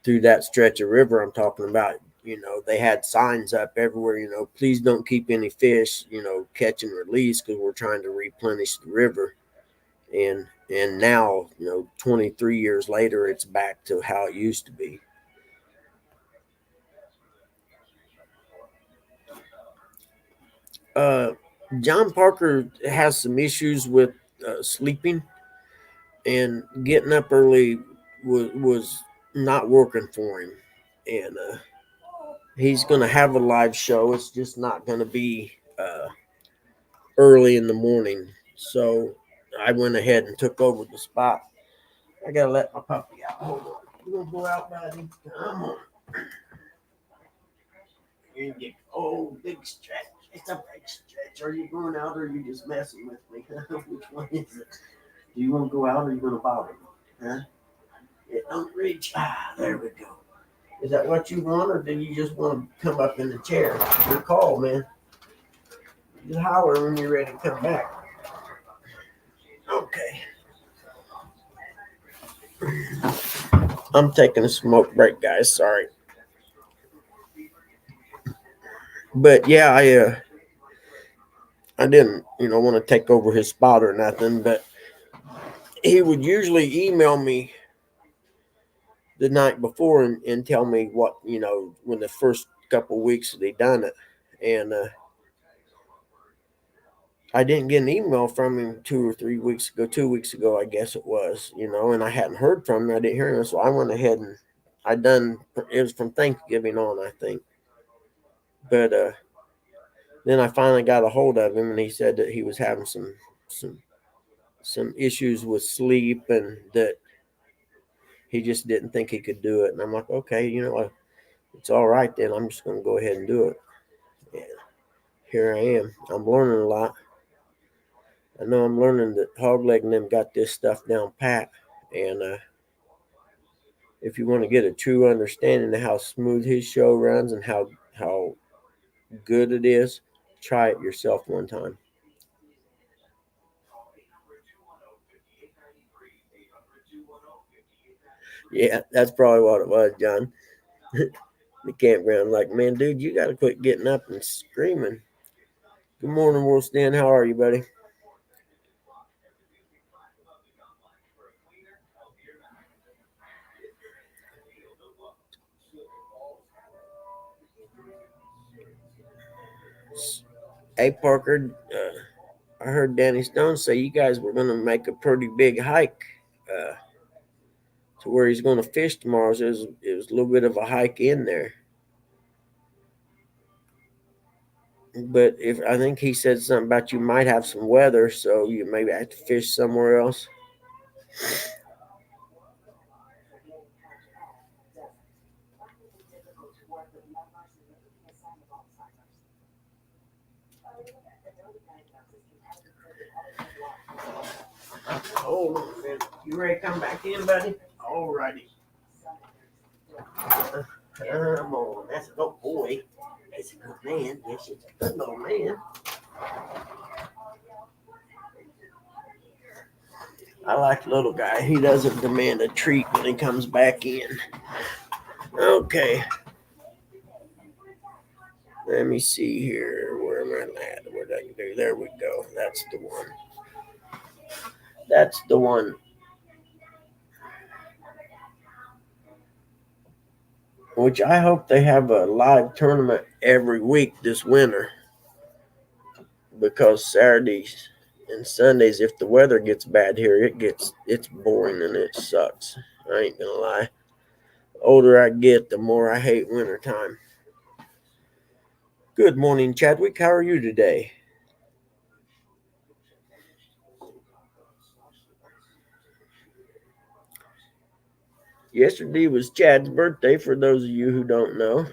through that stretch of river I'm talking about, they had signs up everywhere. Please don't keep any fish. Catch and release because we're trying to replenish the river. And now 23 years later it's back to how it used to be. John Parker has some issues with sleeping, and getting up early was not working for him, and he's going to have a live show. It's just not going to be early in the morning. So I went ahead and took over the spot. I got to let my puppy out. Hold on. You going to go out, buddy? Come on. You get big stretch. It's a big stretch. Are you going out or are you just messing with me? Which one is it? Do you want to go out or are you going to bother me? Huh? Yeah, don't reach. There we go. Is that what you want, or do you just want to come up in the chair? Your call, man. Just holler when you're ready to come back. Okay. I'm taking a smoke break, guys. Sorry. But yeah, I didn't, want to take over his spot or nothing, but he would usually email me the night before and tell me what, when the first couple of weeks they done it. And I didn't get an email from him 2 weeks ago, I guess it was, and I hadn't heard from him. I didn't hear him. So I went ahead and it was from Thanksgiving on, I think. But then I finally got a hold of him and he said that he was having some issues with sleep and that he just didn't think he could do it. And I'm like, okay, it's all right then. I'm just going to go ahead and do it. And here I am. I'm learning a lot. I know I'm learning that Hogleg and them got this stuff down pat. And if you want to get a true understanding of how smooth his show runs and how good it is, try it yourself one time. Yeah, that's probably what it was, John. The campground, like, man, dude, you got to quit getting up and screaming. Good morning, World Stan. How are you, buddy? Hey, Parker, I heard Danny Stone say you guys were going to make a pretty big hike to where he's going to fish tomorrow. So it was a little bit of a hike in there. But if I think he said something about you might have some weather, so you maybe have to fish somewhere else. Hold on, man. You ready to come back in, buddy? All righty. Come on. That's a good boy. That's a good man. Yes, it's a good little man. I like the little guy. He doesn't demand a treat when he comes back in. Okay. Let me see here. Where am I at? What did I do? There we go. That's the one. That's the one. Which I hope they have a live tournament every week this winter. Because Saturdays and Sundays, if the weather gets bad here, it's boring and it sucks. I ain't gonna lie. The older I get, the more I hate wintertime. Good morning, Chadwick. How are you today? Yesterday was Chad's birthday, for those of you who don't know.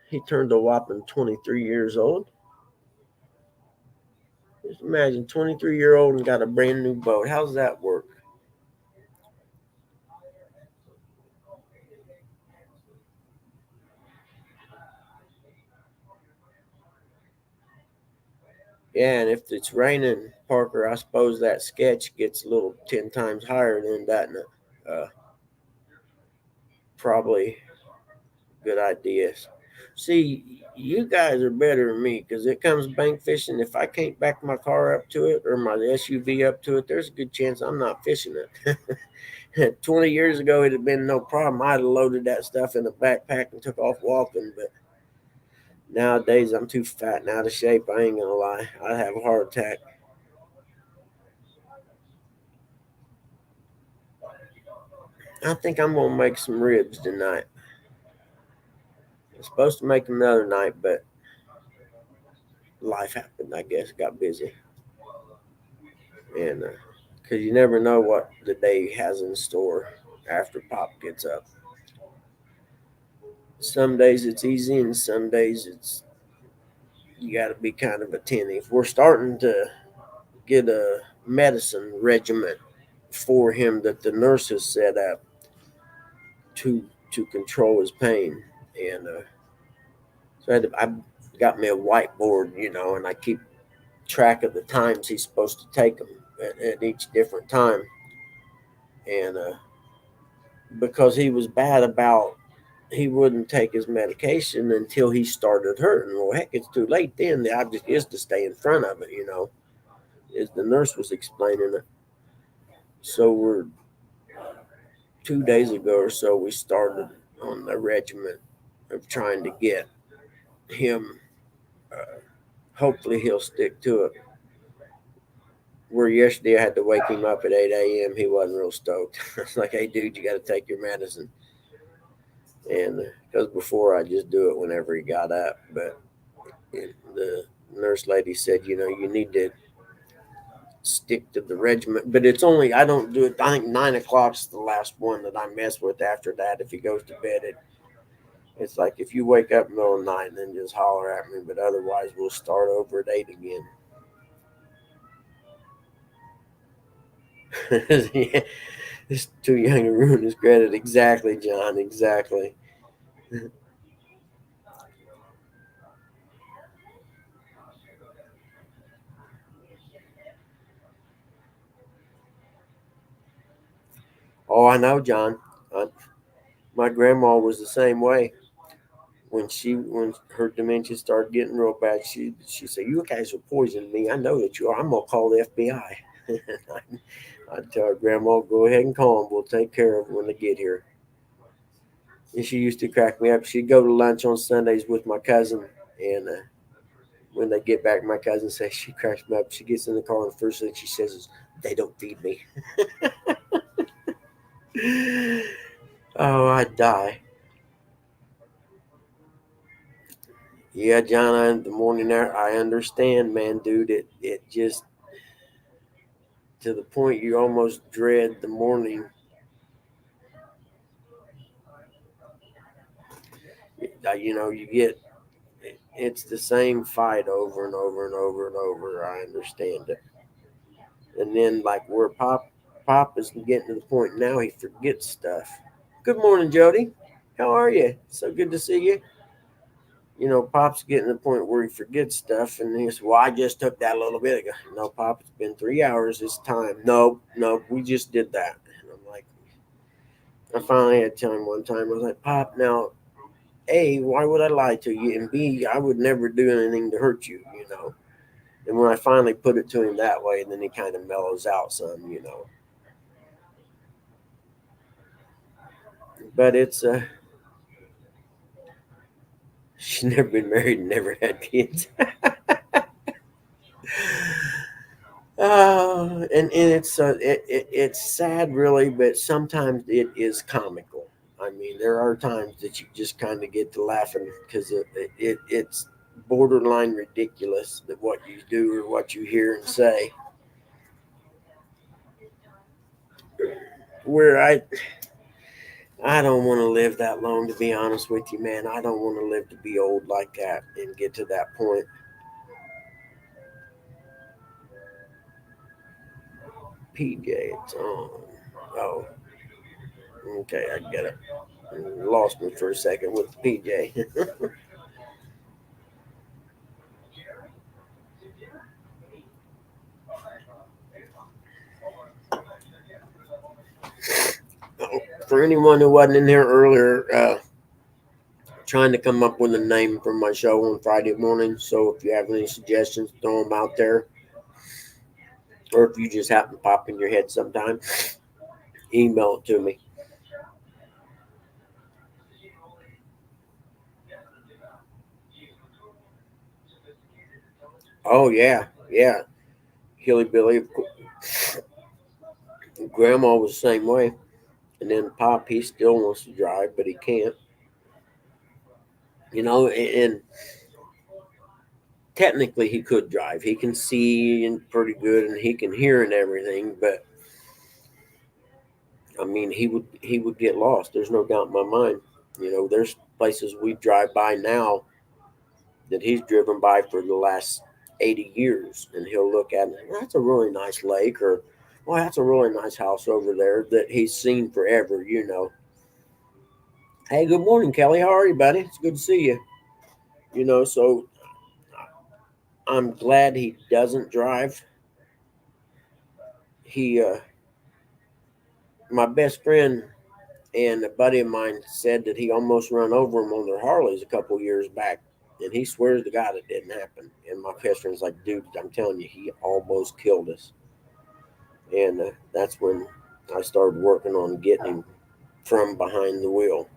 He turned a whopping 23 years old. Just imagine 23-year-old and got a brand new boat. How's that work? Yeah, and if it's raining, Parker, I suppose that sketch gets a little 10 times higher than that. Probably good ideas. See, you guys are better than me because it comes bank fishing. If I can't back my car up to it or my SUV up to it, there's a good chance I'm not fishing it. 20 years ago, it'd have been no problem. I'd have loaded that stuff in a backpack and took off walking. But nowadays, I'm too fat and out of shape. I ain't going to lie. I'd have a heart attack. I think I'm gonna make some ribs tonight. I was supposed to make them the other night, but life happened. I guess got busy, and because you never know what the day has in store after Pop gets up. Some days it's easy, and some days it's you got to be kind of attentive. We're starting to get a medicine regimen for him that the nurses set up to control his pain, and so I got me a whiteboard, and I keep track of the times he's supposed to take them at each different time, and because he was bad about he wouldn't take his medication until he started hurting. Well, heck, it's too late then. The object is to stay in front of it, as the nurse was explaining it. So we're 2 days ago or so, we started on the regimen of trying to get him. Hopefully, he'll stick to it. Where yesterday I had to wake him up at 8 a.m., he wasn't real stoked. I was like, hey, dude, you got to take your medicine. And because before I just do it whenever he got up. But the nurse lady said, you need to stick to the regimen. But it's only, I don't do it. I think 9 o'clock's the last one that I mess with. After that, if he goes to bed, it's like if you wake up in the middle of the night, then just holler at me. But otherwise, we'll start over at 8 again. Yeah, it's too young to ruin his credit. Exactly, John. Exactly. Oh, I know, John. My grandma was the same way. When her dementia started getting real bad, she said, "You guys are poisoning me. I know that you are. I'm gonna call the FBI." I'd tell her, "Grandma, go ahead and call them. We'll take care of them when they get here." And she used to crack me up. She'd go to lunch on Sundays with my cousin, and when they get back, my cousin says she cracks me up. She gets in the car, and the first thing she says is, "They don't feed me." Oh, I'd die. Yeah, John, the morning there, I understand, man, dude. It just to the point you almost dread the morning. You get it's the same fight over and over and over and over. I understand it, and then like where Pop is getting to the point now, he forgets stuff. Good morning, Jody. How are you? So good to see you. Pop's getting to the point where he forgets stuff, and he says, "Well, I just took that a little bit ago." No, Pop, it's been 3 hours. It's time. No, we just did that. And I'm like, I finally had to tell him one time. I was like, "Pop, now, A, why would I lie to you? And B, I would never do anything to hurt you, And when I finally put it to him that way, then he kind of mellows out some. But it's she's never been married and never had kids. And it's sad, really, but sometimes it is comical. I mean, there are times that you just kind of get to laughing because it's borderline ridiculous that what you do or what you hear and say. Where I don't want to live that long, to be honest with you, man. I don't want to live to be old like that and get to that point. PJ, it's on. Oh, okay, I get it. Lost me for a second with PJ. For anyone who wasn't in here earlier, trying to come up with a name for my show on Friday morning. So if you have any suggestions, throw them out there. Or if you just happen to pop in your head sometime, email it to me. Oh, yeah. Hilly Billy. Grandma was the same way. And then Pop, he still wants to drive, but he can't. And technically he could drive. He can see and pretty good, and he can hear and everything. But I mean, he would get lost. There's no doubt in my mind. There's places we drive by now that he's driven by for the last 80 years, and he'll look at it. That's a really nice lake, or well, that's a really nice house over there that he's seen forever. Hey, good morning, Kelly. How are you, buddy? It's good to see you. So I'm glad he doesn't drive. My best friend and a buddy of mine said that he almost run over him on their Harleys a couple years back, and he swears to God it didn't happen. And my best friend's like, dude, I'm telling you, he almost killed us. And that's when I started working on getting him from behind the wheel.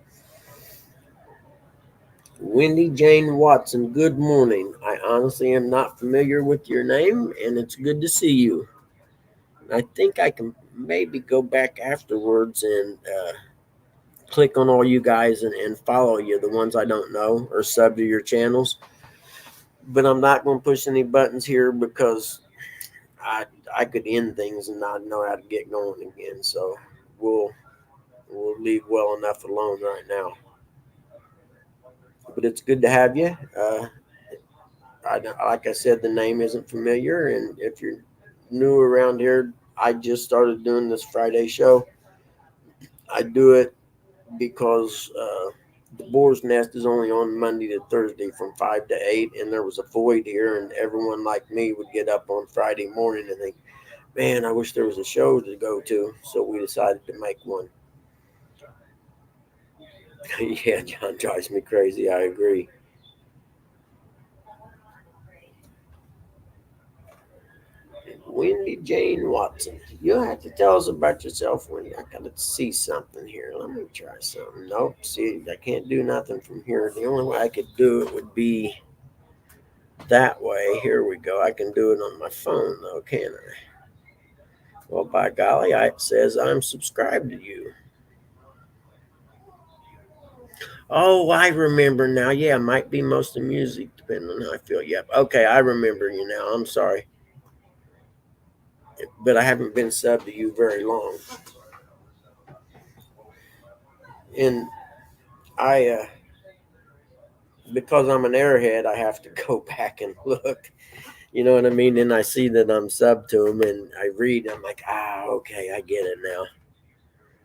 Wendy Jane Watson, good morning. I honestly am not familiar with your name, and it's good to see you. I think I can maybe go back afterwards and click on all you guys and follow you, the ones I don't know, or sub to your channels. But I'm not going to push any buttons here because I could end things and not know how to get going again. So we'll leave well enough alone right now. But it's good to have you. Like I said, the name isn't familiar, and if you're new around here, I just started doing this Friday show. I do it because the Boar's Nest is only on Monday to Thursday from 5 to 8, and there was a void here, and everyone like me would get up on Friday morning and think, man, I wish there was a show to go to. So we decided to make one. Yeah, John drives me crazy. I agree. Wendy Jane Watson. You'll have to tell us about yourself, Wendy. I gotta see something here. Let me try something. Nope. See, I can't do nothing from here. The only way I could do it would be that way. Here we go. I can do it on my phone, though, can't I? Well, by golly, it says I'm subscribed to you. Oh, I remember now. Yeah, it might be most of music, depending on how I feel. Yep. Okay, I remember you now. I'm sorry. But I haven't been subbed to you very long. And because I'm an airhead, I have to go back and look. You know what I mean? And I see that I'm subbed to them, and I read. I'm like, okay, I get it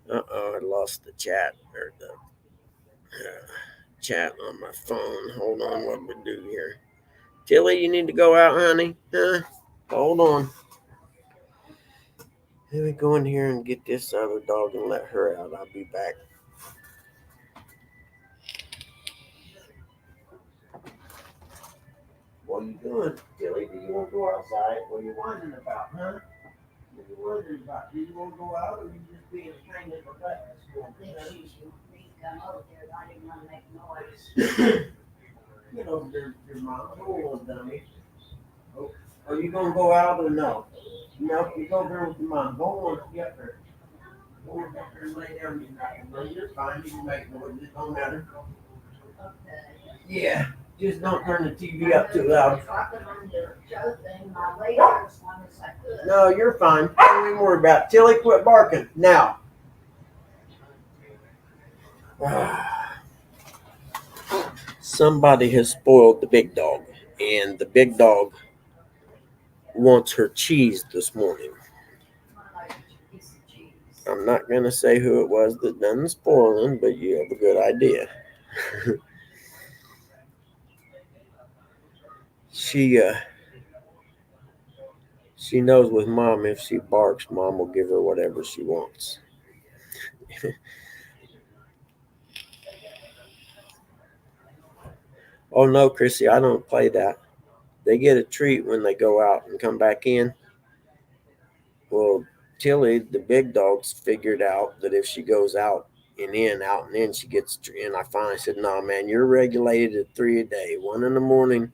now. I lost the chat or the chat on my phone. Hold on, what we do here? Tilly, you need to go out, honey. Huh? Hold on. Let me go in here and get this other dog and let her out. I'll be back. What are you doing, Tilly? Do you want to go outside? What are you wondering about, huh? What are you wondering about? Do you want to go out, or you just being a pain in the butt? I think she should come over there. I didn't want to make noise. Get over there, your mom. Hold on, dummy. Oh, are you gonna go out or no? No, you go there with your mom. Go on, get her. Go on, get her and lay down. You're fine. You can make noise. It don't matter. Okay. Yeah, just don't turn the TV up too loud. Talking on the show thing, my lady as long as I could. No, you're fine. Don't even worry about it. Tilly, quit barking now. Somebody has spoiled the big dog, and the big dog wants her cheese this morning. I like a piece of cheese. I'm not going to say who it was that done the spoiling, but you have a good idea. She knows with mom, if she barks, mom will give her whatever she wants. Oh no, Chrissy, I don't play that. They get a treat when they go out and come back in. Well, Tilly, the big dog's figured out that if she goes out and in, she gets in. I finally said, no, man, you're regulated at 3 a day, 1 in the morning,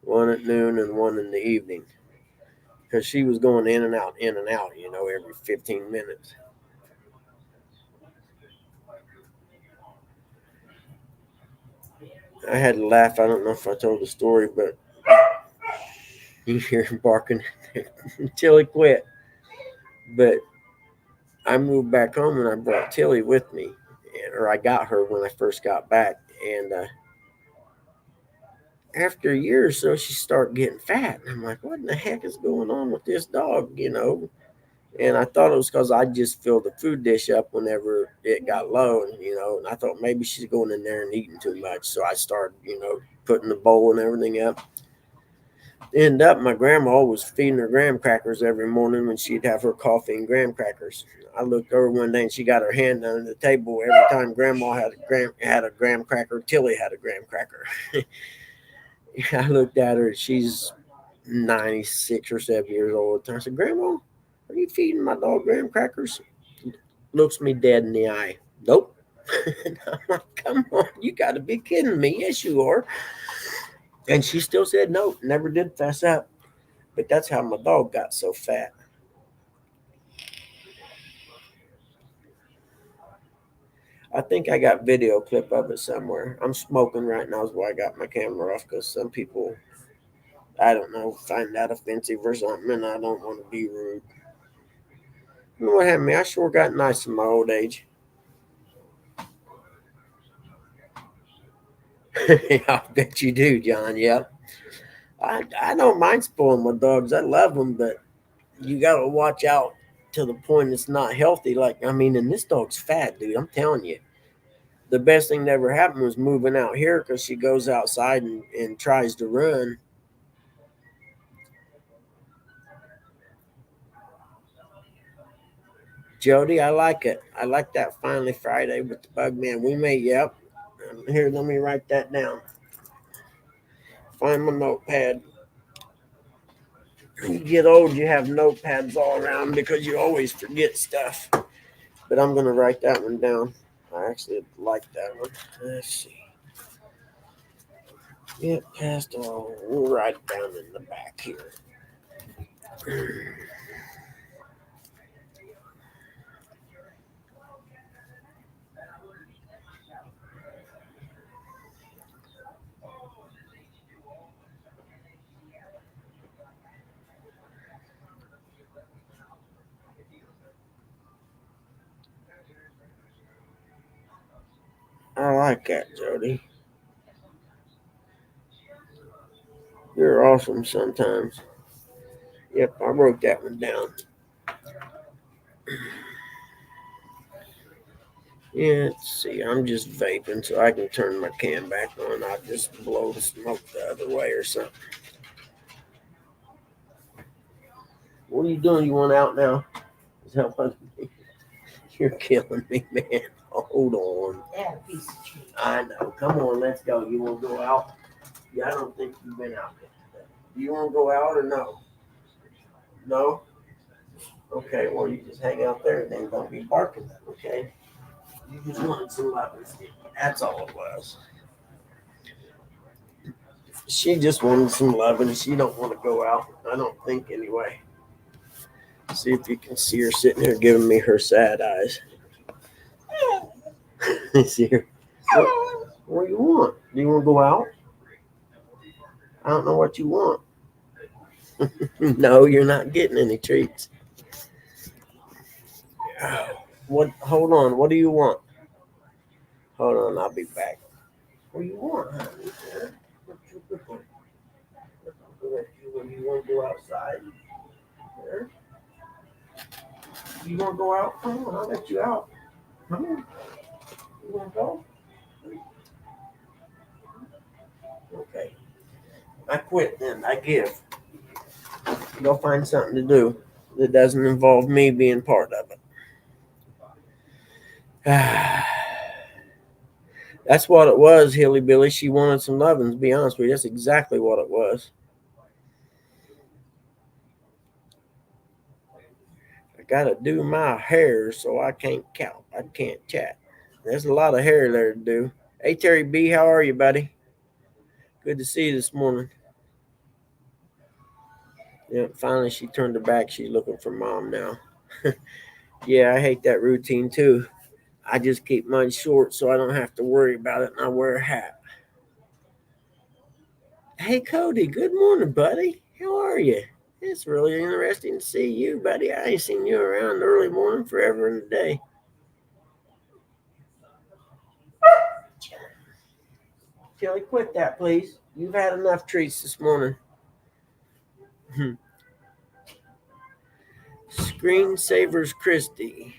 1 at noon, and 1 in the evening. Because she was going in and out, every 15 minutes. I had to laugh. I don't know if I told the story, but you hear him barking until he quit. But I moved back home and I brought Tilly with me, or I got her when I first got back. And after a year or so, she started getting fat. And I'm like, what in the heck is going on with this dog, you know? And I thought it was because I just filled the food dish up whenever it got low, and I thought maybe she's going in there and eating too much. So I started, putting the bowl and everything up. End up, my grandma was feeding her graham crackers every morning when she'd have her coffee and graham crackers. I looked over one day and she got her hand under the table every time grandma had a graham cracker. Tilly had a graham cracker. I looked at her. She's 96 or 7 years old. I said, Grandma, are you feeding my dog graham crackers? Looks me dead in the eye. Nope. And I'm like, come on, you got to be kidding me. Yes, you are. And she still said no, never did fess up. But that's how my dog got so fat. I think I got video clip of it somewhere. I'm smoking right now is why I got my camera off, because some people, I don't know, find that offensive or something, and I don't want to be rude. You know what happened to me? I sure got nice in my old age. I bet you do, John. Yep. I don't mind spoiling my dogs. I love them, but you got to watch out to the point it's not healthy. And this dog's fat, dude. I'm telling you. The best thing that ever happened was moving out here, because she goes outside and tries to run. Jody, I like it. I like that Finally Friday with the bug man. We may, yep. Here, let me write that down. Find my notepad. When you get old, you have notepads all around because you always forget stuff. But I'm going to write that one down. I actually like that one. Let's see. Get past all. We'll write it down in the back here. I like that, Jody. You're awesome sometimes. Yep, I wrote that one down. Yeah, let's see. I'm just vaping so I can turn my can back on. I'll just blow the smoke the other way or something. What are you doing? You want out now? Is that what you're killing me, man? Hold on. That piece of cheese. I know. Come on, let's go. You want to go out? Yeah, I don't think you've been out yet today. Do you want to go out or no? No? Okay, well, you just hang out there and then don't be barking. Okay? You just wanted some lovers. That's all it was. She just wanted some loving. She don't want to go out. I don't think anyway. See if you can see her sitting here giving me her sad eyes. See her? What do you want? Do you want to go out? I don't know what you want. No, you're not getting any treats. What? Hold on. What do you want? Hold on. I'll be back. What do you want, honey? What you looking? You want to go outside? Yeah. You want to go out? Come on. I'll let you out. Come on. You want to go? Okay. I quit then. I give. Go find something to do that doesn't involve me being part of it. That's what it was, Hilly Billy. She wanted some loving, to be honest with you. That's exactly what it was. I gotta do my hair, so I can't count. I can't chat. There's a lot of hair there to do. Hey, Terry B, how are you, buddy? Good to see you this morning. Yeah, finally she turned her back. She's looking for mom now. Yeah, I hate that routine too. I just keep mine short so I don't have to worry about it, and I wear a hat. Hey, Cody. Good morning, buddy. How are you? It's really interesting to see you, buddy. I ain't seen you around early morning forever and a day. Kelly, quit that, please. You've had enough treats this morning. Screensavers Christie.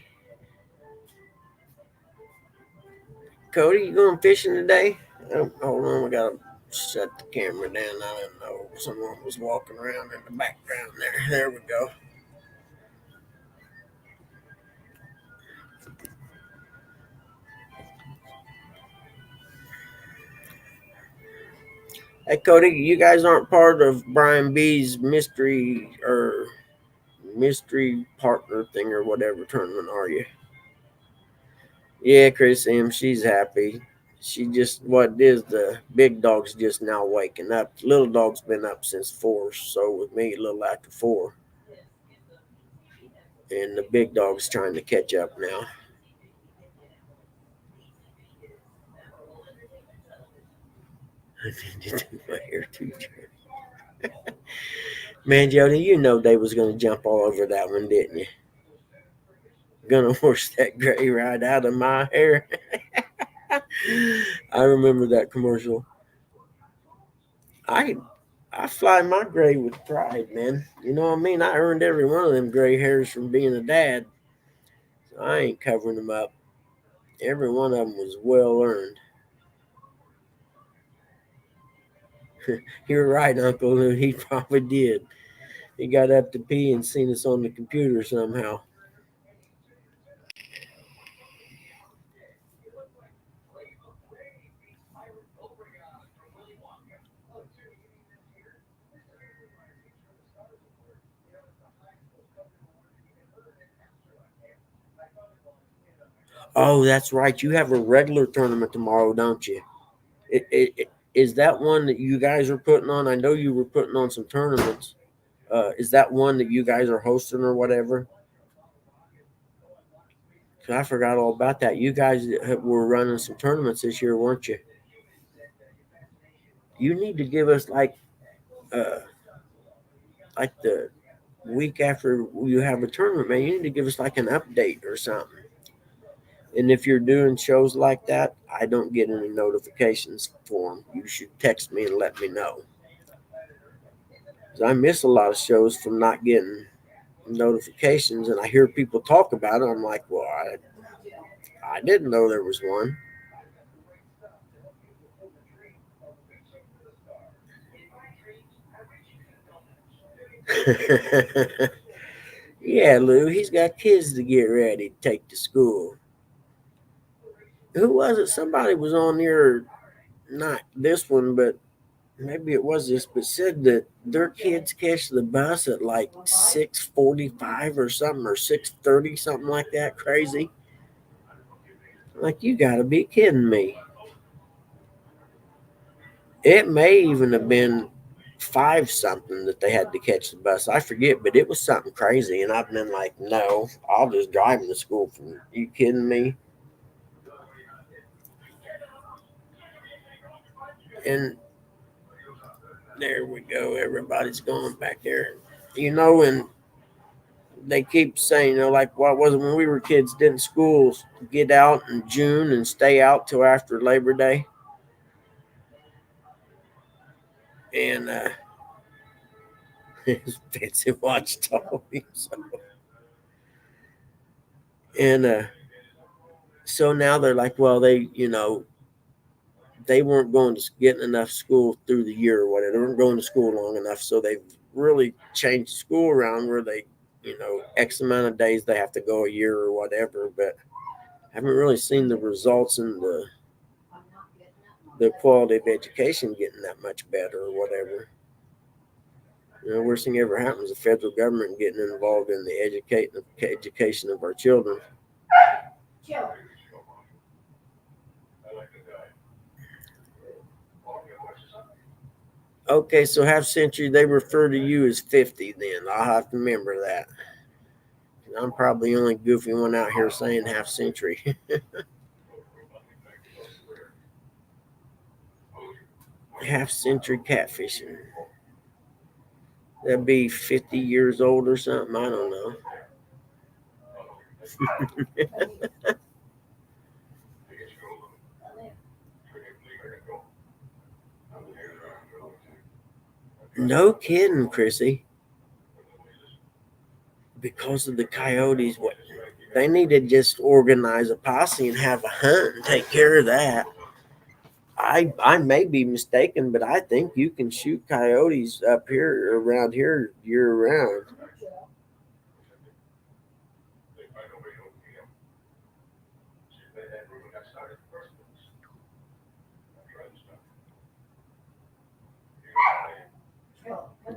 Cody, you going fishing today? Oh, hold on, we gotta shut the camera down. I didn't know someone was walking around in the background there. There we go. Hey, Cody, you guys aren't part of Brian B's mystery partner thing or whatever tournament, are you? Yeah, Chris M, she's happy. She just, what it is, the big dog's just now waking up. Little dog's been up since 4, so with me a little after 4. And the big dog's trying to catch up now. I need to do my hair too, Jerry. Man, Jody, you know they was going to jump all over that one, didn't you? Gonna wash that gray right out of my hair. I remember that commercial. I fly my gray with pride, man. You know what I mean? I earned every one of them gray hairs from being a dad. So I ain't covering them up. Every one of them was well earned. You're right, Uncle Lou. He probably did. He got up to pee and seen us on the computer somehow. Oh, that's right. You have a regular tournament tomorrow, don't you? Is that one that you guys are putting on? I know you were putting on some tournaments. Is that one that you guys are hosting or whatever? 'Cause I forgot all about that. You guys were running some tournaments this year, weren't you? You need to give us uh, like the week after you have a tournament, man. You need to give us like an update or something. And if you're doing shows like that, I don't get any notifications for them. You should text me and let me know. 'Cause I miss a lot of shows from not getting notifications, and I hear people talk about it. I'm like, well, I didn't know there was one. Yeah, Lou, he's got kids to get ready to take to school. Who was it? Somebody was on here, not this one, but maybe it was this, but said that their kids catch the bus at like 6:45 or something, or 6:30, something like that. Crazy. Like, you got to be kidding me. It may even have been 5 something that they had to catch the bus. I forget, but it was something crazy. And I've been like, no, I'll just drive them to school. From you kidding me? And there we go. Everybody's going back there. And they keep saying, like, what was it when we were kids? Didn't schools get out in June and stay out till after Labor Day? And his fancy watch told me so. And so now they're like, well, they weren't going to getting enough school through the year or whatever. They weren't going to school long enough, so they've really changed school around where they, X amount of days they have to go a year or whatever. But I haven't really seen the results in the quality of education getting that much better or whatever. Worst thing ever happens, the federal government getting involved in the education of our children. Okay, so half century, they refer to you as 50 then. I'll have to remember that. I'm probably the only goofy one out here saying half century. half-century catfishing. That'd be 50 years old or something. I don't know. No kidding, Chrissy. Because of the coyotes, what they need to just organize a posse and have a hunt and take care of that. I may be mistaken, but I think you can shoot coyotes up here around here year round.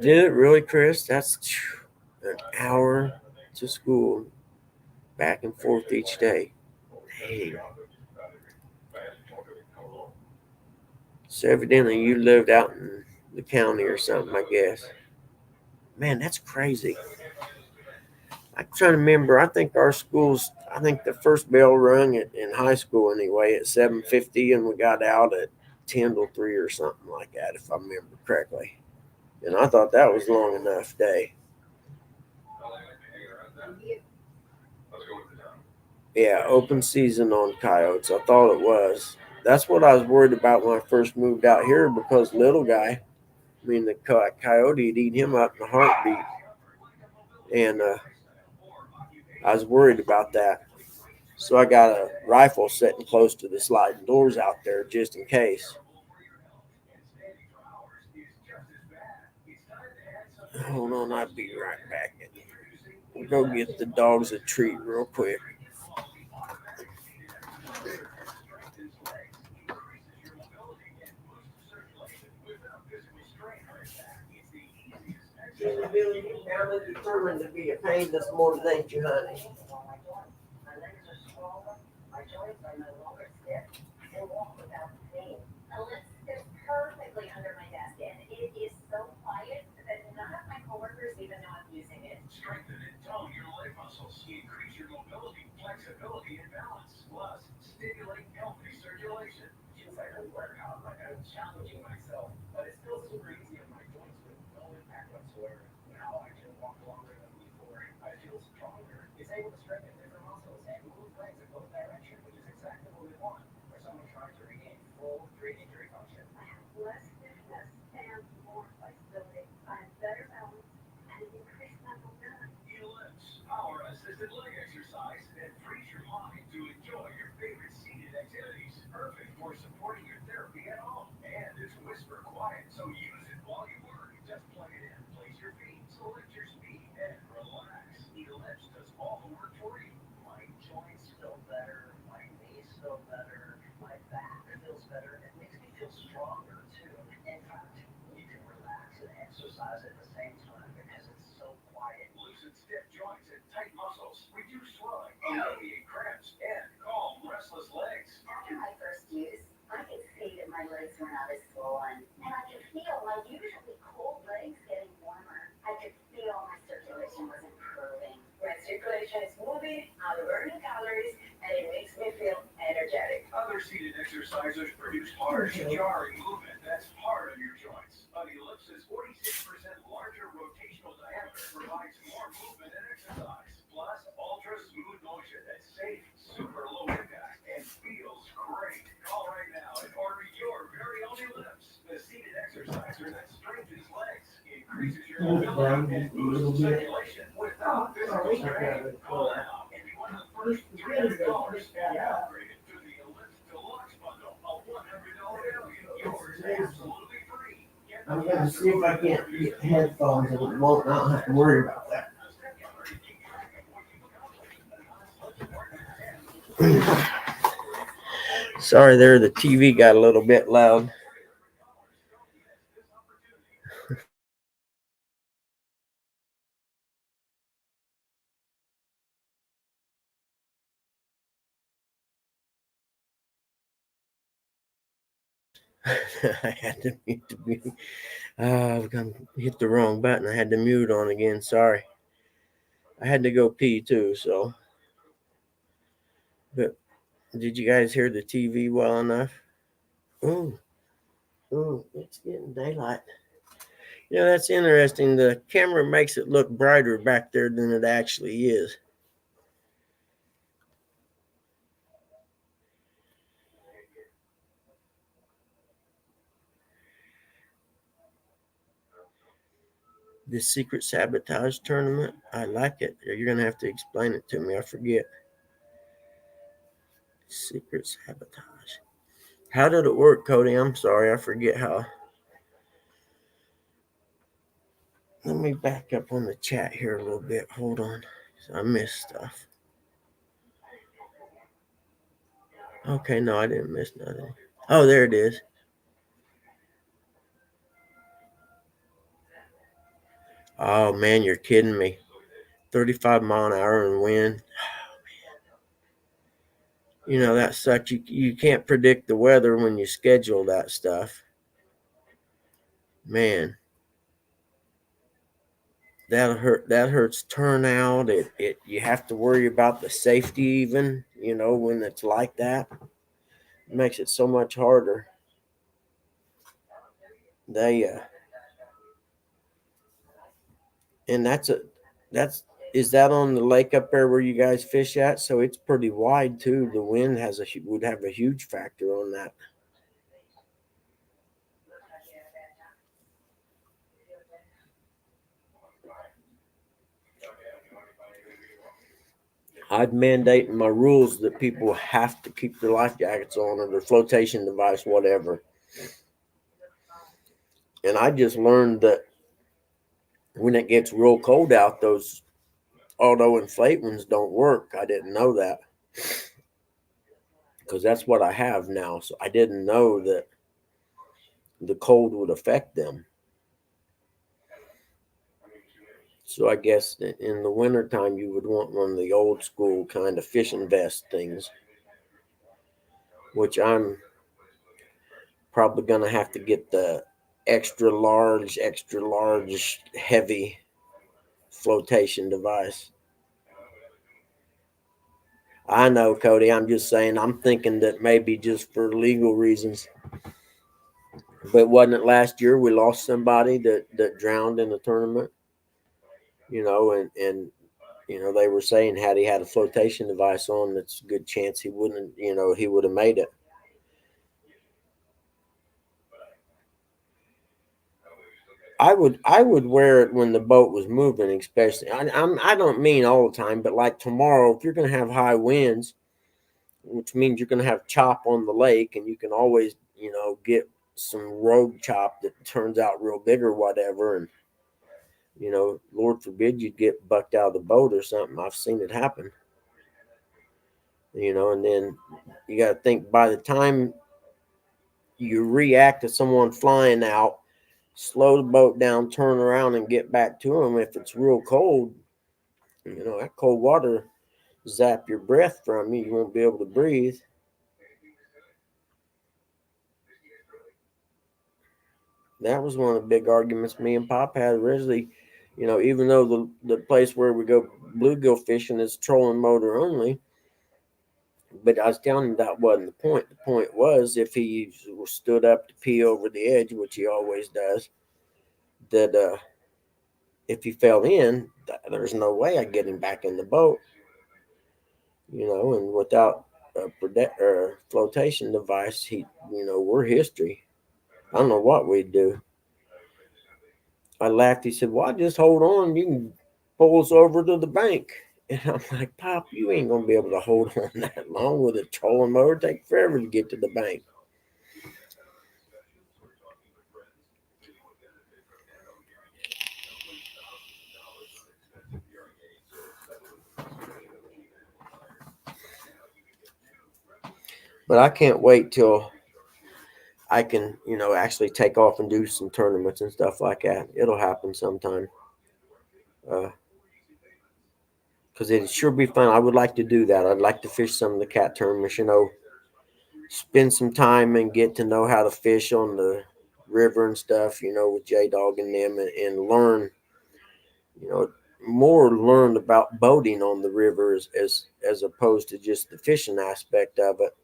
Did it really, Chris? That's an hour to school, back and forth each day. Hey. So evidently you lived out in the county or something, I guess. Man, that's crazy. I'm trying to remember. I think our schools. I think the first bell rung in high school anyway at 7:50, and we got out at 10 till 3 or something like that, if I remember correctly. And I thought that was long enough day. Yeah, open season on coyotes. I thought it was. That's what I was worried about when I first moved out here because little guy, I mean, the coyote would eat him up in a heartbeat. And I was worried about that. So I got a rifle sitting close to the sliding doors out there just in case. Hold on, I'll be right back. We'll go get the dogs a treat real quick. Now determined to be a pain this morning, ain't you, honey? My legs are swollen, my joints are no longer stiff, I walk without pain. Ellipse fits perfectly under my desk, and it is so quiet that none of my coworkers even know I'm using it. Strengthen and tone your leg muscles. Increase your mobility, flexibility, and balance. Plus, stimulate healthy circulation. Since I don't work out like I'm challenging myself, but it still super easy on my joints with no impact whatsoever. Now I can walk longer than before. I feel stronger. It's able to strengthen different muscles and move legs in both directions, which is exactly what we want for someone trying to regain full pre-injury function. I have less stiffness and more flexibility. I have better balance and increased my mobility. Ellipse, power-assisted leg exercise that frees your mind to enjoy your favorite seated activities. Perfect for supporting your therapy at home. And it's whisper quiet, so use it while you work. Just plug it in, place your feet, select your speed, and relax. Ellipse does all the work for you. My joints feel better, my knees feel better, my back feels better. It makes me feel stronger too. In fact, you can relax and exercise at the same time because it's so quiet. Loosen stiff joints and tight muscles, reduce swelling, alleviate cramps, and calm restless legs. After my first use, I could see that my legs were not as swollen, and I could feel my usually cold legs getting warmer. I could feel my circulation was improving. My circulation is moving, I'm burning calories, and it makes me feel energetic. Other seated exercisers produce harsh, jarring movement that's hard on your joints. But Ellipse's 46% larger rotational diameter provides more movement and exercise. Plus, ultra smooth motion that's safe, super low impact, and feels great. Call right now and order your very own Ellipse, the seated exerciser that strengthens legs, increases your mobility, and boosts circulation without physical strain. Call now and be one of the first $300 to be upgraded to the Ellipse Deluxe Bundle, a $100 value. Yours absolutely free. I'm going to see if I can't get headphones and won't not have to worry about that. Sorry there, the TV got a little bit loud. I had to mute the mute. I've hit the wrong button. I had the mute on again. Sorry. I had to go pee too, so. But did you guys hear the TV well enough? Ooh. Oh, it's getting daylight. You know, that's interesting. The camera makes it look brighter back there than it actually is. This secret sabotage tournament, I like it. You're going to have to explain it to me. I forget. Secret sabotage. How did it work, Cody? I'm sorry. I forget how. Let me back up on the chat here a little bit. Hold on. I missed stuff. Okay, no, I didn't miss nothing. Oh, there it is. Oh, man, you're kidding me. 35 mile an hour and wind. You know, that sucks. You can't predict the weather when you schedule that stuff. Man, that hurts turnout. It you have to worry about the safety even, you know, when it's like that. It makes it so much harder. They and that's is that on the lake up there where you guys fish at? So it's pretty wide too. The wind would have a huge factor on that. I'd mandate in my rules that people have to keep their life jackets on or their flotation device, whatever. And I just learned that when it gets real cold out, those auto inflate ones don't work. I didn't know that because that's what I have now. So I didn't know that the cold would affect them. So I guess in the wintertime, you would want one of the old school kind of fishing vest things, which I'm probably going to have to get the extra large, heavy flotation device. I know, Cody. I'm just saying, I'm thinking that maybe just for legal reasons. But wasn't it last year we lost somebody that drowned in the tournament? You know, and you know, they were saying had he had a flotation device on, it's a good chance he wouldn't, you know, he would have made it. I would wear it when the boat was moving, especially. I don't mean all the time, but like tomorrow, if you're going to have high winds, which means you're going to have chop on the lake, and you can always, you know, get some rogue chop that turns out real big or whatever, and you know, Lord forbid you get bucked out of the boat or something. I've seen it happen. You know, and then you got to think by the time you react to someone flying out, slow the boat down, turn around, and get back to them. If it's real cold, you know, that cold water zap your breath from you. You won't be able to breathe. That was one of the big arguments me and Pop had originally. You know, even though the place where we go bluegill fishing is trolling motor only, but I was telling him that wasn't the point. The point was if he stood up to pee over the edge, which he always does, that if he fell in, there's no way I'd get him back in the boat. You know, and without a flotation device, you know, we're history. I don't know what we'd do. I laughed. He said, "Well, just hold on. You can pull us over to the bank." And I'm like, "Pop, you ain't gonna be able to hold on that long with a trolling motor. It'd take forever to get to the bank." But I can't wait till I can, you know, actually take off and do some tournaments and stuff like that. It'll happen sometime. Because it'd sure be fun. I would like to do that. I'd like to fish some of the cat tournaments, you know, spend some time and get to know how to fish on the river and stuff, you know, with J Dog and them and learn, you know, more learn about boating on the river as opposed to just the fishing aspect of it.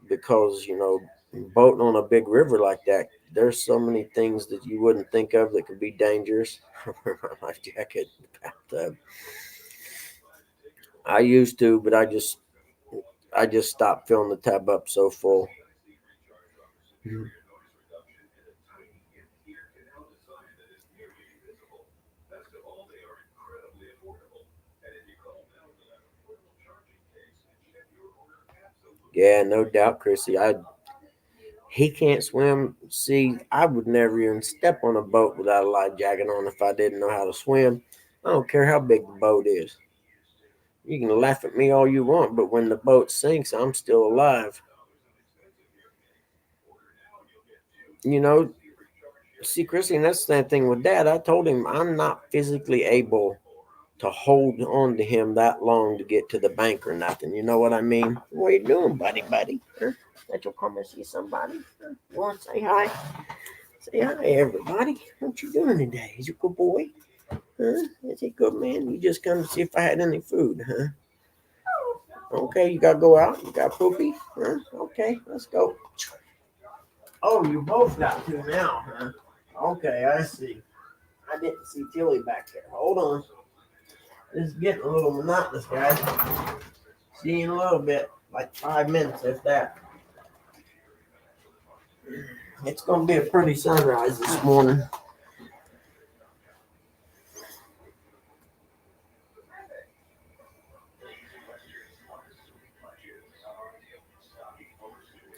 Because, you know, boating on a big river like that, there's so many things that you wouldn't think of that could be dangerous. I wear my life jacket in the bathtub. I used to, but I just stopped filling the tub up so full. Yeah, no doubt, Chrissy. He can't swim. See, I would never even step on a boat without a life jacket on if I didn't know how to swim. I don't care how big the boat is. You can laugh at me all you want, but when the boat sinks, I'm still alive. You know, see, Chrissy, and that's the same thing with Dad. I told him I'm not physically able to hold on to him that long to get to the bank or nothing. You know what I mean? What are you doing, buddy? Huh? That you'll come and see somebody? Huh? You want to say hi? Say hi, everybody. What you doing today? Is you a good boy? Huh? Is he good, man? You just come to see if I had any food, huh? Okay, you gotta go out. You got poopy? Huh? Okay, let's go. Oh, you both got to now, huh? Okay, I see. I didn't see Tilly back there. Hold on. This is getting a little monotonous, guys. See you in a little bit, like 5 minutes, if that. It's gonna be a pretty sunrise this morning.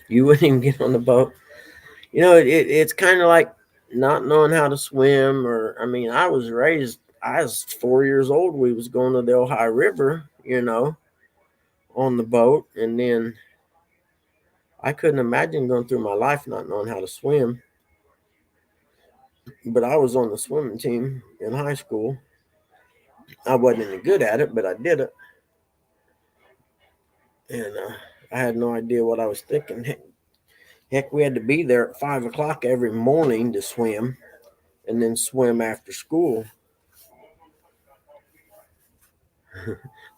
You wouldn't even get on the boat. You know, it's kind of like not knowing how to swim. Or, I mean, I was 4 years old. We was going to the Ohio River, on the boat, and then I couldn't imagine going through my life not knowing how to swim. But I was on the swimming team in high school. I wasn't any good at it, but I did it. And I had no idea what I was thinking. Heck, we had to be there at 5 o'clock every morning to swim, and then swim after school.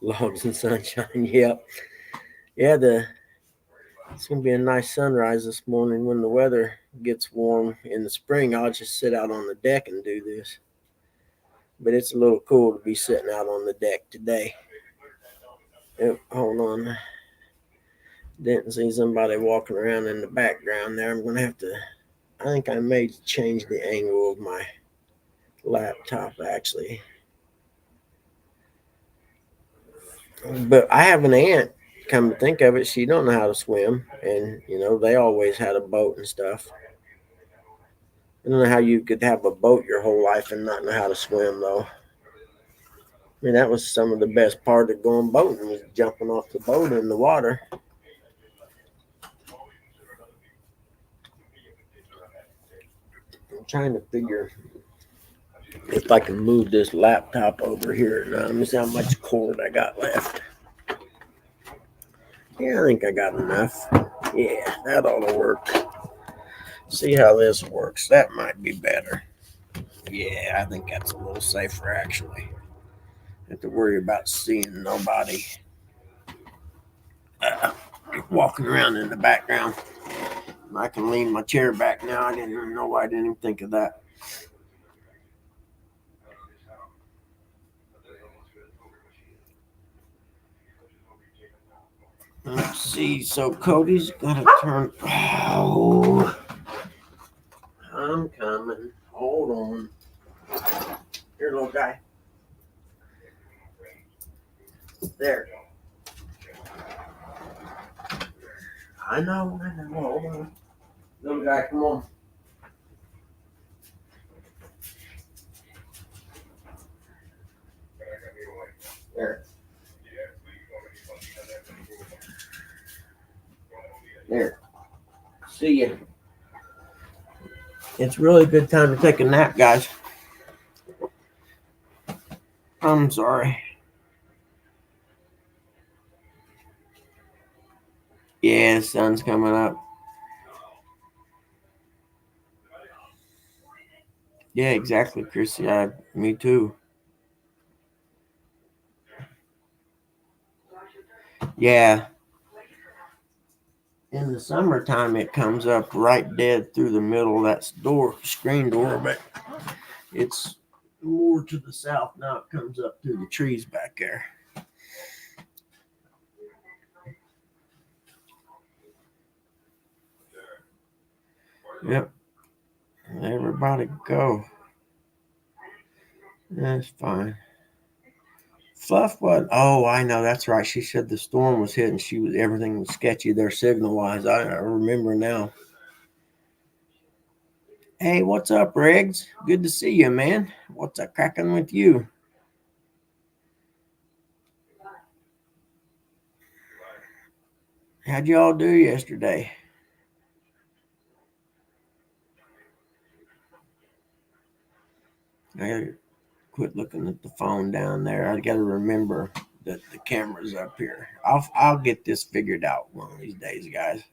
Logs and sunshine. Yep. Yeah, it's gonna be a nice sunrise this morning when the weather gets warm in the spring. I'll just sit out on the deck and do this. But it's a little cool to be sitting out on the deck today. Yep, hold on. Didn't see somebody walking around in the background there. I'm gonna have to. I think I may change the angle of my laptop actually. But I have an aunt. Come to think of it, she don't know how to swim, and they always had a boat and stuff. I don't know how you could have a boat your whole life and not know how to swim, though. I mean, that was some of the best part of going boating was jumping off the boat in the water. I'm trying to figure if I can move this laptop over here. Now, let me see how much cord I got left. Yeah, I think I got enough. Yeah, that ought to work. See how this works. That might be better. Yeah, I think that's a little safer, actually. Don't have to worry about seeing nobody walking around in the background. I can lean my chair back now. I didn't even know why I didn't even think of that. Let's see. So Cody's gonna turn. Oh, I'm coming. Hold on. Here, little guy. There. I know. Hold on. Little guy, come on. There. There. See ya. It's really a good time to take a nap, guys. I'm sorry. Yeah, the sun's coming up. Yeah, exactly, Chris. Yeah, me too. Yeah. In the summertime, it comes up right dead through the middle of that screen door, but it's more to the south now. It comes up through the trees back there. Yep. Everybody go. That's fine. Fluff, what? Oh, I know. That's right. She said the storm was hitting. Everything was sketchy there signal wise. I remember now. Hey, what's up, Riggs? Good to see you, man. What's a cracking with you? How'd you all do yesterday? I gotta quit looking at the phone down there. I gotta remember that the camera's up here. I'll get this figured out one of these days, guys.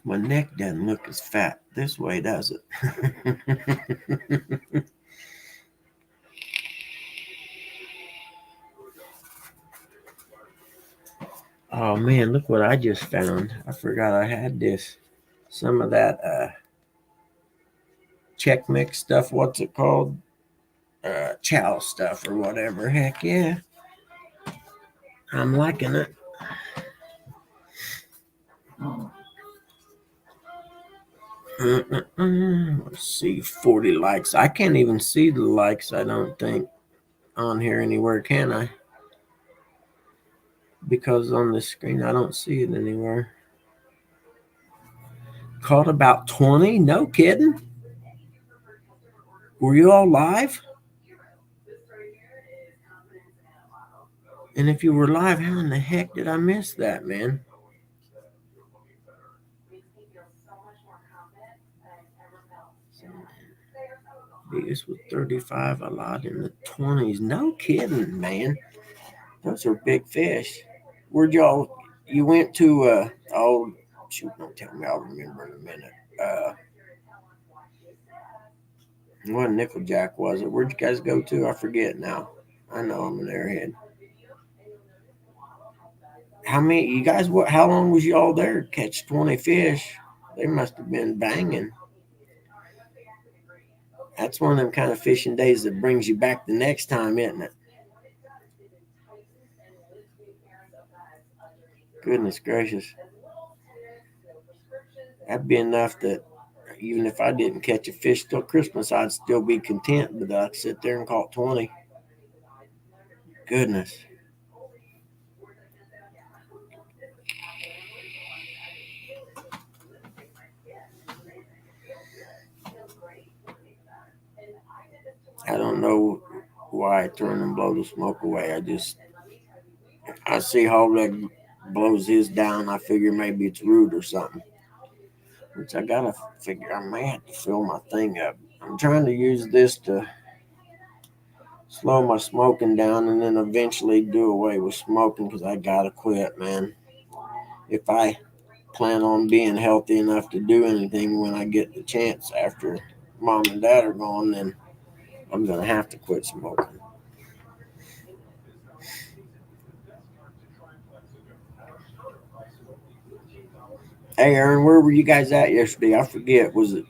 My neck doesn't look as fat this way, does it? Oh man, look what I just found. I forgot I had this. Some of that Chex Mix stuff. What's it called? Chow stuff or whatever. Heck yeah. I'm liking it. Let's see, 40 likes. I can't even see the likes, I don't think, on here anywhere, can I? Because on the screen, I don't see it anywhere. Caught about 20? No kidding. Were you all live? And if you were live, how in the heck did I miss that, man? Biggest was 35, a lot in the 20s. No kidding, man. Those are big fish. Where'd y'all, you went to, oh, shoot, don't tell me, I'll remember in a minute. What Nickeljack was it? Where'd you guys go to? I forget now. I know I'm an airhead. How many, you guys, how long was y'all there to catch 20 fish? They must have been banging. That's one of them kind of fishing days that brings you back the next time, isn't it? Goodness gracious. That'd be enough that even if I didn't catch a fish till Christmas, I'd still be content, but I'd sit there and caught 20. Goodness. I don't know why I turn and blow the smoke away. I see Hogleg blows his down. I figure maybe it's rude or something. Which I gotta figure I may have to fill my thing up. I'm trying to use this to slow my smoking down and then eventually do away with smoking because I gotta quit, man. If I plan on being healthy enough to do anything when I get the chance after mom and dad are gone, then I'm gonna have to quit smoking. Hey Aaron, where were you guys at yesterday? I forget. Was it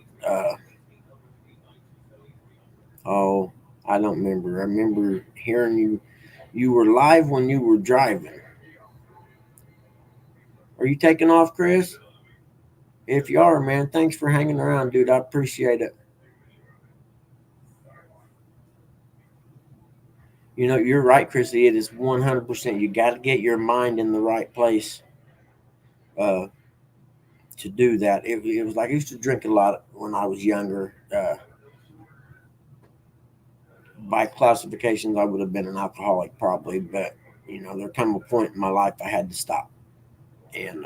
oh, I don't remember. I remember hearing you were live when you were driving. Are you taking off, Chris? If you are, man, thanks for hanging around, dude. I appreciate it. You know, you're right, Chrissy. It is 100%. You got to get your mind in the right place to do that. It was like I used to drink a lot when I was younger. By classifications, I would have been an alcoholic probably, but you know, there came a point in my life I had to stop, and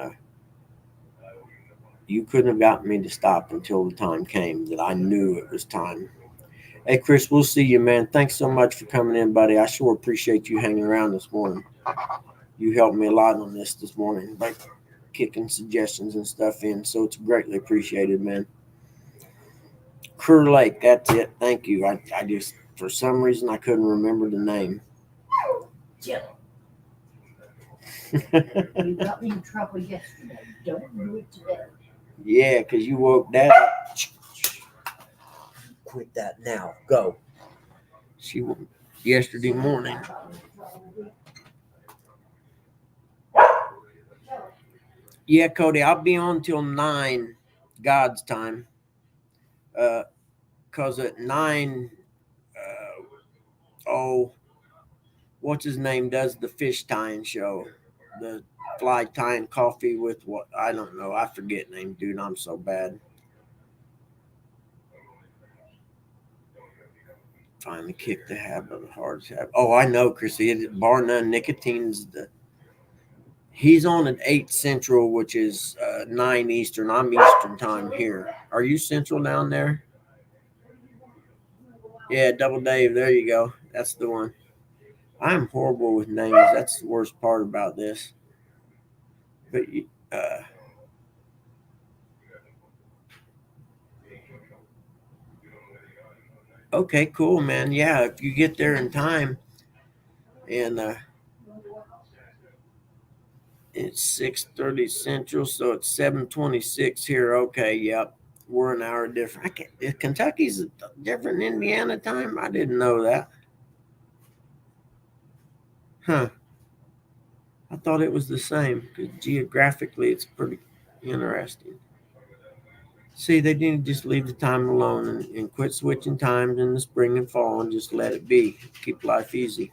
you couldn't have gotten me to stop until the time came that I knew it was time. Hey, Chris, we'll see you, man. Thanks so much for coming in, buddy. I sure appreciate you hanging around this morning. You helped me a lot on this morning, like kicking suggestions and stuff in, so it's greatly appreciated, man. Kerr Lake, that's it. Thank you. I just For some reason, I couldn't remember the name. Jill, you got me in trouble yesterday. Don't do it today. Yeah, because you woke Dad up. Quit that now. Go. She woke yesterday morning. Yeah, Cody, I'll be on till 9 God's time. Cause at 9, what's his name does the fish tying show, the fly tying coffee with what I don't know. I forget name, dude. I'm so bad. Finally kicked the habit of the hard habit. Oh, I know, Chrissy. Bar none, Nicotine's he's on at 8 Central, which is 9 Eastern. I'm Eastern time here. Are you Central down there? Yeah, Double Dave. There you go. That's the one. I'm horrible with names. That's the worst part about this. But okay, cool, man. Yeah, if you get there in time, and it's 6:30 Central, so it's 7:26 here. Okay, yep, we're an hour different. Kentucky's different than Indiana time. I didn't know that. Huh? I thought it was the same because geographically it's pretty interesting. See, they need to just leave the time alone and quit switching times in the spring and fall and just let it be. Keep life easy.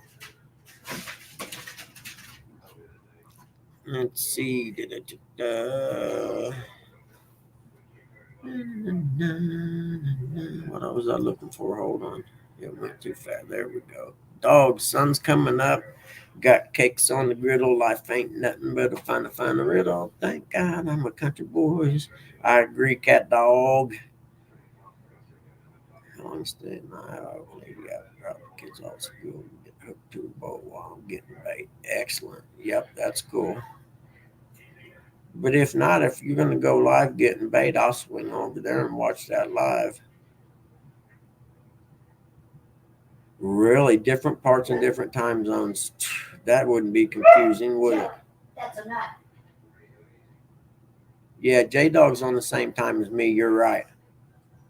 Let's see. What was I looking for? Hold on. It went too fast. There we go. Dog, sun's coming up. Got cakes on the griddle. Life ain't nothing but a fun riddle. Thank God I'm a country boy. I agree, cat dog. How long stay at night? Drop the kids off school and get hooked to a boat while I'm getting bait. Excellent. Yep, that's cool. But if not, if you're going to go live getting bait, I'll swing over there and watch that live. Really, different parts and different time zones. That wouldn't be confusing, would it? That's a nut. Yeah, J-Dog's on the same time as me. You're right.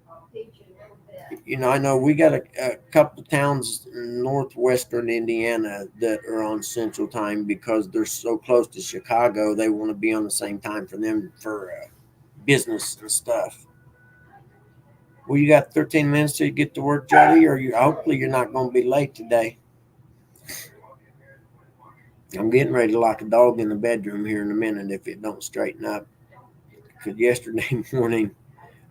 I'll feed you a little bit. You know, I know we got a couple towns in northwestern Indiana that are on Central Time because they're so close to Chicago. They want to be on the same time for them for business and stuff. Well, you got 13 minutes till you get to work, Jody, or hopefully you're not going to be late today. I'm getting ready to lock a dog in the bedroom here in a minute if it don't straighten up. Because yesterday morning,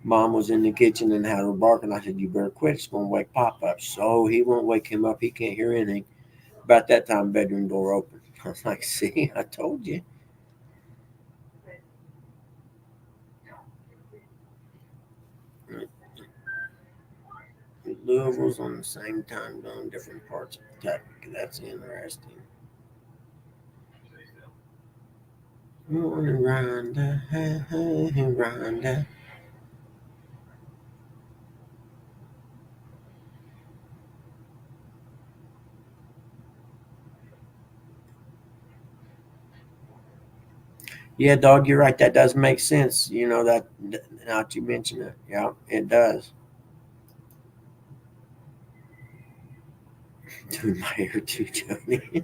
Mom was in the kitchen and had her barking. I said, you better quit. It's going to wake Pop up. So he won't wake him up. He can't hear anything. About that time, bedroom door open. I was like, see, I told you. Louisville's on the same time zone, different parts of Kentucky. That's interesting. Morning, Rhonda. Hey, Rhonda. Yeah, dog, you're right. That does make sense. You know, that now that you mention it. Yeah, it does. Doing my hair too, Jody.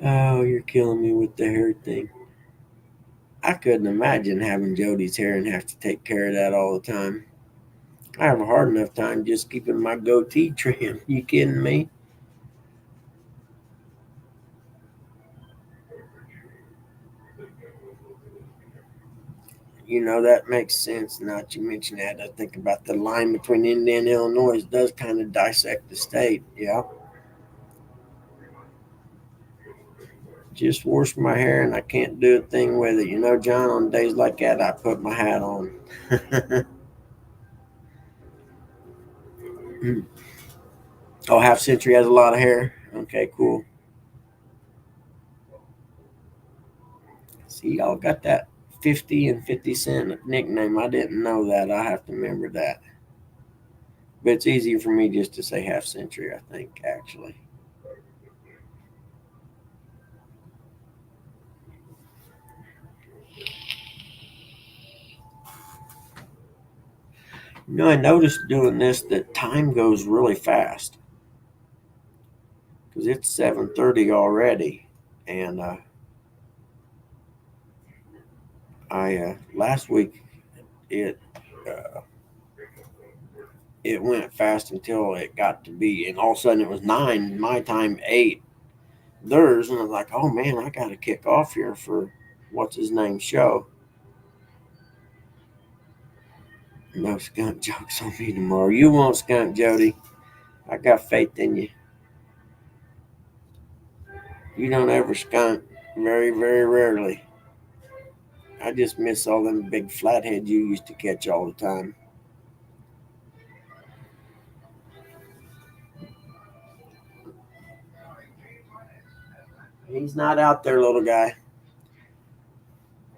Oh, you're killing me with the hair thing. I couldn't imagine having Jody's hair and have to take care of that all the time. I have a hard enough time just keeping my goatee trimmed. You kidding me? You know, that makes sense. Now that you mention that, I think about the line between Indiana and Illinois. It does kind of dissect the state. Yeah. Just wash my hair and I can't do a thing with it. You know, John, on days like that, I put my hat on. Oh, Half Century has a lot of hair. Okay, cool. See, y'all got that 50 and 50 Cent nickname. I didn't know that. I have to remember that. But it's easier for me just to say half century, I think, actually. You know, I noticed doing this that time goes really fast because it's 7:30 already, and I last week it uh, it went fast until it got to be, and all of a sudden it was 9 my time, 8 theirs, and I was like, oh man, I got to kick off here for what's his name show. No skunk jokes on me tomorrow. You won't, skunk Jody. I got faith in you. You don't ever skunk. Very, very rarely. I just miss all them big flatheads you used to catch all the time. He's not out there, little guy.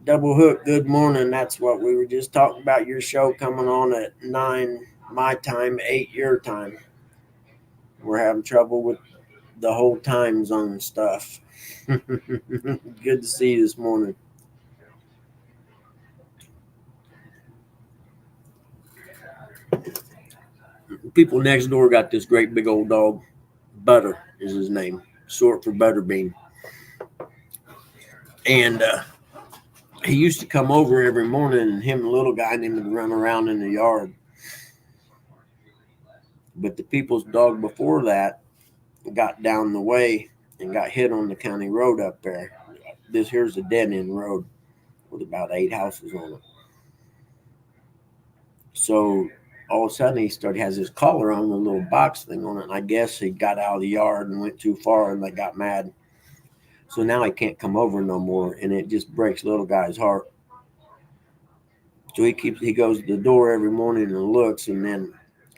Double Hook, good morning. That's what we were just talking about. Your show coming on at 9 my time, 8 your time. We're having trouble with the whole time zone stuff. Good to see you this morning. People next door got this great big old dog. Butter is his name, short for Butterbean. And he used to come over every morning, and him and the little guy and him would run around in the yard. But the people's dog before that got down the way and got hit on the county road up there. This here's a dead end road with about 8 houses on it. So all of a sudden he has his collar on with a little box thing on it, and I guess he got out of the yard and went too far, and they got mad. So now he can't come over no more, and it just breaks little guy's heart. So he goes to the door every morning and looks, and then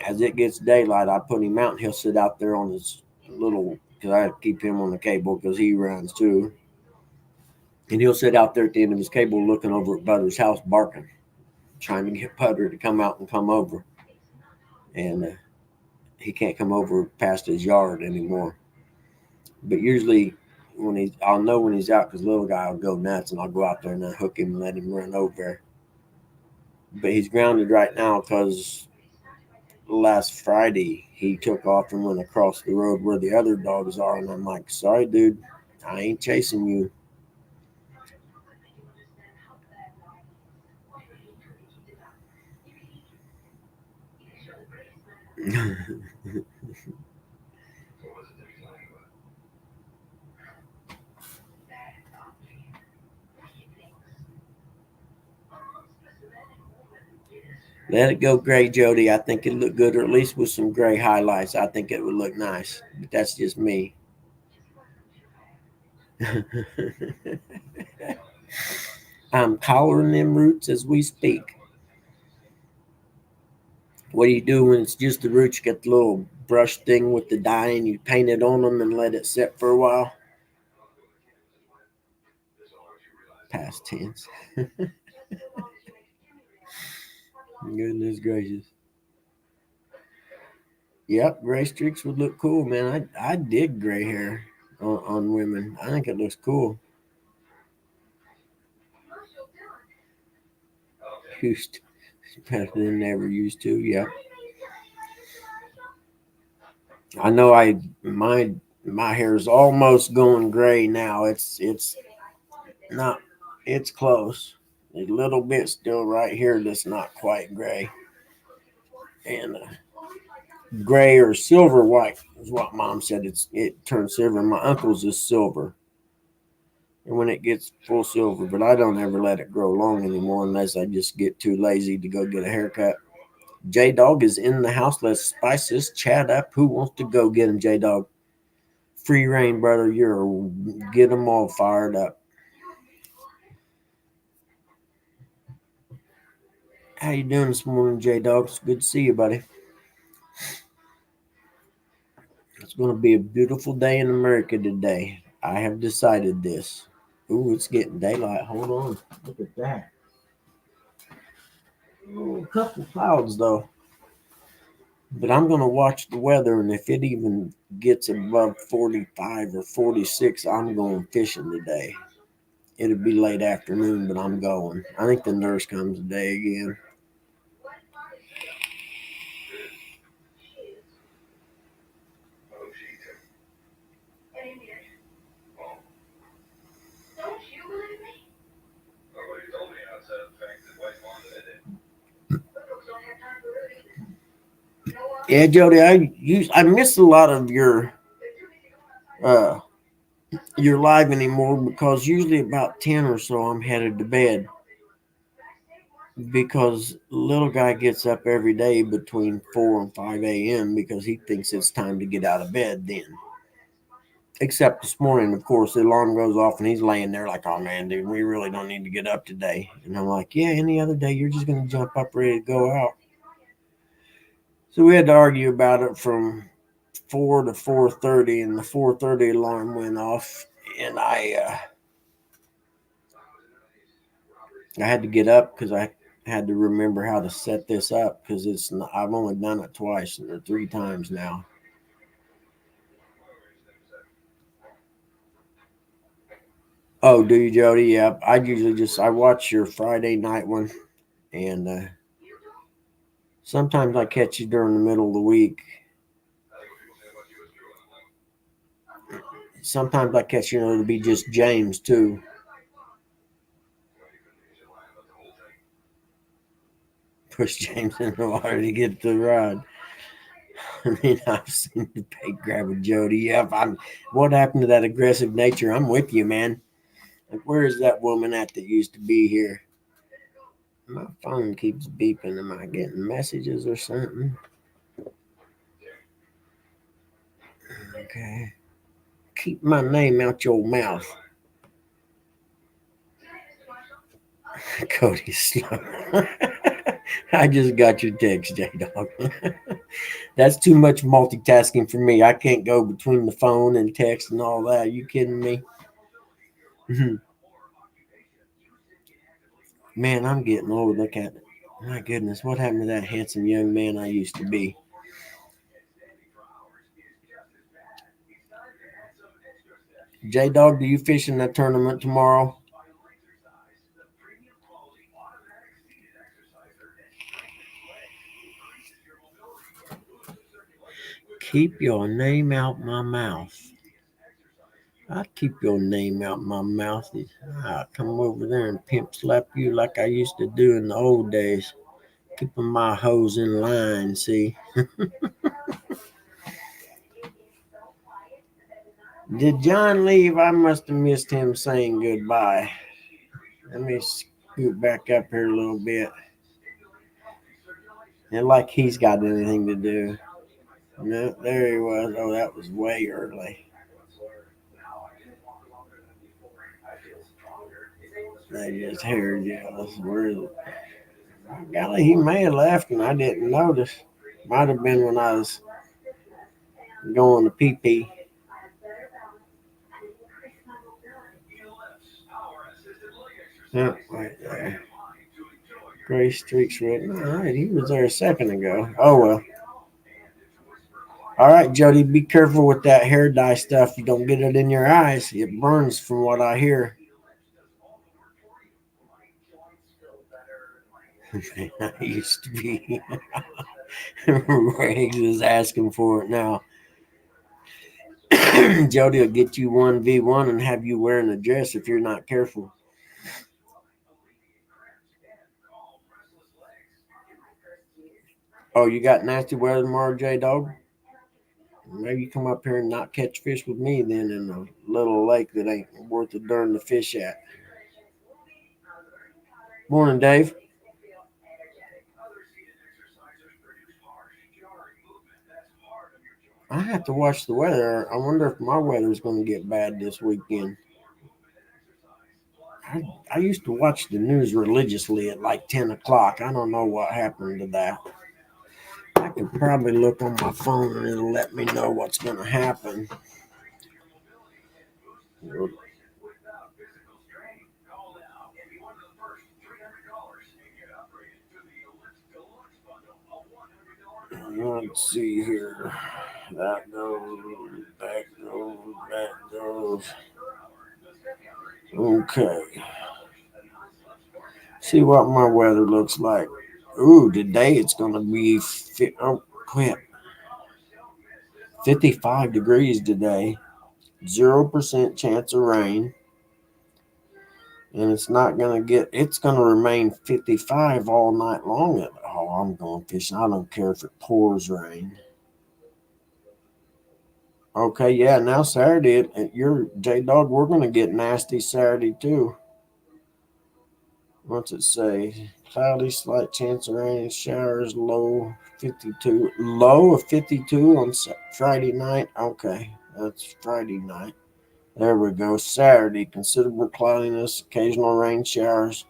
as it gets daylight, I put him out, and he'll sit out there on his little, because I keep him on the cable because he runs too. And he'll sit out there at the end of his cable looking over at Butter's house barking, trying to get Butter to come out and come over. And he can't come over past his yard anymore. But usually I'll know when he's out because little guy will go nuts, and I'll go out there and I hook him and let him run over there. But he's grounded right now because last Friday he took off and went across the road where the other dogs are, and I'm like, sorry, dude, I ain't chasing you. Let it go gray, Jody. I think it'd look good, or at least with some gray highlights. I think it would look nice. But that's just me. I'm collaring them roots as we speak. What do you do when it's just the roots? You get the little brush thing with the dye, and you paint it on them and let it sit for a while. Past tense. Goodness gracious. Yep, gray streaks would look cool, man. I dig gray hair on women. I think it looks cool. Used better than never used to. Yeah. I know my hair is almost going gray now. It's not. It's close. A little bit still right here that's not quite gray. And gray or silver white is what Mom said. It turns silver. My uncle's is silver. And when it gets full silver, but I don't ever let it grow long anymore unless I just get too lazy to go get a haircut. J Dog is in the house. Let's spice this chat up. Who wants to go get him, J Dog? Free reign, brother. Get them all fired up. How you doing this morning, J Dog? It's good to see you, buddy. It's going to be a beautiful day in America today. I have decided this. Ooh, it's getting daylight. Hold on. Look at that. Oh, a couple clouds, though. But I'm going to watch the weather, and if it even gets above 45 or 46, I'm going fishing today. It'll be late afternoon, but I'm going. I think the nurse comes today again. Oh, she did. Well, Don't you believe me? nobody told me outside of the fact that White wanted it. Folks don't have time for it either. You know what? Yeah, Jody, I miss a lot of your live anymore because usually about 10 or so I'm headed to bed because little guy gets up every day between 4 and 5 a.m. because he thinks it's time to get out of bed then. Except this morning, of course, the alarm goes off and he's laying there like, oh man, dude, we really don't need to get up today. And I'm like, yeah, any other day, you're just going to jump up ready to go out. So we had to argue about it from 4 to 4:30, and the 4:30 alarm went off, and I had to get up because I had to remember how to set this up because I've only done it twice or 3 times now. Oh, do you, Jody? Yeah, I usually I watch your Friday night one, and sometimes I catch you during the middle of the week. Sometimes I catch it'll be just James too. Push James in the water to get the rod. I mean, I've seen the bait grab a Jody. Yep, what happened to that aggressive nature? I'm with you, man. Like, where is that woman at that used to be here? My phone keeps beeping. Am I getting messages or something? Okay. Keep my name out your mouth. Cody Slow. I just got your text, J-Dog. That's too much multitasking for me. I can't go between the phone and text and all that. Are you kidding me? Man, I'm getting old. Look at it. My goodness, what happened to that handsome young man I used to be? J-Dog, do you fish in that tournament tomorrow? Keep your name out my mouth. I keep your name out my mouth. I'll come over there and pimp slap you like I used to do in the old days. Keeping my hoes in line, see? Did John leave? I must have missed him saying goodbye. Let me scoot back up here a little bit. And like he's got anything to do. No, there he was. Oh, that was way early. They just heard jealous. Where is it? Golly, he may have left and I didn't notice. Might have been when I was going to pee-pee. Yeah, right there. Gray streaks red. All right, he was there a second ago. Oh, well. All right, Jody, be careful with that hair dye stuff. You don't get it in your eyes. It burns from what I hear. I used to be. Riggs is asking for it now. Jody will get you 1v1 and have you wearing a dress if you're not careful. Oh, you got nasty weather tomorrow, J-Dog? Maybe you come up here and not catch fish with me then in a little lake that ain't worth a darn to fish at. Morning, Dave. I have to watch the weather. I wonder if my weather is going to get bad this weekend. I used to watch the news religiously at like 10 o'clock. I don't know what happened to that. I can probably look on my phone and it'll let me know what's going to happen. Let's see here. That goes, that goes, that goes. Okay. See what my weather looks like. Ooh, today it's going to be 55 degrees today. 0% chance of rain. And it's not going to it's going to remain 55 all night long. Oh, I'm going fishing. I don't care if it pours rain. Okay, yeah, now Saturday, you're J-Dog, we're going to get nasty Saturday too. What's it say? Cloudy, slight chance of rain, showers, low 52. Low of 52 on Friday night. Okay, that's Friday night. There we go. Saturday, considerable cloudiness, occasional rain showers.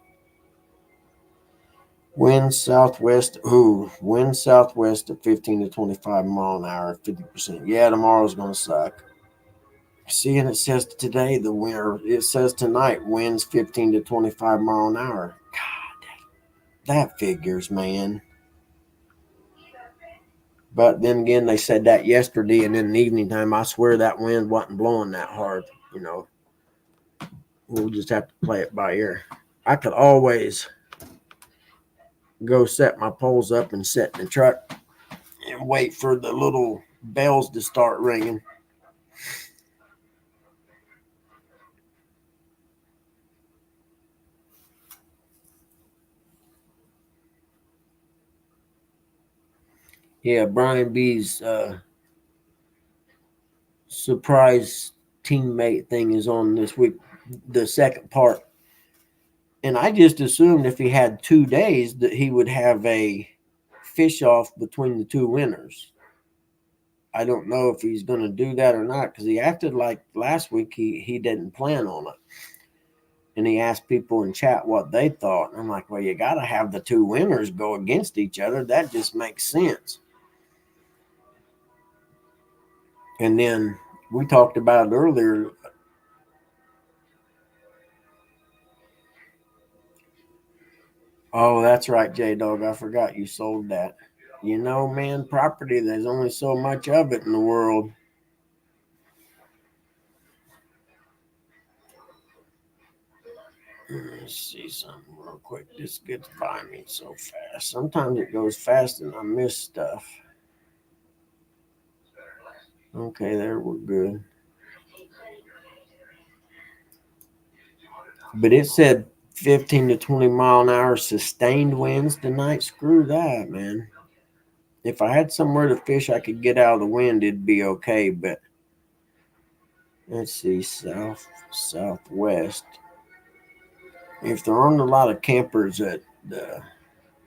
Wind southwest. Ooh, wind southwest at 15 to 25 mile an hour, 50%. Yeah, tomorrow's going to suck. See, and it says today the winter. It says tonight winds 15 to 25 mile an hour. God, that figures, man. But then again, they said that yesterday, and in the evening time, I swear that wind wasn't blowing that hard. You know, we'll just have to play it by ear. I could always go set my poles up and sit in the truck and wait for the little bells to start ringing. Yeah, Brian B's surprise teammate thing is on this week, the second part. And I just assumed if he had 2 days that he would have a fish off between the two winners. I don't know if he's going to do that or not because he acted like last week he didn't plan on it. And he asked people in chat what they thought. And I'm like, well, you got to have the two winners go against each other. That just makes sense. And then we talked about it earlier. Oh, that's right, J-Dog. I forgot you sold that. You know, man, property, there's only so much of it in the world. Let's see something real quick. This gets by me so fast. Sometimes it goes fast and I miss stuff. Okay, there we're good. But it said 15 to 20 mile an hour sustained winds tonight. Screw that, man. If I had somewhere to fish I could get out of the wind, it'd be okay. But let's see, southwest. If there aren't a lot of campers at the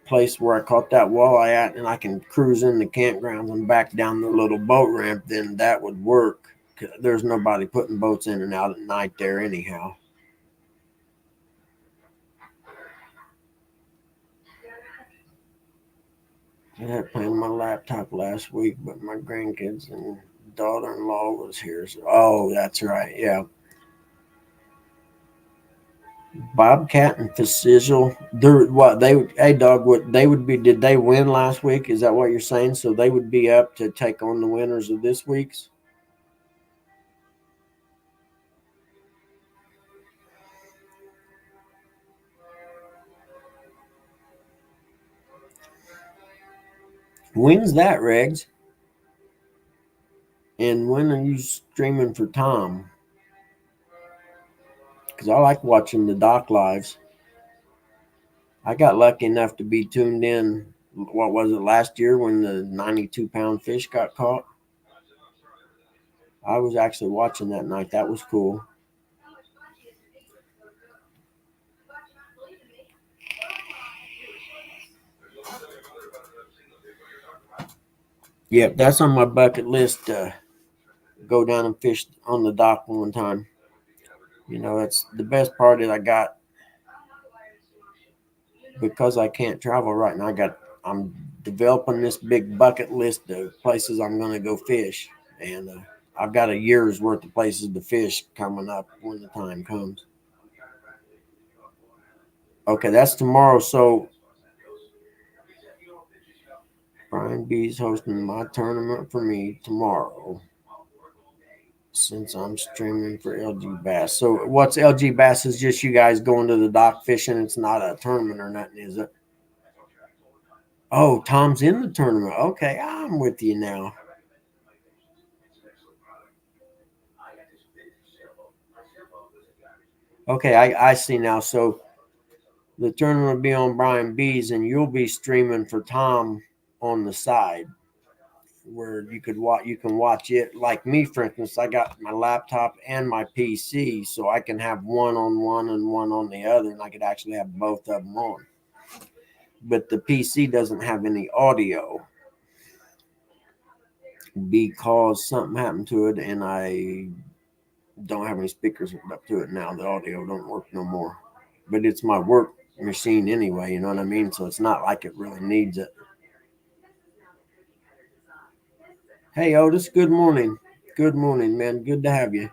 place where I caught that walleye at and I can cruise in the campgrounds and back down the little boat ramp, then that would work. There's nobody putting boats in and out at night there anyhow. I had playing my laptop last week, but my grandkids and daughter-in-law was here. So, oh, that's right. Yeah. Bobcat and Fisizzle. They're what they hey dog, what they would be, did they win last week? Is that what you're saying? So they would be up to take on the winners of this week's? When's that, Regs? And when are you streaming for Tom? Because I like watching the doc lives. I got lucky enough to be tuned in, what was it, last year when the 92-pound fish got caught? I was actually watching that night. That was cool. Yep, that's on my bucket list to go down and fish on the dock one time. You know, it's the best part that I got because I can't travel right now. I'm developing this big bucket list of places I'm going to go fish, and I've got a year's worth of places to fish coming up when the time comes. Okay, that's tomorrow. So Brian B's hosting my tournament for me tomorrow since I'm streaming for LG Bass. So what's LG Bass is just you guys going to the dock fishing. It's not a tournament or nothing, is it? Oh, Tom's in the tournament. Okay, I'm with you now. Okay, I see now. So the tournament will be on Brian B's, and you'll be streaming for Tom on the side, where you can watch it. Like me, for instance, I got my laptop and my PC, so I can have one on one and one on the other, and I could actually have both of them on. But the PC doesn't have any audio because something happened to it, and I don't have any speakers hooked up to it now. The audio don't work no more. But it's my work machine anyway, you know what I mean? So it's not like it really needs it. Hey Otis, good morning. Good morning, man. Good to have you.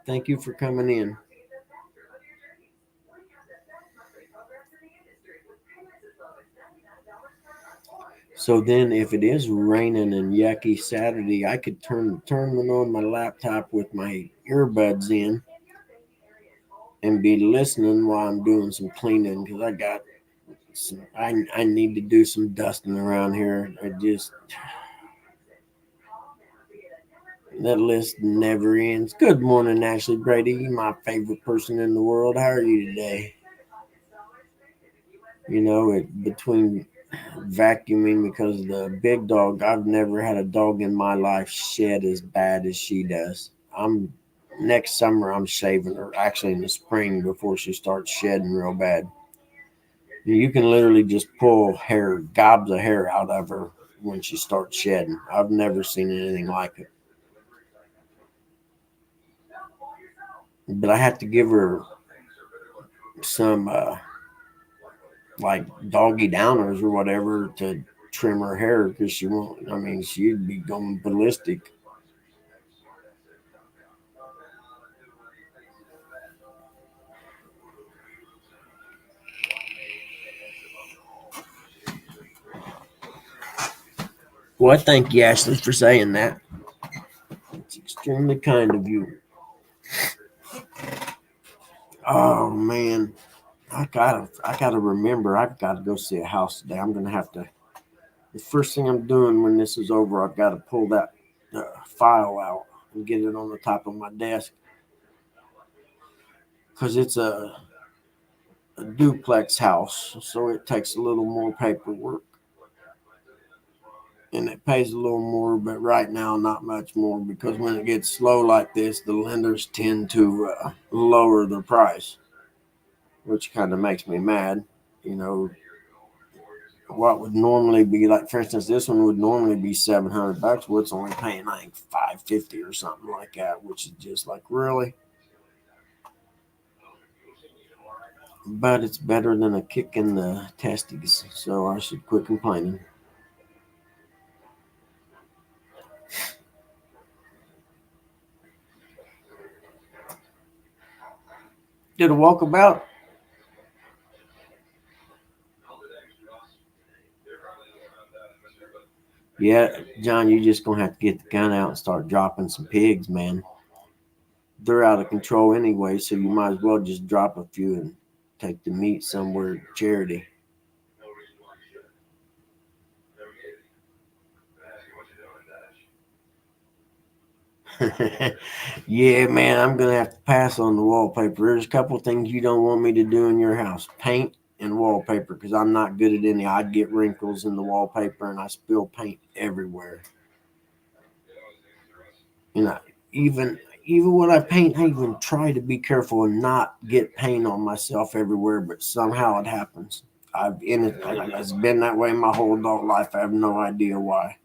Thank you for coming in. So then if it is raining and yucky Saturday, I could turn the tournament on my laptop with my earbuds in and be listening while I'm doing some cleaning, because I need to do some dusting around here. That list never ends. Good morning, Ashley Brady, my favorite person in the world. How are you today? You know, between vacuuming because of the big dog, I've never had a dog in my life shed as bad as she does. Next summer I'm shaving her, actually in the spring, before she starts shedding real bad. You can literally just pull gobs of hair out of her when she starts shedding. I've never seen anything like it. But I have to give her some like doggy downers or whatever to trim her hair, because she won't. I mean, she'd be going ballistic. Well, I thank you, Ashley, for saying that. It's extremely kind of you. Oh man, I gotta remember. I've got to go see a house today. I'm gonna have to. The first thing I'm doing when this is over, I've got to pull that file out and get it on the top of my desk, because it's a duplex house, so it takes a little more paperwork. And it pays a little more, but right now not much more, because when it gets slow like this, the lenders tend to lower the price, which kind of makes me mad. You know, what would normally be, like, for instance, this one would normally be $700. Well, it's only paying like $550 or something like that, which is just like, really. But it's better than a kick in the testes, so I should quit complaining. Did a walkabout. Yeah, John, you're just going to have to get the gun out and start dropping some pigs, man. They're out of control anyway, so you might as well just drop a few and take the meat somewhere charity. Yeah, man, I'm going to have to pass on the wallpaper. There's a couple of things you don't want me to do in your house. Paint and wallpaper, because I'm not good at any. I'd get wrinkles in the wallpaper, and I spill paint everywhere. You know, even when I paint, I even try to be careful and not get paint on myself everywhere, but somehow it happens. It's been that way my whole adult life. I have no idea why.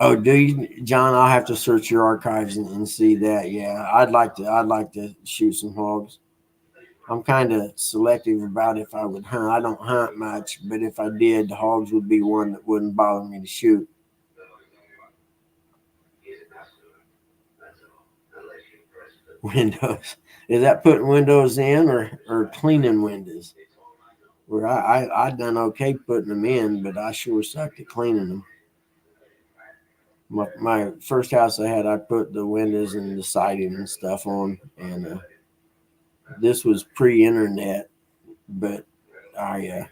Oh, do you, John? I'll have to search your archives and see that. Yeah, I'd like to shoot some hogs. I'm kind of selective about if I would hunt. I don't hunt much, but if I did, the hogs would be one that wouldn't bother me to shoot. Windows. Is that putting windows in or cleaning windows? Where I done okay putting them in, but I sure sucked at cleaning them. My first house I had, I put the windows and the siding and stuff on, and this was pre-internet, but I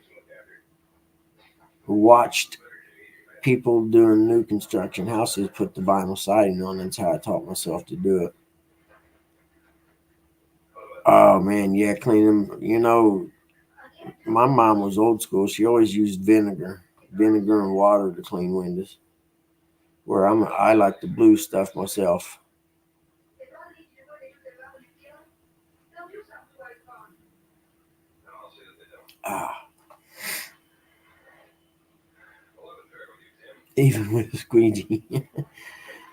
watched people doing new construction houses put the vinyl siding on. That's how I taught myself to do it. Oh man, yeah, clean them. You know, my mom was old school. She always used vinegar and water to clean windows. Where I like the blue stuff myself. Ah, even with a squeegee.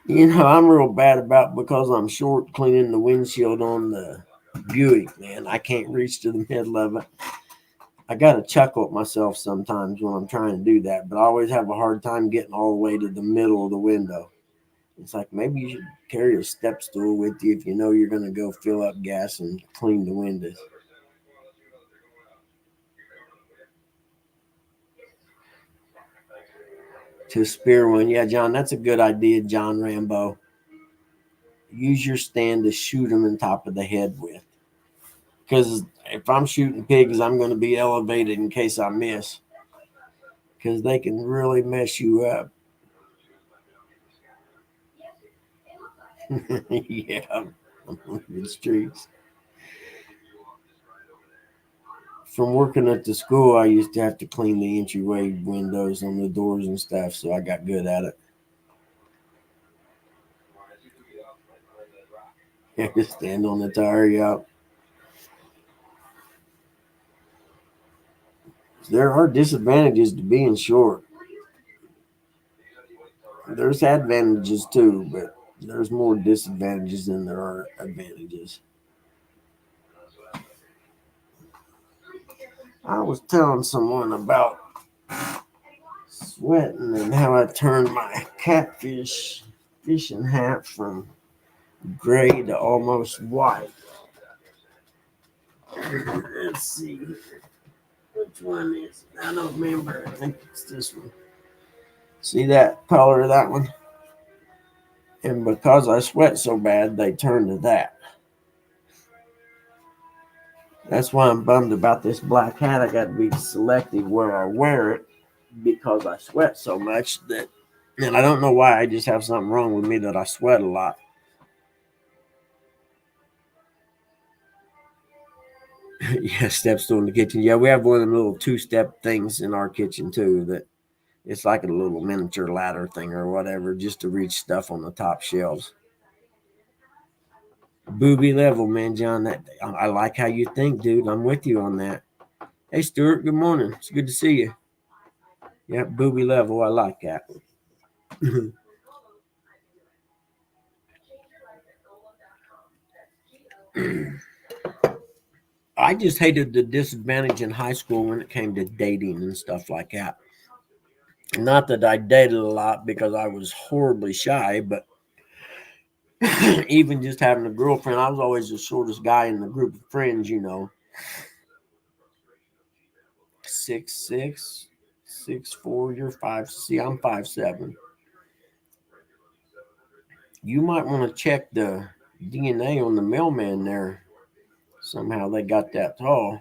You know, I'm real bad about because I'm short cleaning the windshield on the Buick, man. I can't reach to the middle of it. I got to chuckle at myself sometimes when I'm trying to do that, but I always have a hard time getting all the way to the middle of the window. It's like maybe you should carry a step stool with you if you know you're going to go fill up gas and clean the windows. To spear one. Yeah, John, that's a good idea, John Rambo. Use your stand to shoot them in top of the head with. Because if I'm shooting pigs, I'm going to be elevated in case I miss. Because they can really mess you up. Yeah, I'm on the streets. From working at the school, I used to have to clean the entryway windows on the doors and stuff, so I got good at it. Yeah, just stand on the tire, yeah. There are disadvantages to being short. There's advantages too, but there's more disadvantages than there are advantages. I was telling someone about sweating and how I turned my catfish fishing hat from gray to almost white. Let's see. Which one is it? I don't remember. I think it's this one. See that color of that one? And because I sweat so bad, they turned to that. That's why I'm bummed about this black hat. I got to be selective where I wear it because I sweat so much that, and I don't know why. I just have something wrong with me that I sweat a lot. Yeah, step stool in the kitchen. Yeah, we have one of them little two-step things in our kitchen too. That it's like a little miniature ladder thing or whatever, just to reach stuff on the top shelves. Booby level, man, John. That I like how you think, dude. I'm with you on that. Hey, Stuart. Good morning. It's good to see you. Yeah, booby level. I like that. I just hated the disadvantage in high school when it came to dating and stuff like that. Not that I dated a lot because I was horribly shy, but even just having a girlfriend, I was always the shortest guy in the group of friends, you know. 6'6", 6'4", you're 5. See, I'm 5'7". You might want to check the DNA on the mailman there. Somehow they got that tall.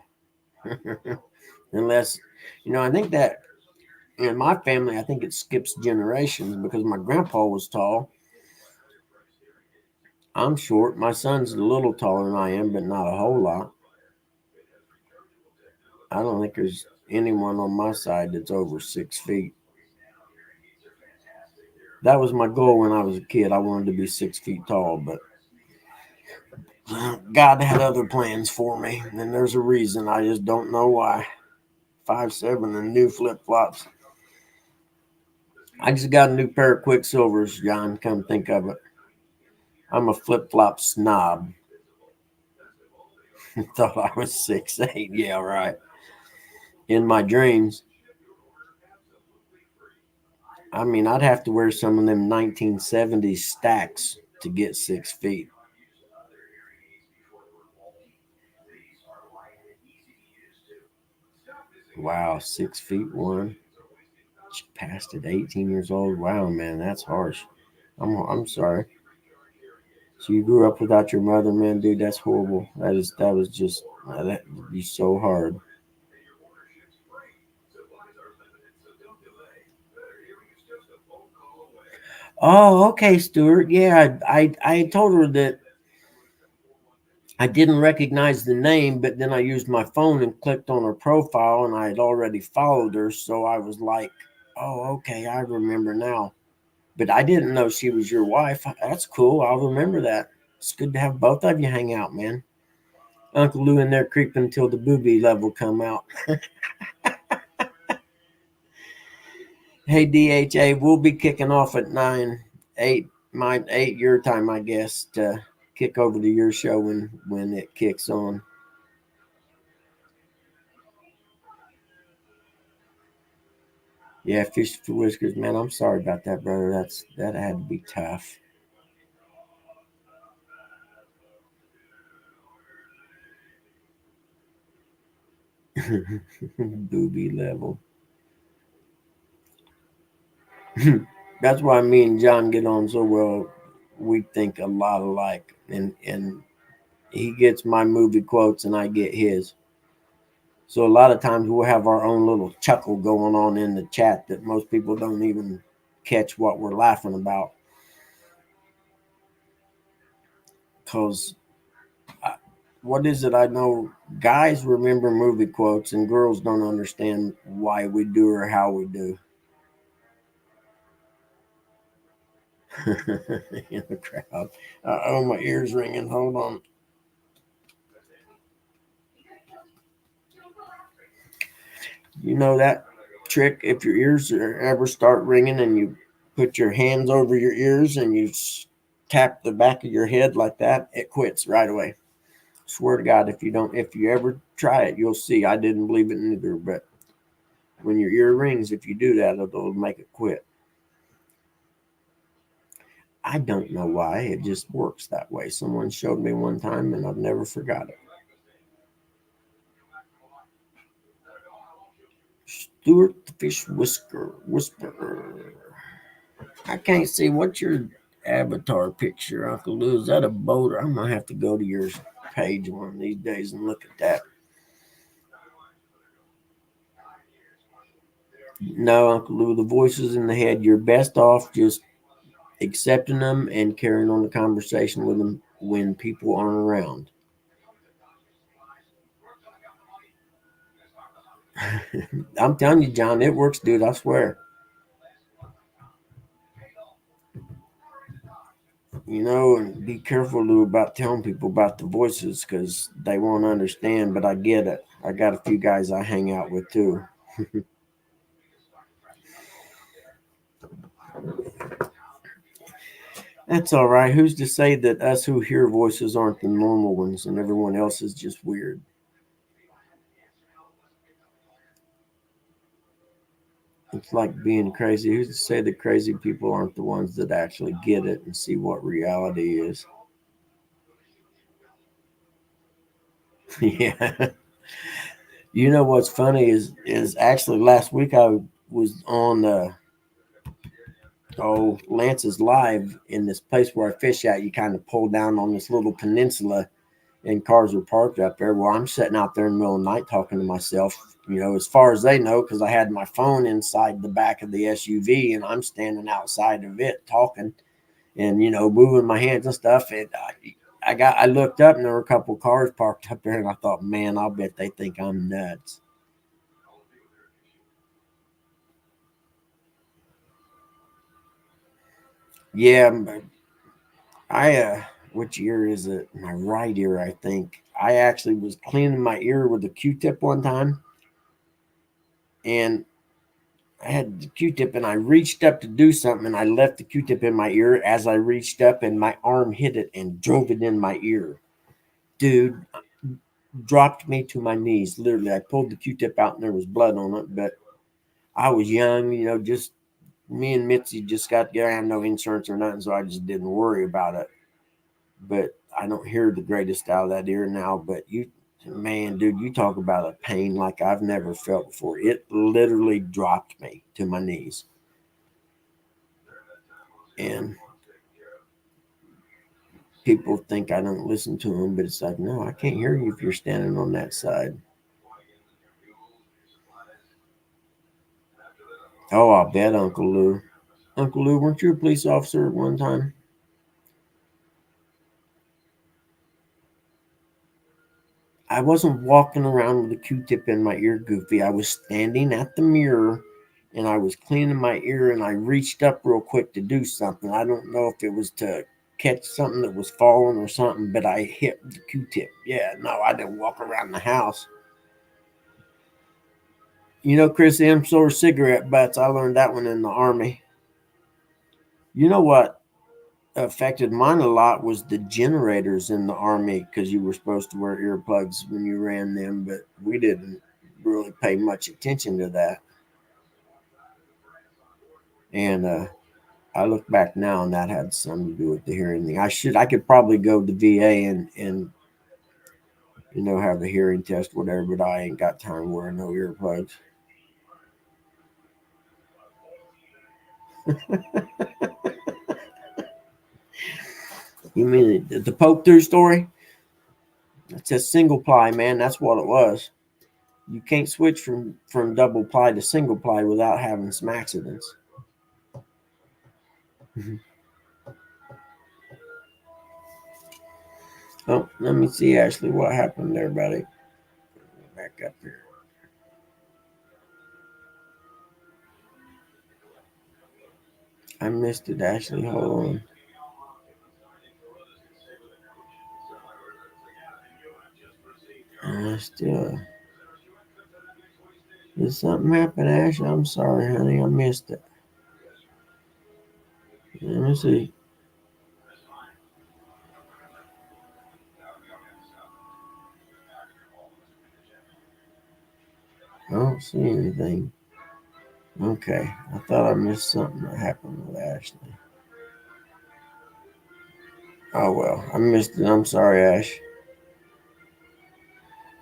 Unless, I think that in my family, I think it skips generations because my grandpa was tall. I'm short. My son's a little taller than I am, but not a whole lot. I don't think there's anyone on my side that's over 6 feet. That was my goal when I was a kid. I wanted to be 6 feet tall, but God had other plans for me, and there's a reason. I just don't know why. 5'7" and new flip flops. I just got a new pair of Quicksilvers, John. Come think of it. I'm a flip flop snob. Thought I was 6'8". Yeah, right. In my dreams. I mean, I'd have to wear some of them 1970s stacks to get 6 feet. Wow, 6'1". She passed at 18 years old. Wow, man, that's harsh. I'm sorry. So you grew up without your mother, man, dude. That's horrible. That was just that would be so hard. Oh, okay, Stuart. Yeah, I told her that I didn't recognize the name, but then I used my phone and clicked on her profile, and I had already followed her, so I was like, "Oh, okay, I remember now." But I didn't know she was your wife. That's cool. I'll remember that. It's good to have both of you hang out, man. Uncle Lou in there creeping until the booby level come out. Hey, DHA, we'll be kicking off at 9, 8, my 8 your time, I guess, to kick over to your show when it kicks on. Yeah, Fish for Whiskers, man. I'm sorry about that, brother. That had to be tough. Booby level. That's why me and John get on so well. We think a lot alike, and he gets my movie quotes, and I get his. So a lot of times we'll have our own little chuckle going on in the chat that most people don't even catch what we're laughing about. Because what is it? I know guys remember movie quotes, and girls don't understand why we do or how we do. In the crowd. Oh, my ears ringing. Hold on. You know that trick? If your ears ever start ringing and you put your hands over your ears and you tap the back of your head like that, it quits right away. Swear to God, if you ever try it, you'll see. I didn't believe it either, but when your ear rings, if you do that, it'll make it quit. I don't know why. It just works that way. Someone showed me one time, and I've never forgot it. Stuart the Fish Whisperer. I can't see what's your avatar picture, Uncle Lou. Is that a boat? I'm gonna have to go to your page one of these days and look at that. No, Uncle Lou, the voices in the head. You're best off just accepting them and carrying on the conversation with them when people aren't around. I'm telling you, John, it works, dude. I swear. And be careful, Lou, about telling people about the voices because they won't understand. But I get it. I got a few guys I hang out with too. That's all right. Who's to say that us who hear voices aren't the normal ones and everyone else is just weird? It's like being crazy. Who's to say that crazy people aren't the ones that actually get it and see what reality is? Yeah. You know what's funny is actually last week I was on Lance's live in this place where I fish at. You kind of pull down on this little peninsula and cars are parked up there. Well, I'm sitting out there in the middle of the night talking to myself, as far as they know, because I had my phone inside the back of the SUV and I'm standing outside of it talking and, moving my hands and stuff. And I looked up and there were a couple of cars parked up there and I thought, man, I'll bet they think I'm nuts. Yeah, but which ear is it? My right ear, I think. I actually was cleaning my ear with a Q-tip one time, and I had the Q-tip, and I reached up to do something, and I left the Q-tip in my ear as I reached up, and my arm hit it and drove it in my ear. Dude, dropped me to my knees. Literally, I pulled the Q-tip out, and there was blood on it, but I was young, just me and Mitzi just got together. I had no insurance or nothing, so I just didn't worry about it. But I don't hear the greatest out of that ear now. But Man, dude, you talk about a pain like I've never felt before. It literally dropped me to my knees. And people think I don't listen to them, but it's like, no, I can't hear you if you're standing on that side. Oh, I'll bet, Uncle Lou. Uncle Lou, weren't you a police officer at one time? I wasn't walking around with a Q-tip in my ear, Goofy. I was standing at the mirror and I was cleaning my ear and I reached up real quick to do something. I don't know if it was to catch something that was falling or something, but I hit the Q-tip. Yeah, no, I didn't walk around the house. You know, Chris Hemsworth cigarette butts. I learned that one in the Army. You know what affected mine a lot was the generators in the Army because you were supposed to wear earplugs when you ran them, but we didn't really pay much attention to that. And I look back now and that had something to do with the hearing thing. I could probably go to VA and have a hearing test, whatever, but I ain't got time wearing no earplugs. You mean the poke through story? It's a single ply, man. That's what it was. You can't switch from double ply to single ply without having some accidents. Oh, let me see, Ashley, what happened there, buddy. Back up here. I missed it, Ashley. Hold on. Still. Did something happen, Ash? I'm sorry, honey. I missed it. Let me see. I don't see anything. Okay. I thought I missed something that happened with Ashley. Oh, well. I missed it. I'm sorry, Ash.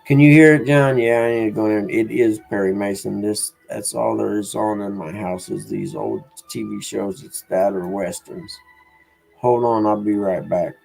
Can you hear it, John? Yeah, I need to go in. It is Perry Mason. That's all there is on in my house is these old TV shows. It's that or westerns. Hold on, I'll be right back.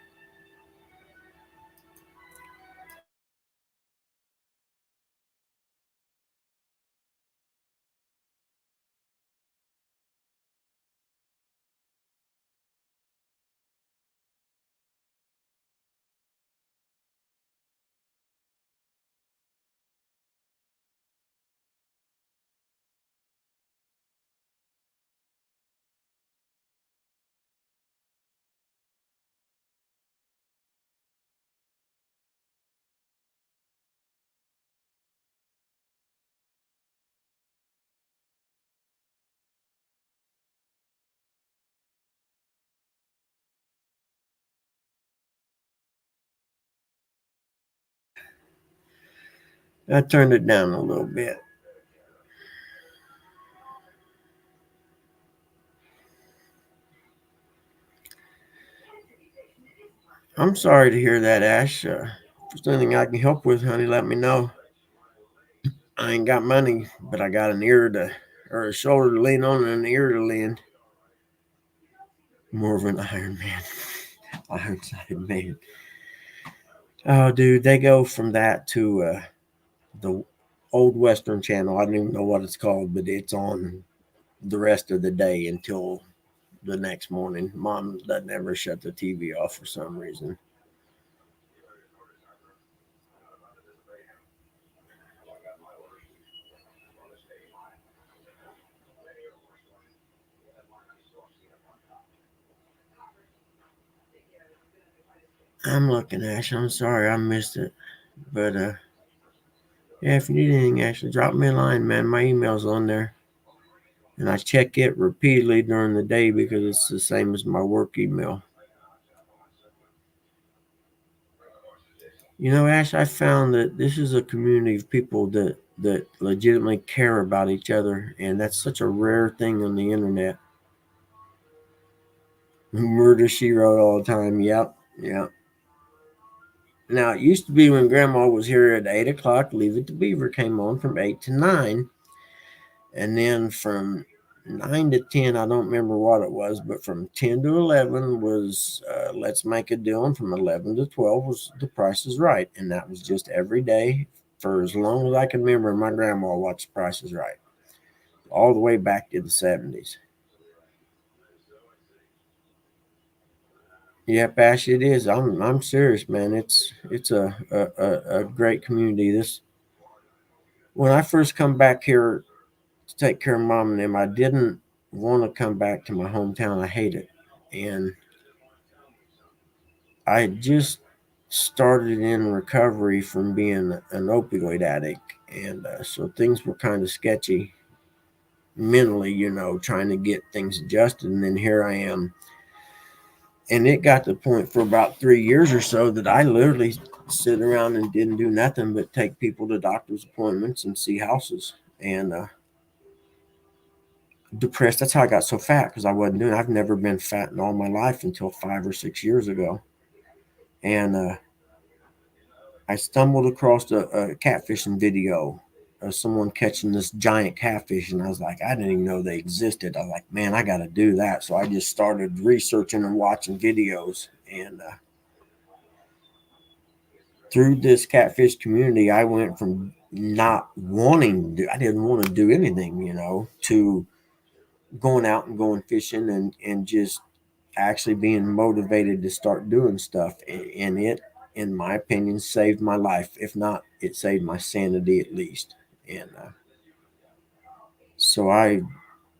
I turned it down a little bit. I'm sorry to hear that, Ash. If there's anything I can help with, honey, let me know. I ain't got money, but I got an ear or a shoulder to lean on and an ear to lend. More of an Iron Man. Iron-sided man. Oh, dude, they go from that to the old Western channel. I don't even know what it's called, but it's on the rest of the day until the next morning. Mom doesn't ever shut the TV off for some reason. I'm looking, Ash. I'm sorry I missed it. But yeah, if you need anything, Ashley, drop me a line, man. My email's on there. And I check it repeatedly during the day because it's the same as my work email. You know, Ash, I found that this is a community of people that legitimately care about each other, and that's such a rare thing on the internet. Murder she wrote all the time. Yep. Now, it used to be when Grandma was here at 8 o'clock, Leave It to Beaver came on from 8 to 9. And then from 9 to 10, I don't remember what it was, but from 10 to 11 was Let's Make a Deal. And from 11 to 12 was The Price is Right. And that was just every day for as long as I can remember. My grandma watched Price is Right all the way back to the 70s. Yep, Ash, it is. I'm serious, man. It's a great community. When I first come back here to take care of Mom and them, I didn't want to come back to my hometown. I hate it, and I just started in recovery from being an opioid addict, and so things were kind of sketchy mentally, trying to get things adjusted. And then here I am. And it got to the point for about 3 years or so that I literally sit around and didn't do nothing but take people to doctor's appointments and see houses. And depressed. That's how I got so fat, because I wasn't doing. I've never been fat in all my life until 5 or 6 years ago. And I stumbled across a catfishing video of someone catching this giant catfish, and I was like, I didn't even know they existed. I was like, man, I got to do that. So I just started researching and watching videos, and through this catfish community, I went from not wanting to, I didn't want to do anything, to going out and going fishing and just actually being motivated to start doing stuff. And it, in my opinion, saved my life. If not, it saved my sanity at least. And so I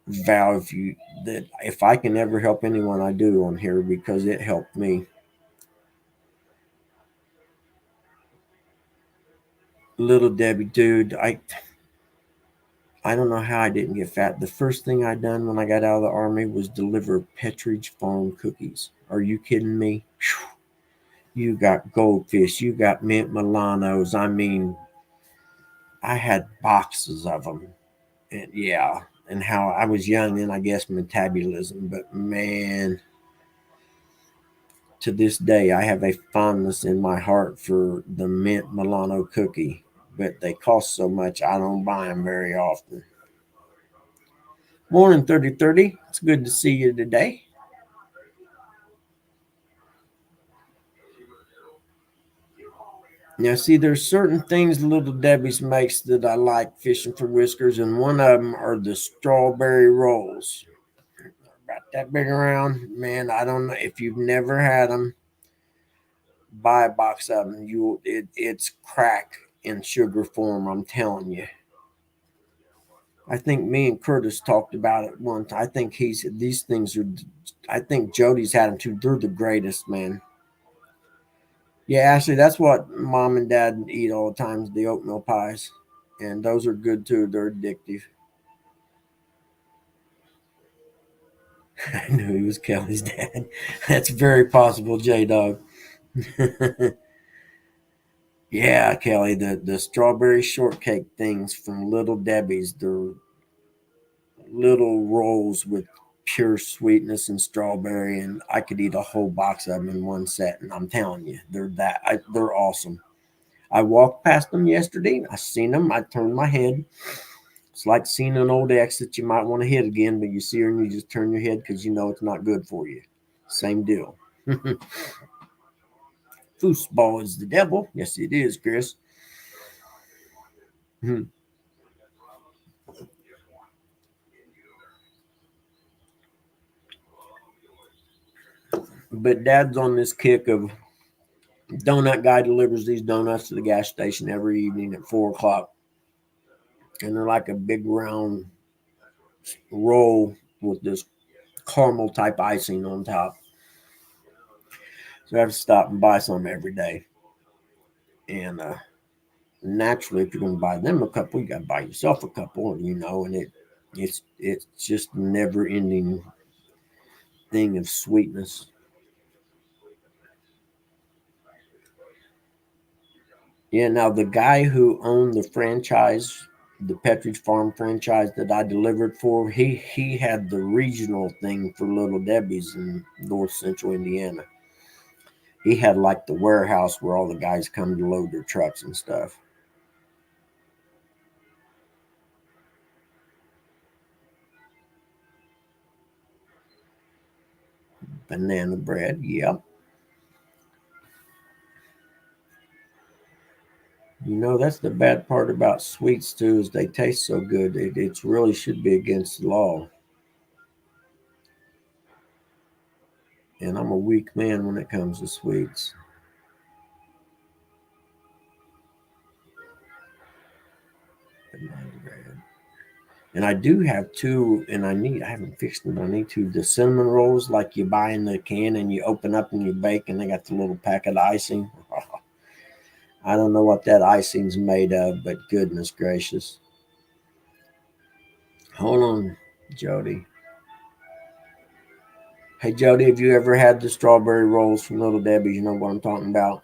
vow that if I can ever help anyone, I do on here, because it helped me. Little Debbie, dude, I don't know how I didn't get fat. The first thing I done when I got out of the Army was deliver Petridge Farm cookies. Are you kidding me? Whew. You got goldfish, you got mint Milanos. I mean, I had boxes of them. And yeah, and how I was young then, I guess, metabolism. But man, to this day, I have a fondness in my heart for the mint Milano cookie. But they cost so much, I don't buy them very often. Morning, 3030. It's good to see you today. Now, see, there's certain things Little Debbie's makes that I like fishing for whiskers, and one of them are the strawberry rolls. About that big around, man. I don't know if you've never had them. Buy a box of them. It's crack in sugar form. I'm telling you. I think me and Curtis talked about it one time. I think these things are. I think Jody's had them too. They're the greatest, man. Yeah, actually, that's what Mom and Dad eat all the time, is the oatmeal pies. And those are good too. They're addictive. I knew he was Kelly's dad. That's very possible, J-Dog. Yeah, Kelly, the strawberry shortcake things from Little Debbie's, they're little rolls with pure sweetness and strawberry, and I could eat a whole box of them in one set, and I'm telling you, they're awesome. I walked past them yesterday. I seen them. I turned my head. It's like seeing an old ex that you might want to hit again, but you see her and you just turn your head because you know it's not good for you. Same deal. Foosball is the devil. Yes, it is, Chris. But Dad's on this kick of donut guy delivers these donuts to the gas station every evening at 4 o'clock. And they're like a big round roll with this caramel type icing on top. So I have to stop and buy some every day. And naturally, if you're going to buy them a couple, you got to buy yourself a couple, and it's just never ending thing of sweetness. Yeah, now the guy who owned the franchise, the Petridge Farm franchise that I delivered for, he had the regional thing for Little Debbie's in North Central Indiana. He had like the warehouse where all the guys come to load their trucks and stuff. Banana bread, yep. You know, that's the bad part about sweets too, is they taste so good. It really should be against the law. And I'm a weak man when it comes to sweets. Banana bread. And I do have two, and I haven't fixed them, but I need two. The cinnamon rolls, like you buy in the can and you open up and you bake, and they got the little packet of icing. I don't know what that icing's made of, but goodness gracious. Hold on, Jody. Hey, Jody, have you ever had the strawberry rolls from Little Debbie's? You know what I'm talking about?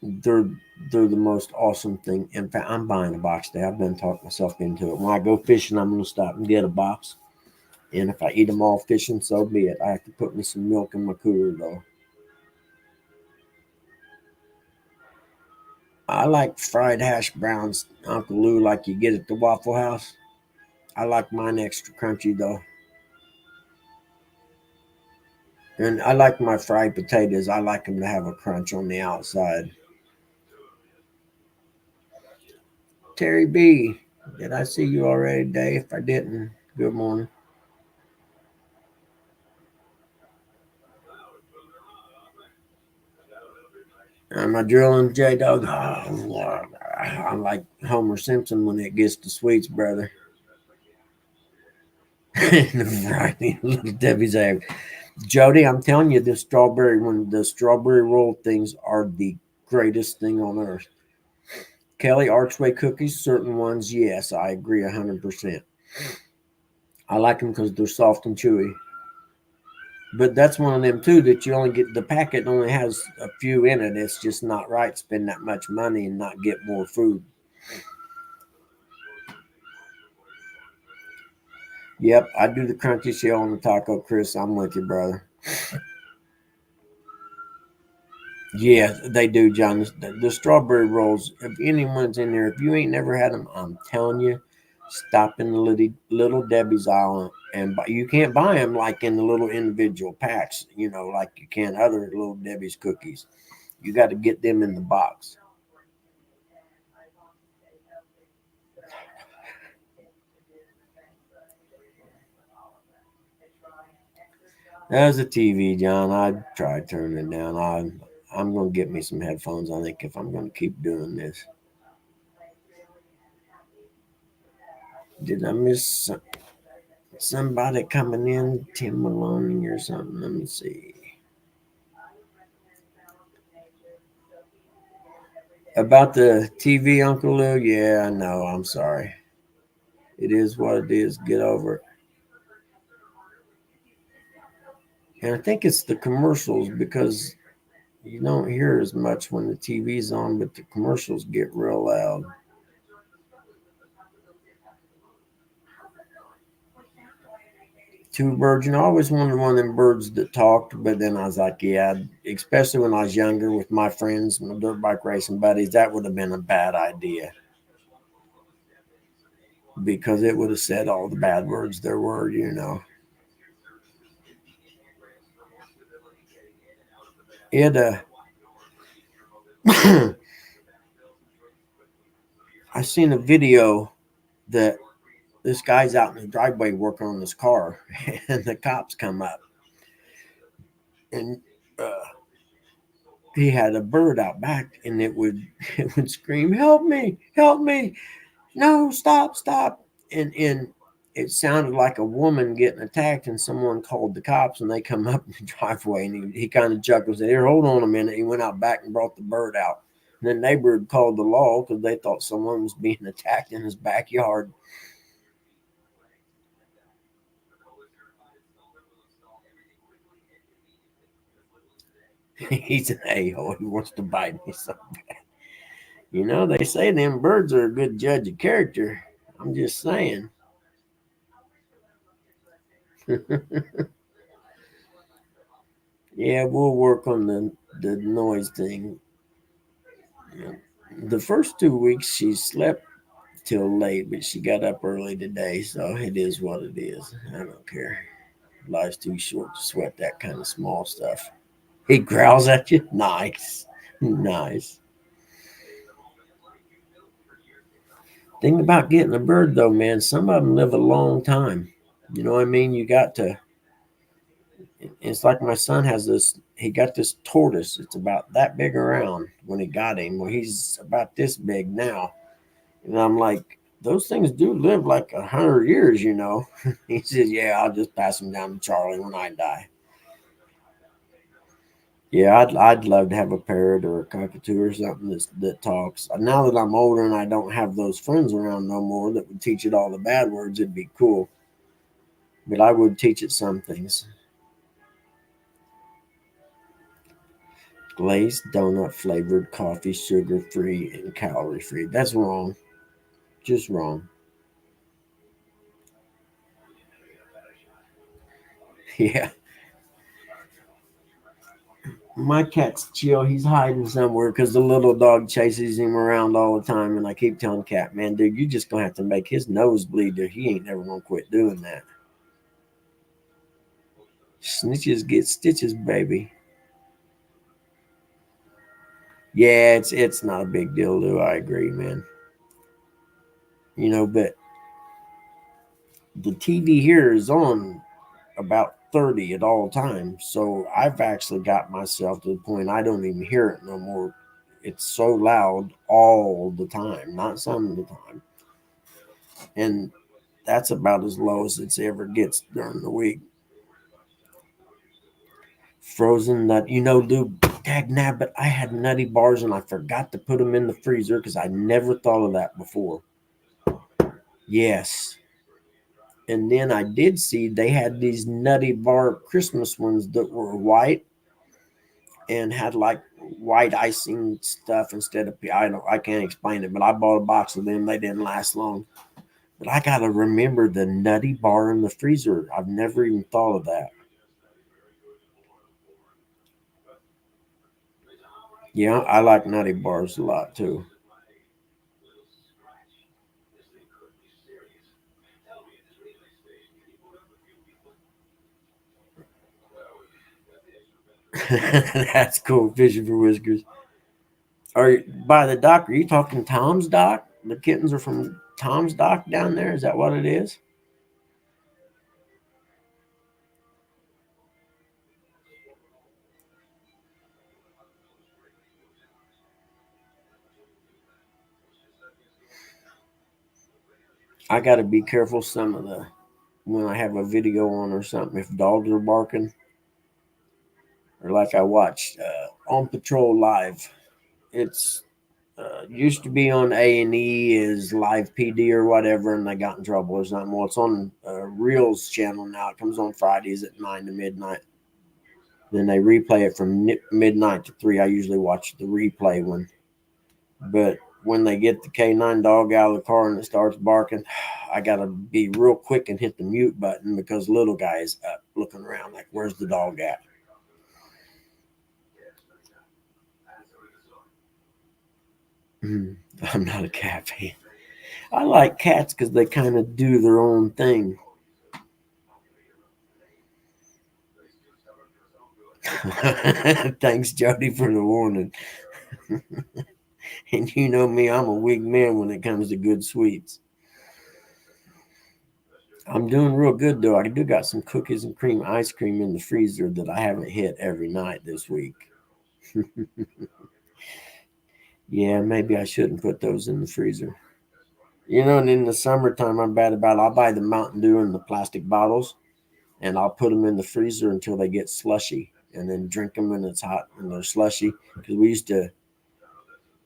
They're they're the most awesome thing. In fact, I'm buying a box today. I've been talking myself into it. When I go fishing, I'm going to stop and get a box. And if I eat them all fishing, so be it. I have to put me some milk in my cooler, though. I like fried hash browns, Uncle Lou, like you get at the Waffle House. I like mine extra crunchy, though. And I like my fried potatoes. I like them to have a crunch on the outside. Terry B, did I see you already today? If I didn't, good morning. Am I drilling, J Dog? Oh, I'm like Homer Simpson when it gets to sweets, brother. Right, Little Debbie's egg. Jody, I'm telling you, the strawberry roll things are the greatest thing on earth. Kelly, Archway cookies, certain ones, yes, I agree 100%. I like them because they're soft and chewy. But that's one of them too that you only get, the packet only has a few in it. It's just not right to spend that much money and not get more food. Yep, I do the crunchy shell on the taco, Chris. I'm with you, brother. Yeah, they do, John. The strawberry rolls, if anyone's in there, if you ain't never had them, I'm telling you, stop in the little Debbie's aisle and buy. You can't buy them like in the little individual packs, like you can other Little Debbie's cookies. You got to get them in the box. There's a TV, John. I tried turning it down. I'm going to get me some headphones, I think, if I'm going to keep doing this. Did I miss somebody coming in? Tim Maloney or something? Let me see. About the TV, Uncle Lou? Yeah, I know. I'm sorry. It is what it is. Get over it. And I think it's the commercials because you don't hear as much when the TV's on, but the commercials get real loud. Two birds. I always wanted one of them birds that talked, but then I was like, yeah, especially when I was younger with my friends, my dirt bike racing buddies, that would have been a bad idea because it would have said all the bad words there were. It, I seen a video that this guy's out in the driveway working on his car, and the cops come up, and he had a bird out back, and it would scream, "Help me! Help me! No, stop!" And it sounded like a woman getting attacked, and someone called the cops, and they come up in the driveway, and he kind of chuckled and said, "Here, hold on a minute." He went out back and brought the bird out. And the neighbor had called the law because they thought someone was being attacked in his backyard. He's an a-hole. He wants to bite me so bad. They say them birds are a good judge of character. I'm just saying. Yeah, we'll work on the noise thing. The first 2 weeks she slept till late, but she got up early today, so it is what it is. I don't care. Life's too short to sweat that kind of small stuff. He growls at you. Nice. Nice. Thing about getting a bird though, man, some of them live a long time. You know what I mean? You got to it's like my son has this he got this tortoise. It's about that big around when he got him. Well, he's about this big now. And I'm like, those things do live like 100 years, you know. He says, yeah, I'll just pass them down to Charlie when I die. Yeah, I'd love to have a parrot or a cockatoo or something that talks. Now that I'm older and I don't have those friends around no more that would teach it all the bad words, it'd be cool. But I would teach it some things. Glazed donut flavored coffee, sugar free and calorie free. That's wrong. Just wrong. Yeah. My cat's chill. He's hiding somewhere because the little dog chases him around all the time. And I keep telling Cat, man, dude, you just gonna have to make his nose bleed, or he ain't never gonna quit doing that. Snitches get stitches, baby. Yeah, it's not a big deal, Lou. I agree, man. You know, but the TV here is on about 30 at all times. So I've actually got myself to the point I don't even hear it no more. It's so loud all the time, not some of the time. And that's about as low as it ever gets during the week. Frozen nut, you know, dude, dag nabbit, I had nutty bars and I forgot to put them in the freezer because I never thought of that before. Yes. And then I did see they had these nutty bar Christmas ones that were white and had like white icing stuff instead of I can't explain it, but I bought a box of them. They didn't last long. But I gotta remember the nutty bar in the freezer. I've never even thought of that. Yeah, I like nutty bars a lot too. That's cool. Fishing for whiskers. Are you by the dock? Are you talking Tom's dock? The kittens are from Tom's dock down there. Is that what it is? I got to be careful some of the when I have a video on or something. If dogs are barking, or like I watched on Patrol Live. It's used to be on A&E is Live PD or whatever, and they got in trouble or something. Well, it's on Reels channel now. It comes on Fridays at 9 to midnight. Then they replay it from midnight to 3. I usually watch the replay one. But when they get the K9 dog out of the car and it starts barking, I got to be real quick and hit the mute button because little guy is up looking around like, where's the dog at? I'm not a cat fan. I like cats because they kind of do their own thing. Thanks, Jody, for the warning. And you know me, I'm a weak man when it comes to good sweets. I'm doing real good, though. I do got some cookies and cream ice cream in the freezer that I haven't hit every night this week. Yeah, maybe I shouldn't put those in the freezer. You know, and in the summertime, I'm bad about it. I'll buy the Mountain Dew in the plastic bottles, and I'll put them in the freezer until they get slushy, and then drink them when it's hot and they're slushy. Because we used to,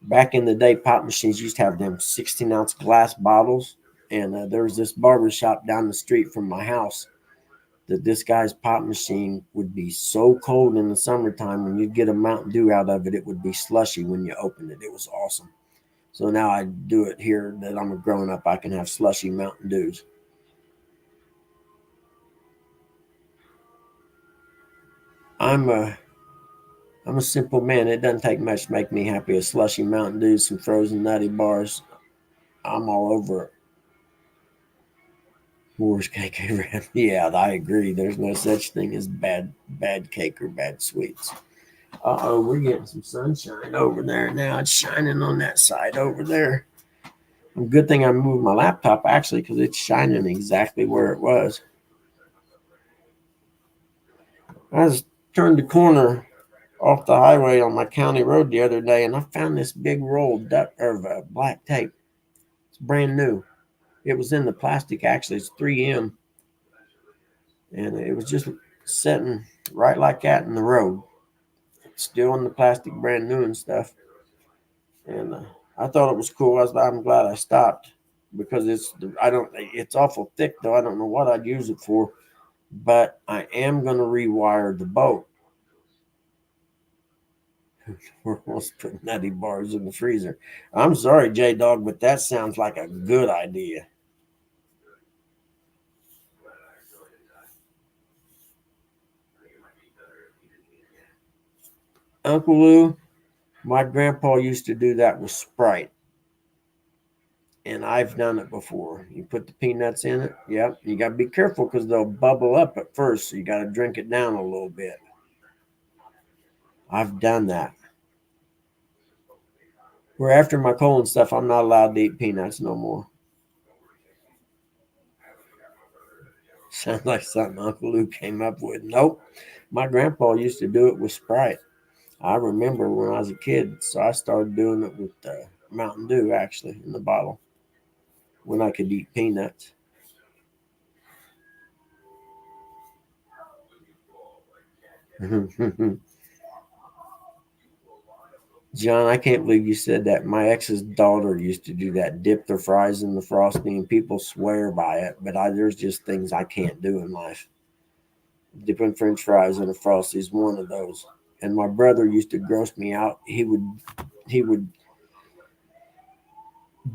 back in the day, pop machines used to have them 16-ounce glass bottles, and there was this barber shop down the street from my house that this guy's pop machine would be so cold in the summertime when you'd get a Mountain Dew out of it, it would be slushy when you opened it. It was awesome. So now I do it here that I'm a grown up. I can have slushy Mountain Dews. I'm I'm a simple man. It doesn't take much to make me happy. A slushy Mountain Dew, some frozen nutty bars. I'm all over it. Worst cake ever had. Yeah, I agree. There's no such thing as bad cake or bad sweets. Uh-oh, we're getting some sunshine over there now. It's shining on that side over there. Good thing I moved my laptop actually because it's shining exactly where it was. I was turned the corner off the highway on my county road the other day, and I found this big roll of black tape. It's brand new. It was in the plastic. Actually, it's 3M, and it was just sitting right like that in the road, still in the plastic, brand new and stuff. And I thought it was cool. I'm glad I stopped because it's awful thick though. I don't know what I'd use it for, but I am going to rewire the boat. We're almost putting nutty bars in the freezer. I'm sorry, J Dog, but that sounds like a good idea. Uncle Lou, my grandpa used to do that with Sprite. And I've done it before. You put the peanuts in it. Yep. You got to be careful because they'll bubble up at first. So you got to drink it down a little bit. I've done that. Where after my colon stuff, I'm not allowed to eat peanuts no more. Sounds like something Uncle Lou came up with. Nope. My grandpa used to do it with Sprite. I remember when I was a kid, so I started doing it with Mountain Dew, actually, in the bottle, when I could eat peanuts. John, I can't believe you said that. My ex's daughter used to do that, dip their fries in the frosting, and people swear by it, but there's just things I can't do in life. Dipping French fries in a frosty is one of those. And my brother used to gross me out. He would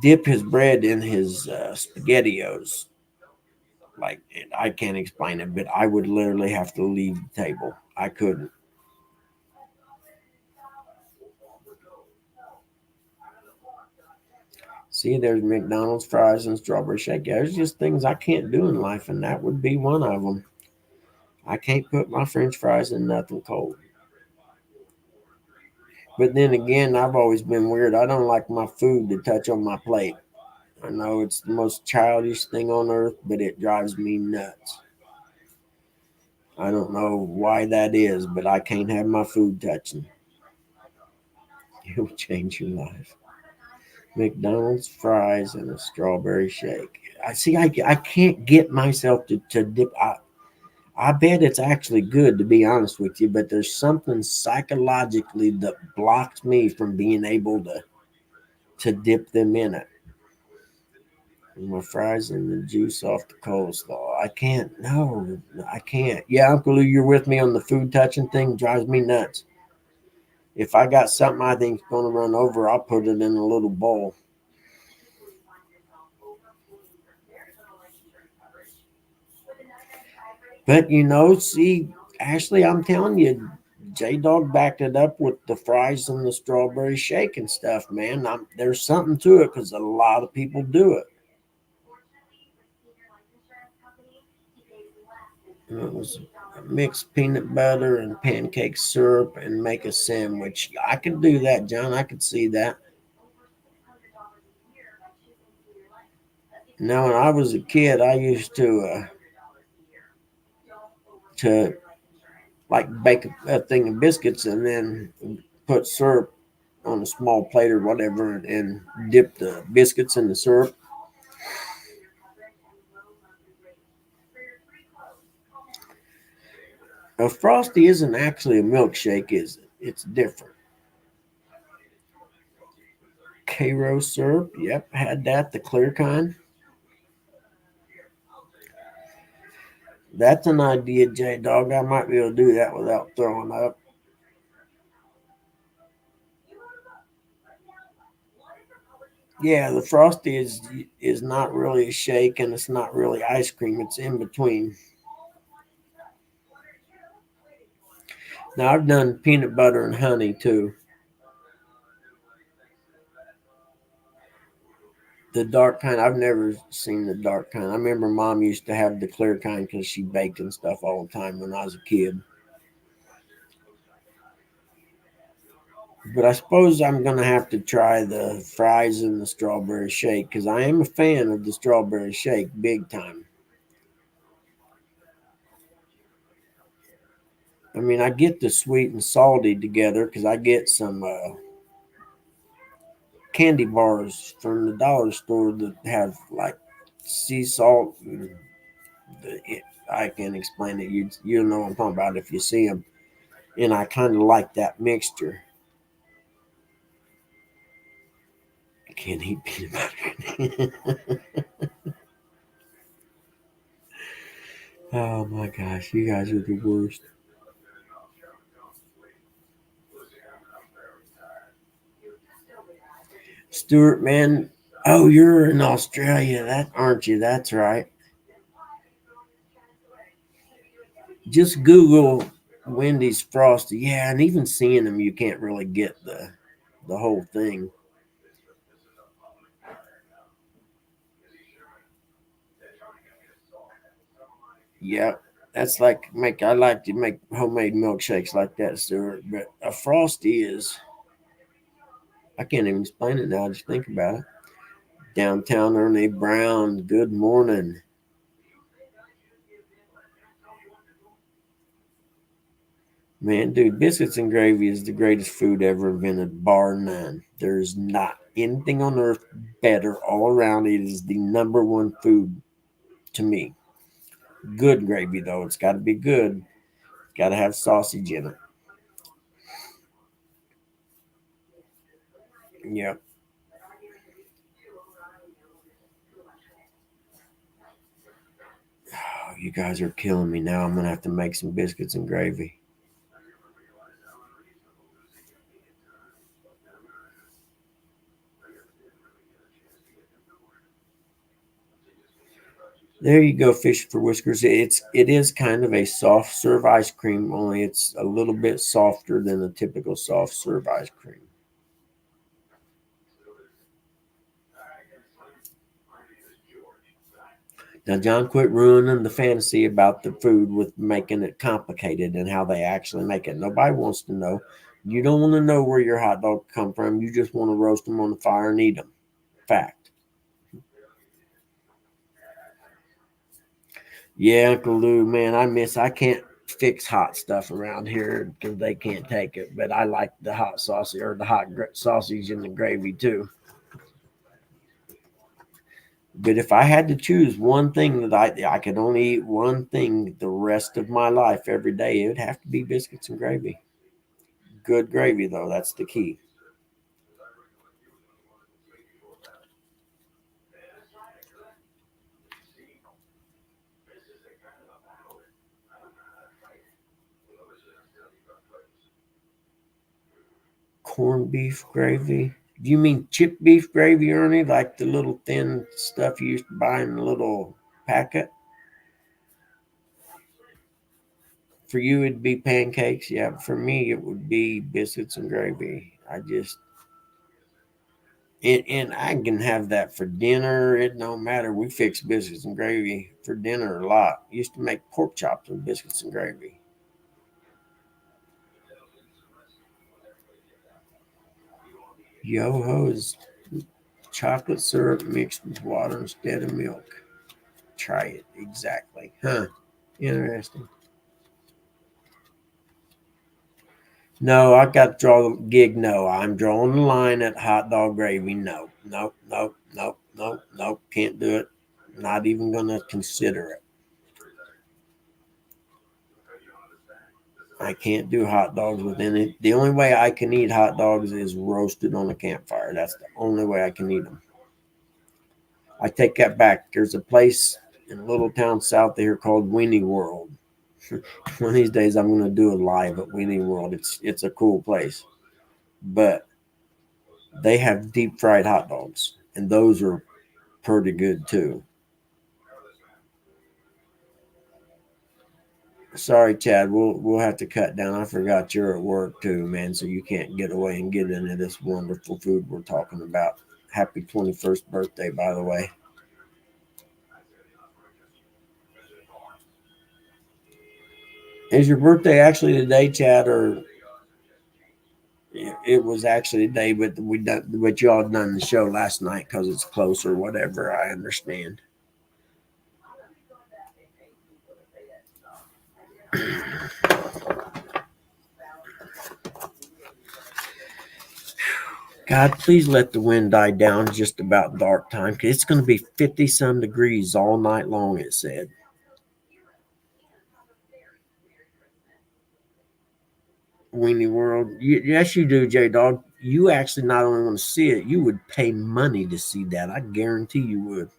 dip his bread in his SpaghettiOs. Like, I can't explain it, but I would literally have to leave the table. I couldn't. See, there's McDonald's fries and strawberry shake. There's just things I can't do in life, and that would be one of them. I can't put my French fries in nothing cold. But then again, I've always been weird. I don't like my food to touch on my plate. I know it's the most childish thing on earth, but it drives me nuts. I don't know why that is, but I can't have my food touching. It will change your life. McDonald's fries and a strawberry shake. I can't get myself to dip. I bet it's actually good, to be honest with you, but there's something psychologically that blocks me from being able to dip them in it. And my fries and the juice off the coleslaw. I can't. No, I can't. Yeah, Uncle Lou, you're with me on the food touching thing. Drives me nuts. If I got something I think's going to run over, I'll put it in a little bowl. But see, Ashley, I'm telling you, J Dog backed it up with the fries and the strawberry shake and stuff, man. There's something to it because a lot of people do it. And it was mix peanut butter and pancake syrup and make a sandwich. I could do that, John. I could see that. Now, when I was a kid, I used to like bake a thing of biscuits and then put syrup on a small plate or whatever and dip the biscuits in the syrup. A Frosty isn't actually a milkshake, is it? It's different. Karo syrup, yep, had that, the clear kind. That's an idea, J Dog. I might be able to do that without throwing up. Yeah, the Frosty is not really a shake and it's not really ice cream. It's in between. Now I've done peanut butter and honey too. The dark kind, I've never seen the dark kind. I remember Mom used to have the clear kind because she baked and stuff all the time when I was a kid. But I suppose I'm going to have to try the fries and the strawberry shake because I am a fan of the strawberry shake big time. I mean, I get the sweet and salty together because I get some candy bars from the dollar store that have like sea salt. And I can't explain it. You know what I'm talking about if you see them. And I kind of like that mixture. I can't eat peanut butter. Oh my gosh, you guys are the worst. Stuart, man. Oh, you're in Australia, that aren't you? That's right. Just Google Wendy's Frosty. Yeah, and even seeing them, you can't really get the whole thing. Yep. That's like I like to make homemade milkshakes like that, Stuart. But a Frosty is I can't even explain it now, I just think about it. Downtown Ernie Brown, good morning. Man, dude, biscuits and gravy is the greatest food ever invented, bar none. There's not anything on earth better all around. It is the number one food to me. Good gravy, though. It's got to be good. Got to have sausage in it. Yep. Oh, you guys are killing me now. I'm going to have to make some biscuits and gravy. There you go, Fish for Whiskers. It is kind of a soft serve ice cream, only it's a little bit softer than a typical soft serve ice cream. Now, John, quit ruining the fantasy about the food with making it complicated and how they actually make it. Nobody wants to know. You don't want to know where your hot dog come from. You just want to roast them on the fire and eat them. Fact. Yeah, Uncle Lou, man, I can't fix hot stuff around here because they can't take it. But I like the hot sausage or the sausage and the gravy too. But if I had to choose one thing that I could only eat one thing the rest of my life every day, it would have to be biscuits and gravy. Good gravy though, that's the key. Corned beef gravy. Do you mean chip beef gravy, Ernie? Like the little thin stuff you used to buy in a little packet? For you, it'd be pancakes. Yeah, for me, it would be biscuits and gravy. And I can have that for dinner. It don't matter. We fix biscuits and gravy for dinner a lot. Used to make pork chops with biscuits and gravy. Yo-ho is chocolate syrup mixed with water instead of milk. Try it. Exactly. Huh. Interesting. No, I got to draw the gig. No, I'm drawing the line at hot dog gravy. No, nope, nope, nope, nope, nope. Can't do it. Not even going to consider it. I can't do hot dogs within it. The only way I can eat hot dogs is roasted on a campfire. That's the only way I can eat them. I take that back. There's a place in a little town south there called Weenie World. One of these days, I'm going to do a live at Weenie World. It's a cool place, but they have deep fried hot dogs, and those are pretty good too. Sorry, Chad. We'll have to cut down. I forgot you're at work too, man. So you can't get away and get into this wonderful food we're talking about. Happy 21st birthday, by the way. Is your birthday actually today, Chad, or it was actually today? But y'all done the show last night because it's close or whatever. I understand. God, please let the wind die down just about dark time because it's going to be 50 some degrees all night long, it said. Weenie World. Yes, you do, J Dog. You actually not only want to see it, you would pay money to see that. I guarantee you would.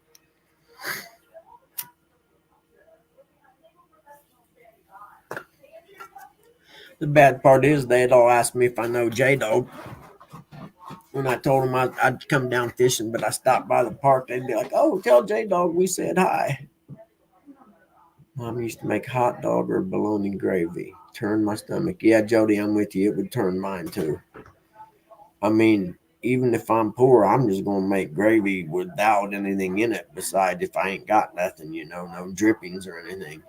The bad part is they'd all ask me if I know J Dog. When I told them I'd come down fishing, but I stopped by the park, they'd be like, "Oh, tell J Dog we said hi." Mom used to make hot dog or bologna gravy. Turn my stomach. Yeah, Jody, I'm with you. It would turn mine too. I mean, even if I'm poor, I'm just gonna make gravy without anything in it. Besides, if I ain't got nothing, no drippings or anything.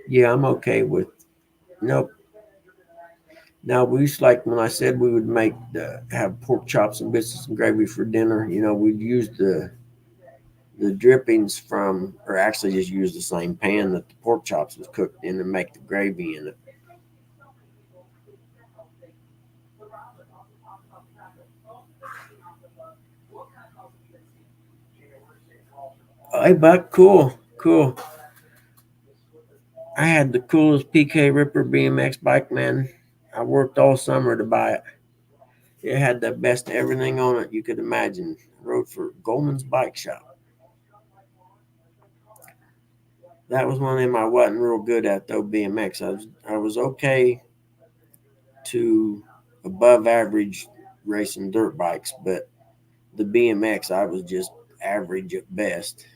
Yeah, I'm okay with. Nope. Now we used to, like when I said we would have pork chops and biscuits and gravy for dinner. We'd use the drippings from, or actually just use the same pan that the pork chops was cooked in and make the gravy in it. Oh, hey, Buck, cool. I had the coolest PK Ripper BMX bike, man. I worked all summer to buy it. It had the best everything on it you could imagine. I rode for Goldman's Bike Shop. That was one of them I wasn't real good at though. BMX, I was okay to above average racing dirt bikes, but the BMX I was just average at best.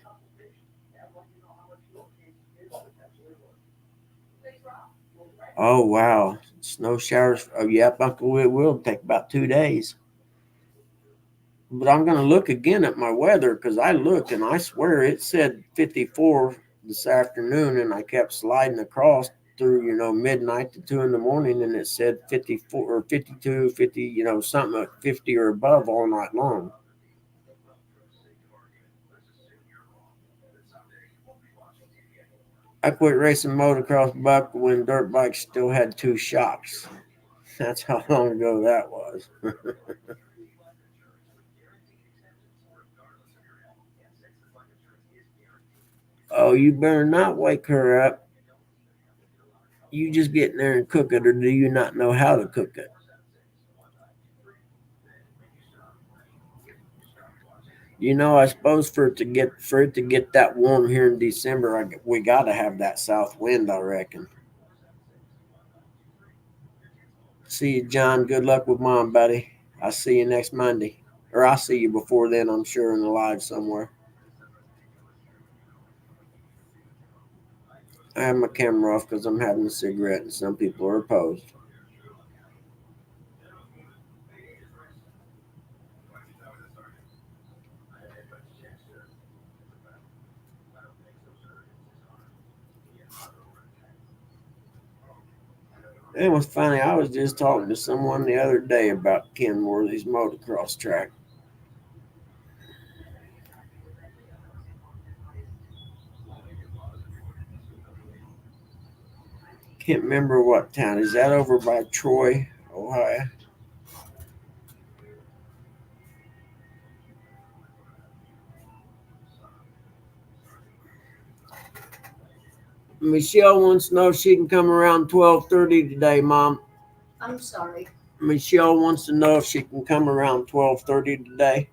Oh wow, snow showers. Oh yep, Uncle, it will take about 2 days. But I'm going to look again at my weather because I looked and I swear it said 54 this afternoon, and I kept sliding across through midnight to 2 in the morning, and it said 54 or 52, 50, something like 50 or above all night long. I quit racing motocross, Buck, when dirt bikes still had two shocks. That's how long ago that was. Oh, you better not wake her up. You just get in there and cook it, or do you not know how to cook it? I suppose for it to get that warm here in December, we got to have that south wind, I reckon. See you, John. Good luck with mom, buddy. I'll see you next Monday, or I'll see you before then. I'm sure in the live somewhere. I have my camera off because I'm having a cigarette, and some people are opposed. It was funny. I was just talking to someone the other day about Kenworthy's motocross track. Can't remember what town. Is that over by Troy, Ohio? Michelle wants to know if she can come around 12:30 today, Mom. I'm sorry. Michelle wants to know if she can come around 12:30 today.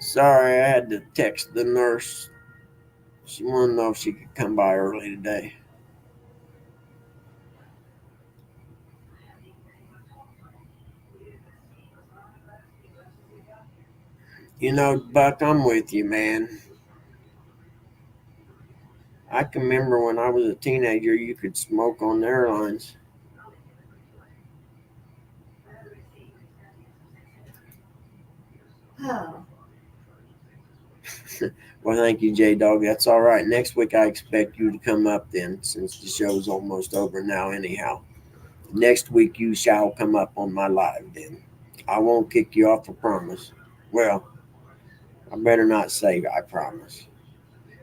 Sorry, I had to text the nurse. She wanted to know if she could come by early today. You know, Buck, I'm with you, man. I can remember when I was a teenager, you could smoke on the airlines. Oh, Well, thank you, J Dog. That's all right. Next week, I expect you to come up then, since the show's almost over now, anyhow. Next week, you shall come up on my live then. I won't kick you off, I promise. Well, I better not say I promise,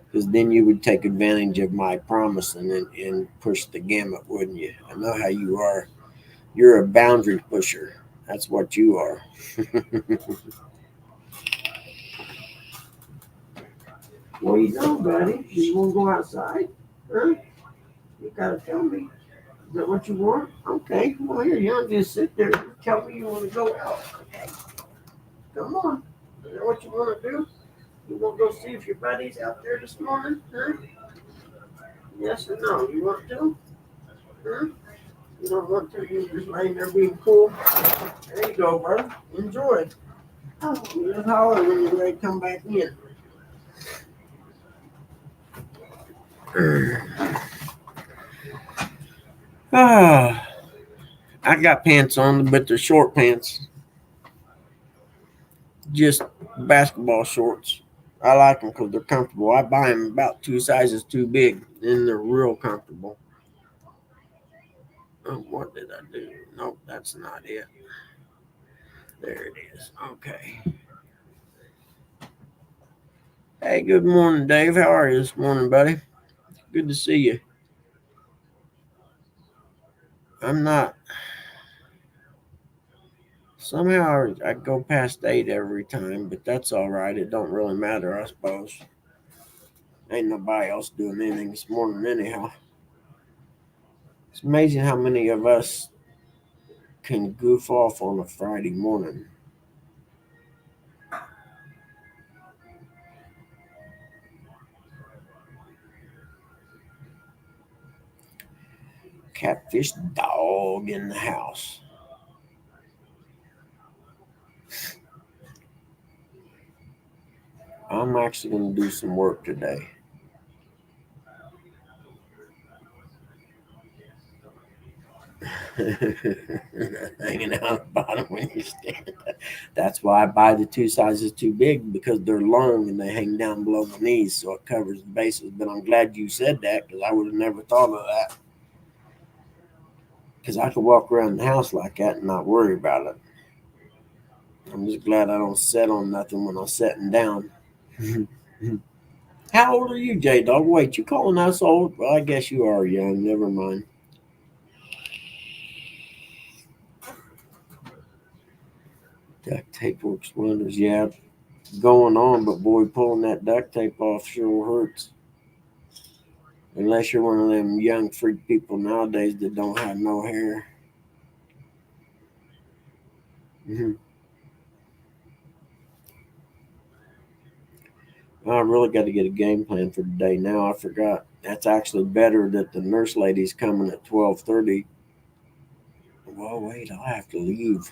because then you would take advantage of my promising and push the gamut, wouldn't you? I know how you are. You're a boundary pusher. That's what you are. What you doing, buddy? You want to go outside? Huh? You gotta tell me. Is that what you want? Okay. Well, here, you don't just sit there and tell me you want to go out. Okay. Come on. Is that what you want to do? You want to go see if your buddy's out there this morning? Huh? Yes or no? You want to? Huh? You don't want to? You just laying there being cool. There you go, brother. Enjoy. oh, You just holler when you're ready to come back in. Ah, I got pants on, but they're short pants. Just basketball shorts. I like them because they're comfortable. I buy them about 2 sizes too big, and they're real comfortable. Oh, what did I do? Nope, that's not it. There it is. Okay. Hey, good morning, Dave. How are you this morning, buddy? Good to see you. I'm not. Somehow I go past 8 every time, but that's all right. It don't really matter, I suppose. Ain't nobody else doing anything this morning, anyhow. It's amazing how many of us can goof off on a Friday morning. Catfish dog in the house. I'm actually going to do some work today. Hanging out the bottom when you stand. That's why I buy the 2 sizes too big, because they're long and they hang down below my knees, so it covers the bases. But I'm glad you said that, because I would have never thought of that. Because I could walk around the house like that and not worry about it. I'm just glad I don't sit on nothing when I'm sitting down. How old are you, J Dog? Wait, you calling us old? Well, I guess you are young. Never mind. Duct tape works wonders. Yeah, going on, but boy, pulling that duct tape off sure hurts. Unless you're one of them young freak people nowadays that don't have no hair. I really got to get a game plan for today. Now I forgot. That's actually better that the nurse lady's coming at 12:30. Well, wait, I'll have to leave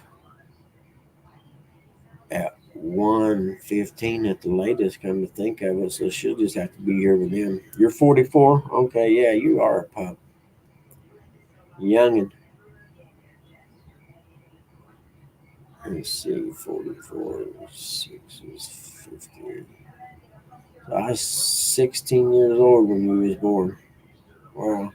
at 1:15 at the latest, come to think of it. So she'll just have to be here with him. You're 44? Okay, yeah, you are a pup. Youngin'. Let's see, 44, 6 is 50. So I was 16 years old when you was born. Wow.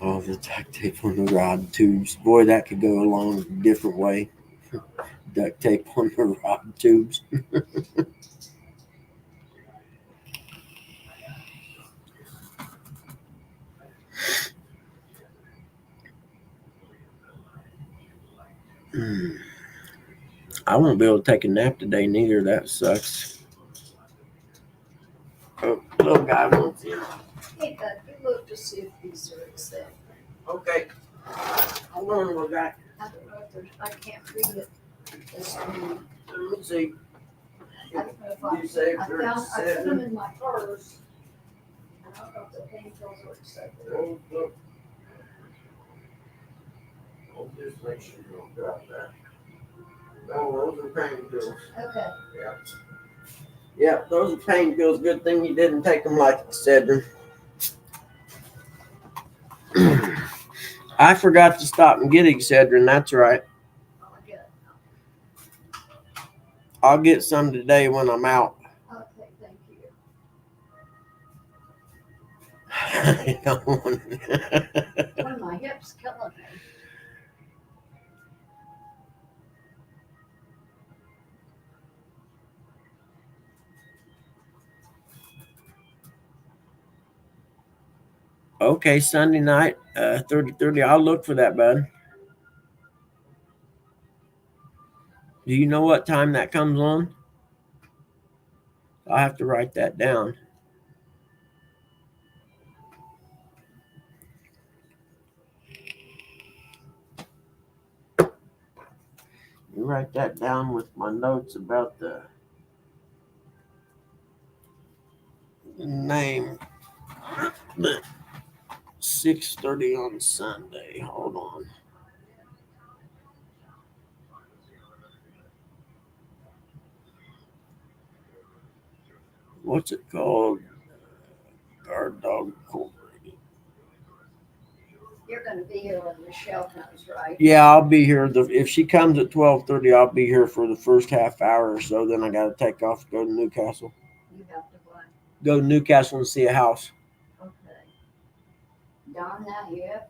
Oh, the duct tape on the rod tubes. Boy, that could go along a different way. Duct tape on the rod tubes. I won't be able to take a nap today neither. That sucks. Little guy wants in. Hey, Doug, you look to see if these are accepted. Okay. Hold on, little guy. I don't know if there's, I can't read it. This one. Let me see. I don't know if You say I for found, I put them seven. in my purse. I don't know if the painkillers are accepted. Oh, look. I'll just make sure you don't drop that. No, those are painkillers. Okay. Yeah, those are painkillers. Good thing you didn't take them like Excedrin. I forgot to stop and get Excedrin. That's right. I'll get it. I'll get some today when I'm out. Okay, thank you. I don't want- One of my hips killing me. Okay, Sunday night, 30:30. I'll look for that, bud. Do you know what time that comes on? I'll have to write that down. You write that down with my notes about the name. The 6:30 on Sunday. Hold on. What's it called? Guard Dog Incorporated. You're gonna be here when Michelle comes, right? Yeah, I'll be here. If she comes at 12:30, I'll be here for the first half hour or so. Then I got to take off and go to Newcastle. You have to what? Go to Newcastle and see a house. Okay. Darn that hip.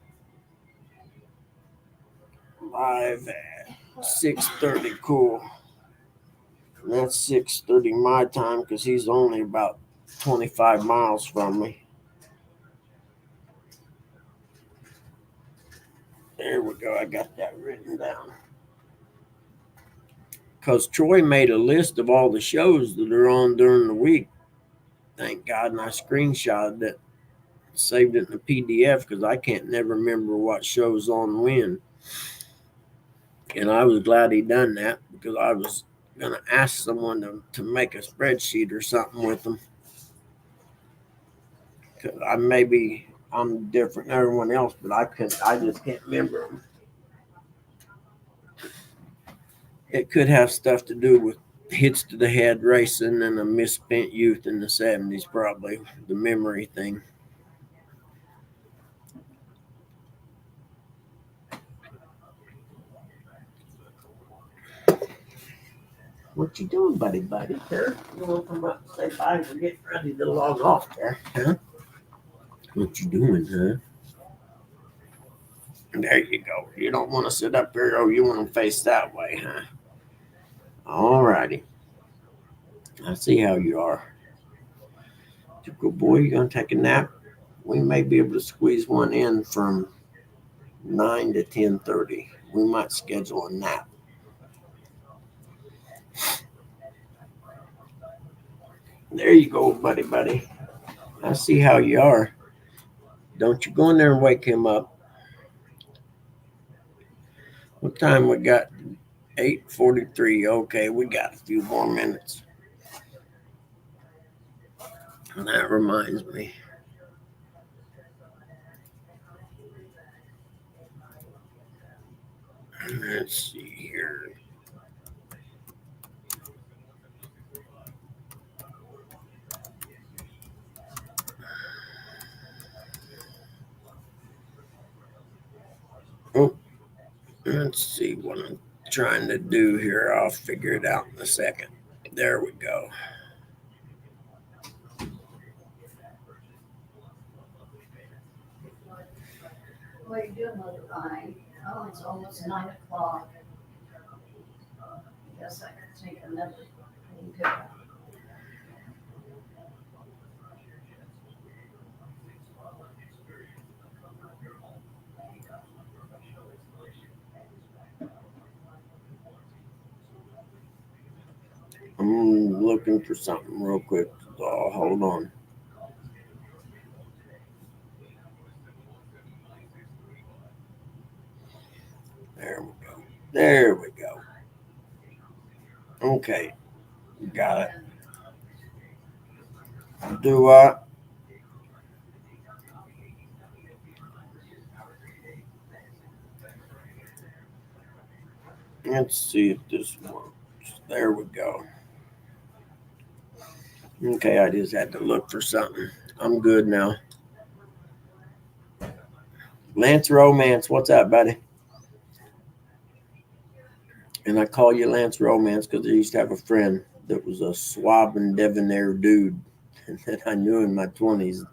Live at 6:30. Cool. And that's 6:30 my time because he's only about 25 miles from me. There we go. I got that written down. Because Troy made a list of all the shows that are on during the week. Thank God. And I screenshotted it, saved it in the PDF because I can't never remember what show's on when. And I was glad he done that because I was going to ask someone to make a spreadsheet or something with them. Cause I'm different than everyone else, but I just can't remember them. It could have stuff to do with hits to the head racing and a misspent youth in the 70s, probably the memory thing. What you doing, buddy? Here, you want to come up and say bye? We're getting ready to log off there, huh? What you doing, huh? There you go. You don't want to sit up here, or you want to face that way, huh? All righty. I see how you are. Good boy, you gonna take a nap? We may be able to squeeze one in from 9 to 10:30. We might schedule a nap. There you go, buddy. I see how you are. Don't you go in there and wake him up. What time we got? 8:43. Okay, we got a few more minutes. And that reminds me. Let's see here. Oh, let's see what I'm trying to do here. I'll figure it out in a second. There we go. What are you doing, Mother Vine? Oh, it's almost 9 o'clock. I guess I could take another. I'm looking for something real quick. Oh, hold on. Okay, got it. Do what? Let's see if this works. There we go. Okay, I just had to look for something. I'm good now. Lance Romance, what's up, buddy? And I call you Lance Romance because I used to have a friend that was a swabbing debonair dude that I knew in my 20s.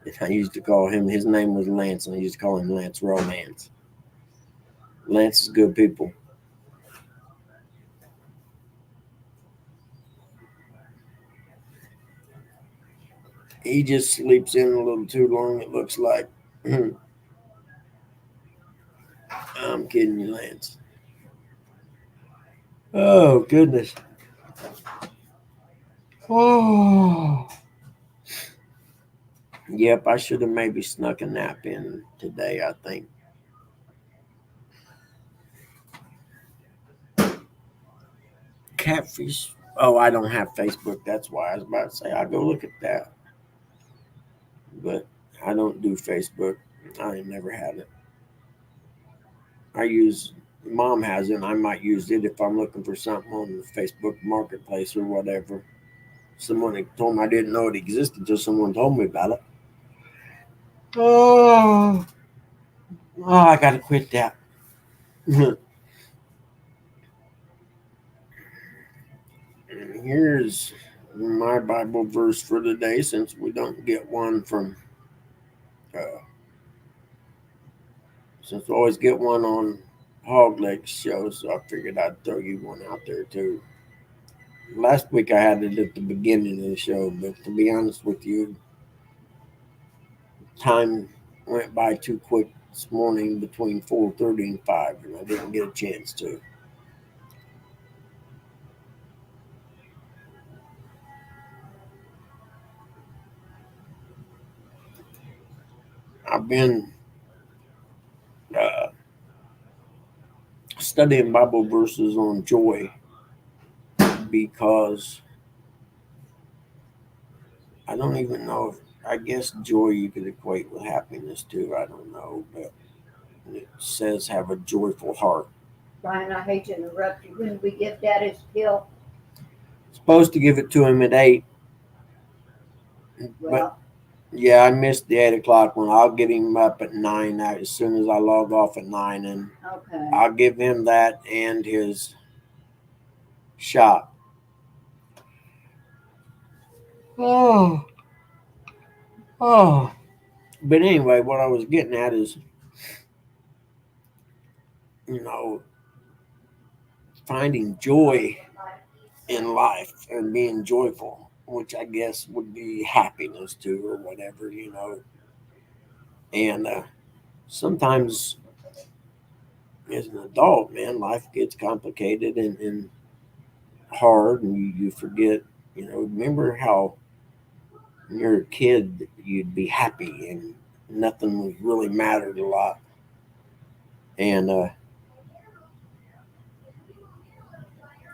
And I used to call him, his name was Lance, and I used to call him Lance Romance. Lance is good people. He just sleeps in a little too long, it looks like. I'm kidding you, Lance. Oh, goodness. Oh. Yep, I should have maybe snuck a nap in today, I think. Catfish. Oh, I don't have Facebook. That's why I was about to say I'll go look at that. But I don't do Facebook. I ain't never had it. I use mom has it, and I might use it if I'm looking for something on the Facebook marketplace or whatever. Someone told me I didn't know it existed until someone told me about it. Oh, I gotta quit that. And here's my Bible verse for today, since we don't get one from since we always get one on Hog Leg show, so I figured I'd throw you one out there too. Last week I had it at the beginning of the show, but to be honest with you, time went by too quick this morning between 4:30 and 5, and I didn't get a chance to. I've been uh, studying Bible verses on joy because I don't even know if, I guess joy you could equate with happiness too. I don't know, but it says have a joyful heart. Brian, I hate to interrupt you. When we give Daddy's pill, Supposed to give it to him at 8, but well, yeah, I missed the 8 o'clock one. I'll get him up at 9 as soon as I log off at 9, and okay. I'll give him that and his shot. Oh, oh. But anyway, what I was getting at is, finding joy in life and being joyful, which I guess would be happiness too, or whatever. And sometimes as an adult, man, life gets complicated and hard, and you forget, remember how when you're a kid, you'd be happy and nothing really mattered a lot. And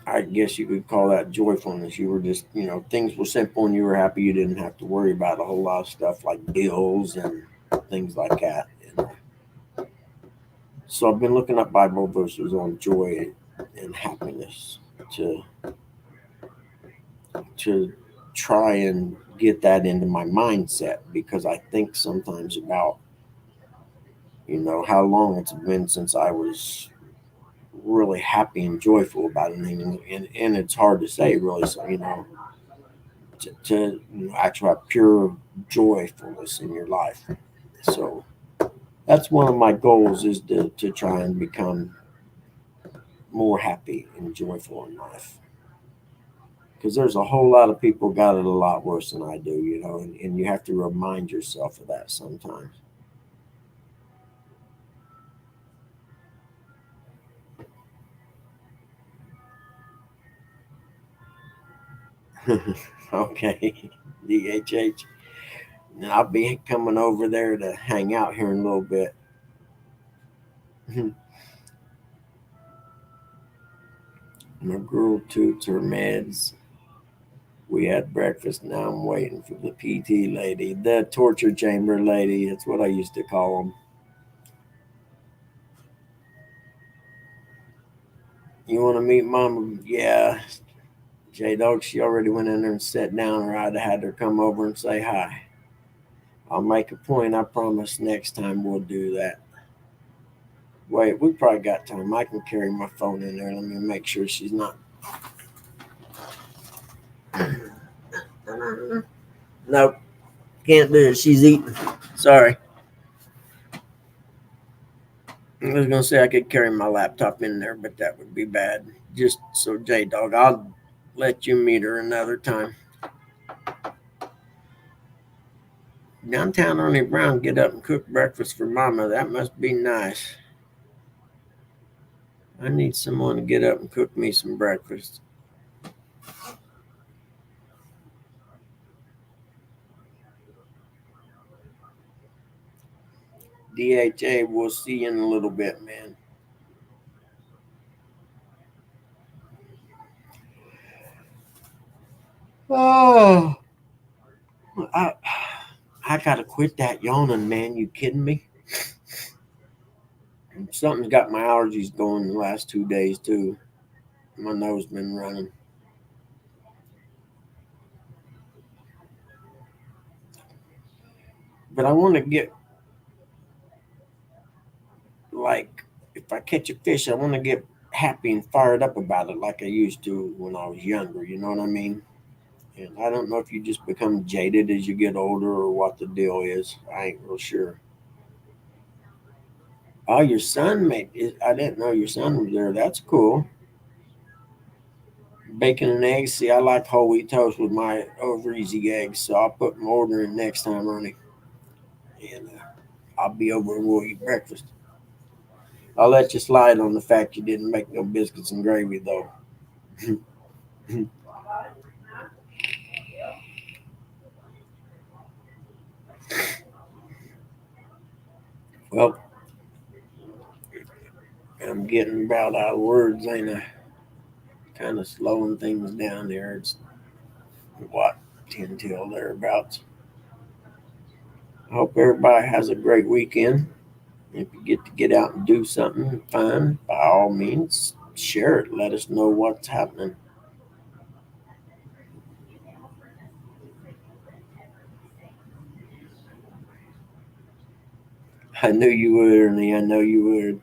I guess you could call that joyfulness. You were just, things were simple and you were happy. You didn't have to worry about a whole lot of stuff like bills and things like that. And so I've been looking up Bible verses on joy and happiness to try and get that into my mindset, because I think sometimes about, how long it's been since I was really happy and joyful about anything, and it's hard to say really. So to actually have pure joyfulness in your life. So that's one of my goals, is to try and become more happy and joyful in life, because there's a whole lot of people got it a lot worse than I do, and you have to remind yourself of that sometimes. Okay, DHH. Now I'll be coming over there to hang out here in a little bit. My girl toots her meds. We had breakfast. Now I'm waiting for the PT lady, the torture chamber lady. That's what I used to call them. You want to meet Mama? Yeah. J Dog, she already went in there and sat down, or I'd have had her come over and say hi. I'll make a point. I promise next time we'll do that. Wait, we probably got time. I can carry my phone in there. Let me make sure she's not. Nope, can't do it. She's eating. Sorry. I was gonna say I could carry my laptop in there, but that would be bad. Just so J Dog, I'll let you meet her another time. Downtown Ernie Brown get up and cook breakfast for Mama. That must be nice. I need someone to get up and cook me some breakfast. DHA, we'll see you in a little bit, man. Oh, I gotta quit that yawning, man. You kidding me? Something's got my allergies going the last 2 days too. My nose been running. But I want to get, like, if I catch a fish, I want to get happy and fired up about it like I used to when I was younger. You know what I mean? And I don't know if you just become jaded as you get older or what the deal is. I ain't real sure. Oh, your son made it. I didn't know your son was there. That's cool. Bacon and eggs. See, I like whole wheat toast with my over easy eggs, so I'll put my order in next time, Ernie. And I'll be over and we'll eat breakfast. I'll let you slide on the fact you didn't make no biscuits and gravy, though. Well, I'm getting about out of words, ain't I? Kind of slowing things down there. It's what, 10 till thereabouts. I hope everybody has a great weekend. If you get to get out and do something fun, by all means, share it. Let us know what's happening. I knew you would, Ernie. I know you would.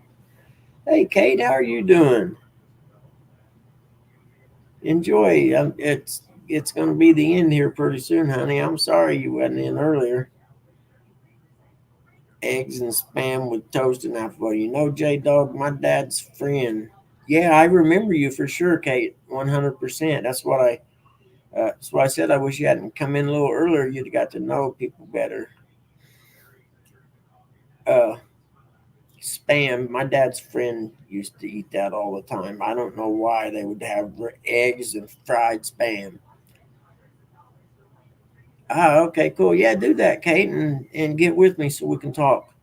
Hey, Kate, how are you doing? Enjoy. It's going to be the end here pretty soon, honey. I'm sorry you wasn't in earlier. Eggs and spam with toast and apple. You know, J Dog, my dad's friend. Yeah, I remember you for sure, Kate. 100%. That's why I said I wish you hadn't come in a little earlier. You'd have got to know people better. Spam. My dad's friend used to eat that all the time. I don't know why they would have eggs and fried spam. Ah, okay, cool. Yeah, do that, Kate, and get with me so we can talk.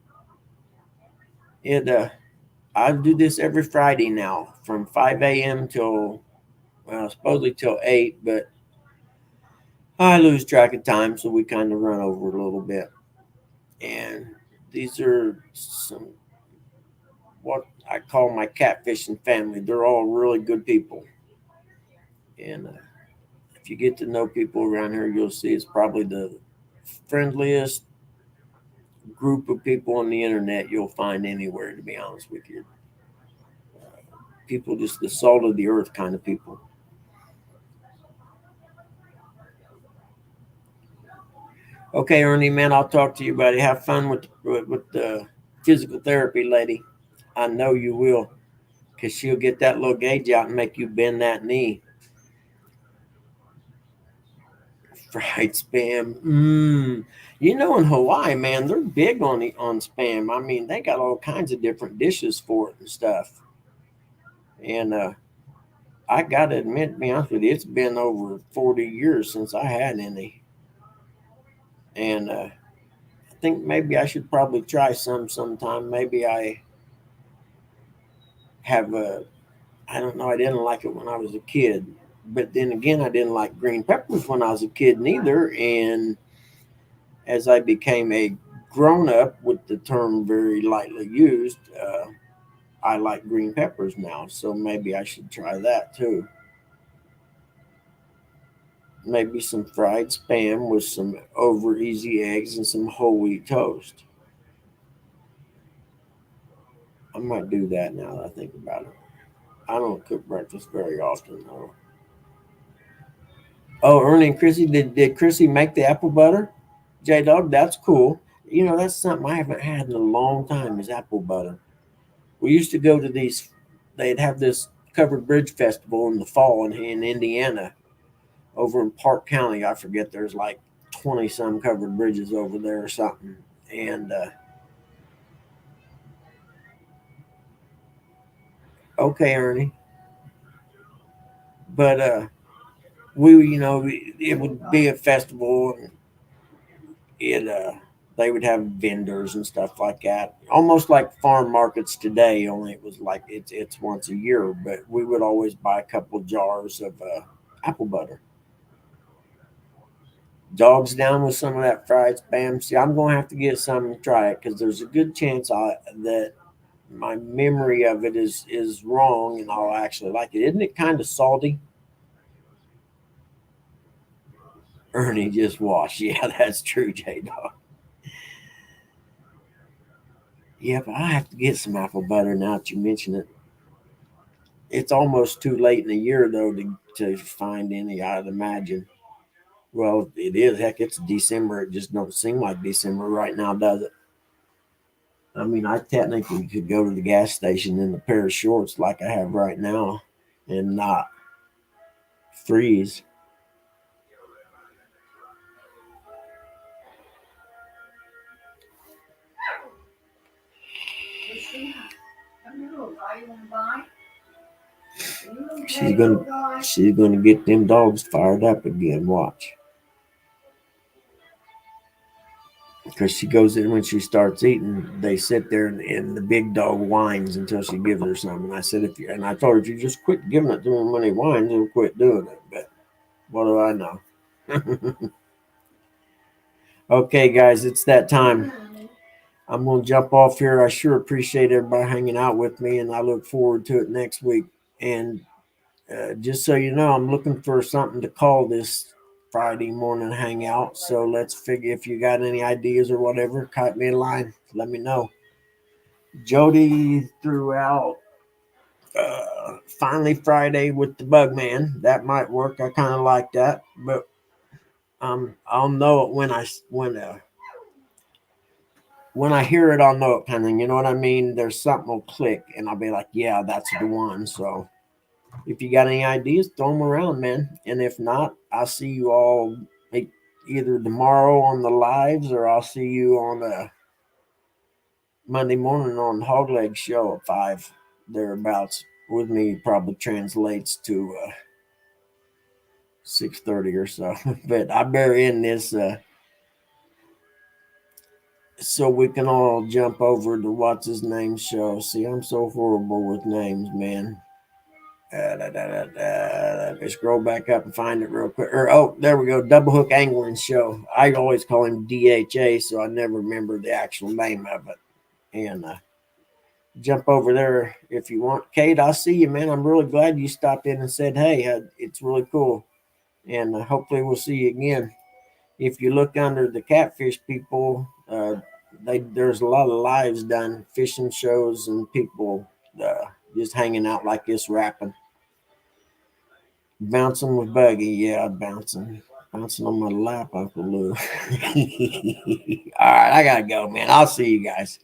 I do this every Friday now from 5 a.m. till, well, supposedly till 8, but I lose track of time, so we kind of run over a little bit. And these are some, what I call my catfishing family. They're all really good people. And if you get to know people around here, you'll see it's probably the friendliest group of people on the internet you'll find anywhere, to be honest with you. People, just the salt of the earth kind of people. Okay, Ernie, man, I'll talk to you, buddy. Have fun with the physical therapy lady. I know you will, because she'll get that little gauge out and make you bend that knee. Fried spam. You know, in Hawaii, man, they're big on spam. I mean, they got all kinds of different dishes for it and stuff. And I gotta admit, to be honest with you, it's been over 40 years since I had any. And I think maybe I should probably try some sometime. Maybe I have I don't know. I didn't like it when I was a kid, but then again, I didn't like green peppers when I was a kid neither. And as I became a grown up, with the term very lightly used, I like green peppers now. So maybe I should try that too. Maybe some fried spam with some over easy eggs and some whole wheat toast. I might do that now that I think about it. I don't cook breakfast very often though. Oh, Ernie and Chrissy, did Chrissy make the apple butter? J Dog, that's cool. You know, that's something I haven't had in a long time is apple butter. We used to go to these, they'd have this covered bridge festival in the fall in Indiana over in Park County. I forget, there's like 20 some covered bridges over there or something. And okay, Ernie. But it would be a festival, and it they would have vendors and stuff like that, almost like farm markets today. Only it was like it's once a year, but we would always buy a couple jars of apple butter. Dogs down with some of that fried spam. See, I'm gonna have to get some and try it because there's a good chance that my memory of it is wrong, and I'll actually like it. Isn't it kind of salty? Ernie just washed. Yeah, that's true, J Dog. Yeah, but I have to get some apple butter now that you mention it. It's almost too late in the year though to find any, I'd imagine. Well, it is. Heck, it's December. It just don't seem like December right now, does it? I mean, I technically could go to the gas station in a pair of shorts like I have right now and not freeze. She's gonna get them dogs fired up again. Watch. Because she goes in when she starts eating, they sit there and the big dog whines until she gives her some. And I said, and I told her, if you just quit giving it to him when he whines, he'll quit doing it. But what do I know? Okay, guys, it's that time. I'm going to jump off here. I sure appreciate everybody hanging out with me, and I look forward to it next week. And just so you know, I'm looking for something to call this Friday morning hangout. So let's figure, if you got any ideas or whatever, cut me a line. Let me know. Jody threw out finally Friday with the Bug Man. That might work. I kind of like that, but I'll know it when I hear it. I'll know it kind of. You know what I mean? There's something will click, and I'll be like, yeah, that's the one. So if you got any ideas, throw them around, man. And if not, I'll see you all either tomorrow on the lives, or I'll see you on Monday morning on Hogleg Show at 5 thereabouts. With me probably translates to 6:30 or so. But I better end this so we can all jump over to what's his name show. See, I'm so horrible with names, man. Let me scroll back up and find it real quick. There we go. Double Hook Angling Show. I always call him DHA, so I never remember the actual name of it. And jump over there if you want. Kate, I'll see you, man. I'm really glad you stopped in and said, hey, it's really cool. And hopefully we'll see you again. If you look under the Catfish people, there's a lot of lives done, fishing shows, and people just hanging out like this, rapping. Bouncing with Buggy. Yeah, bouncing on my lap, Uncle Lou. All right, I got to go, man. I'll see you guys.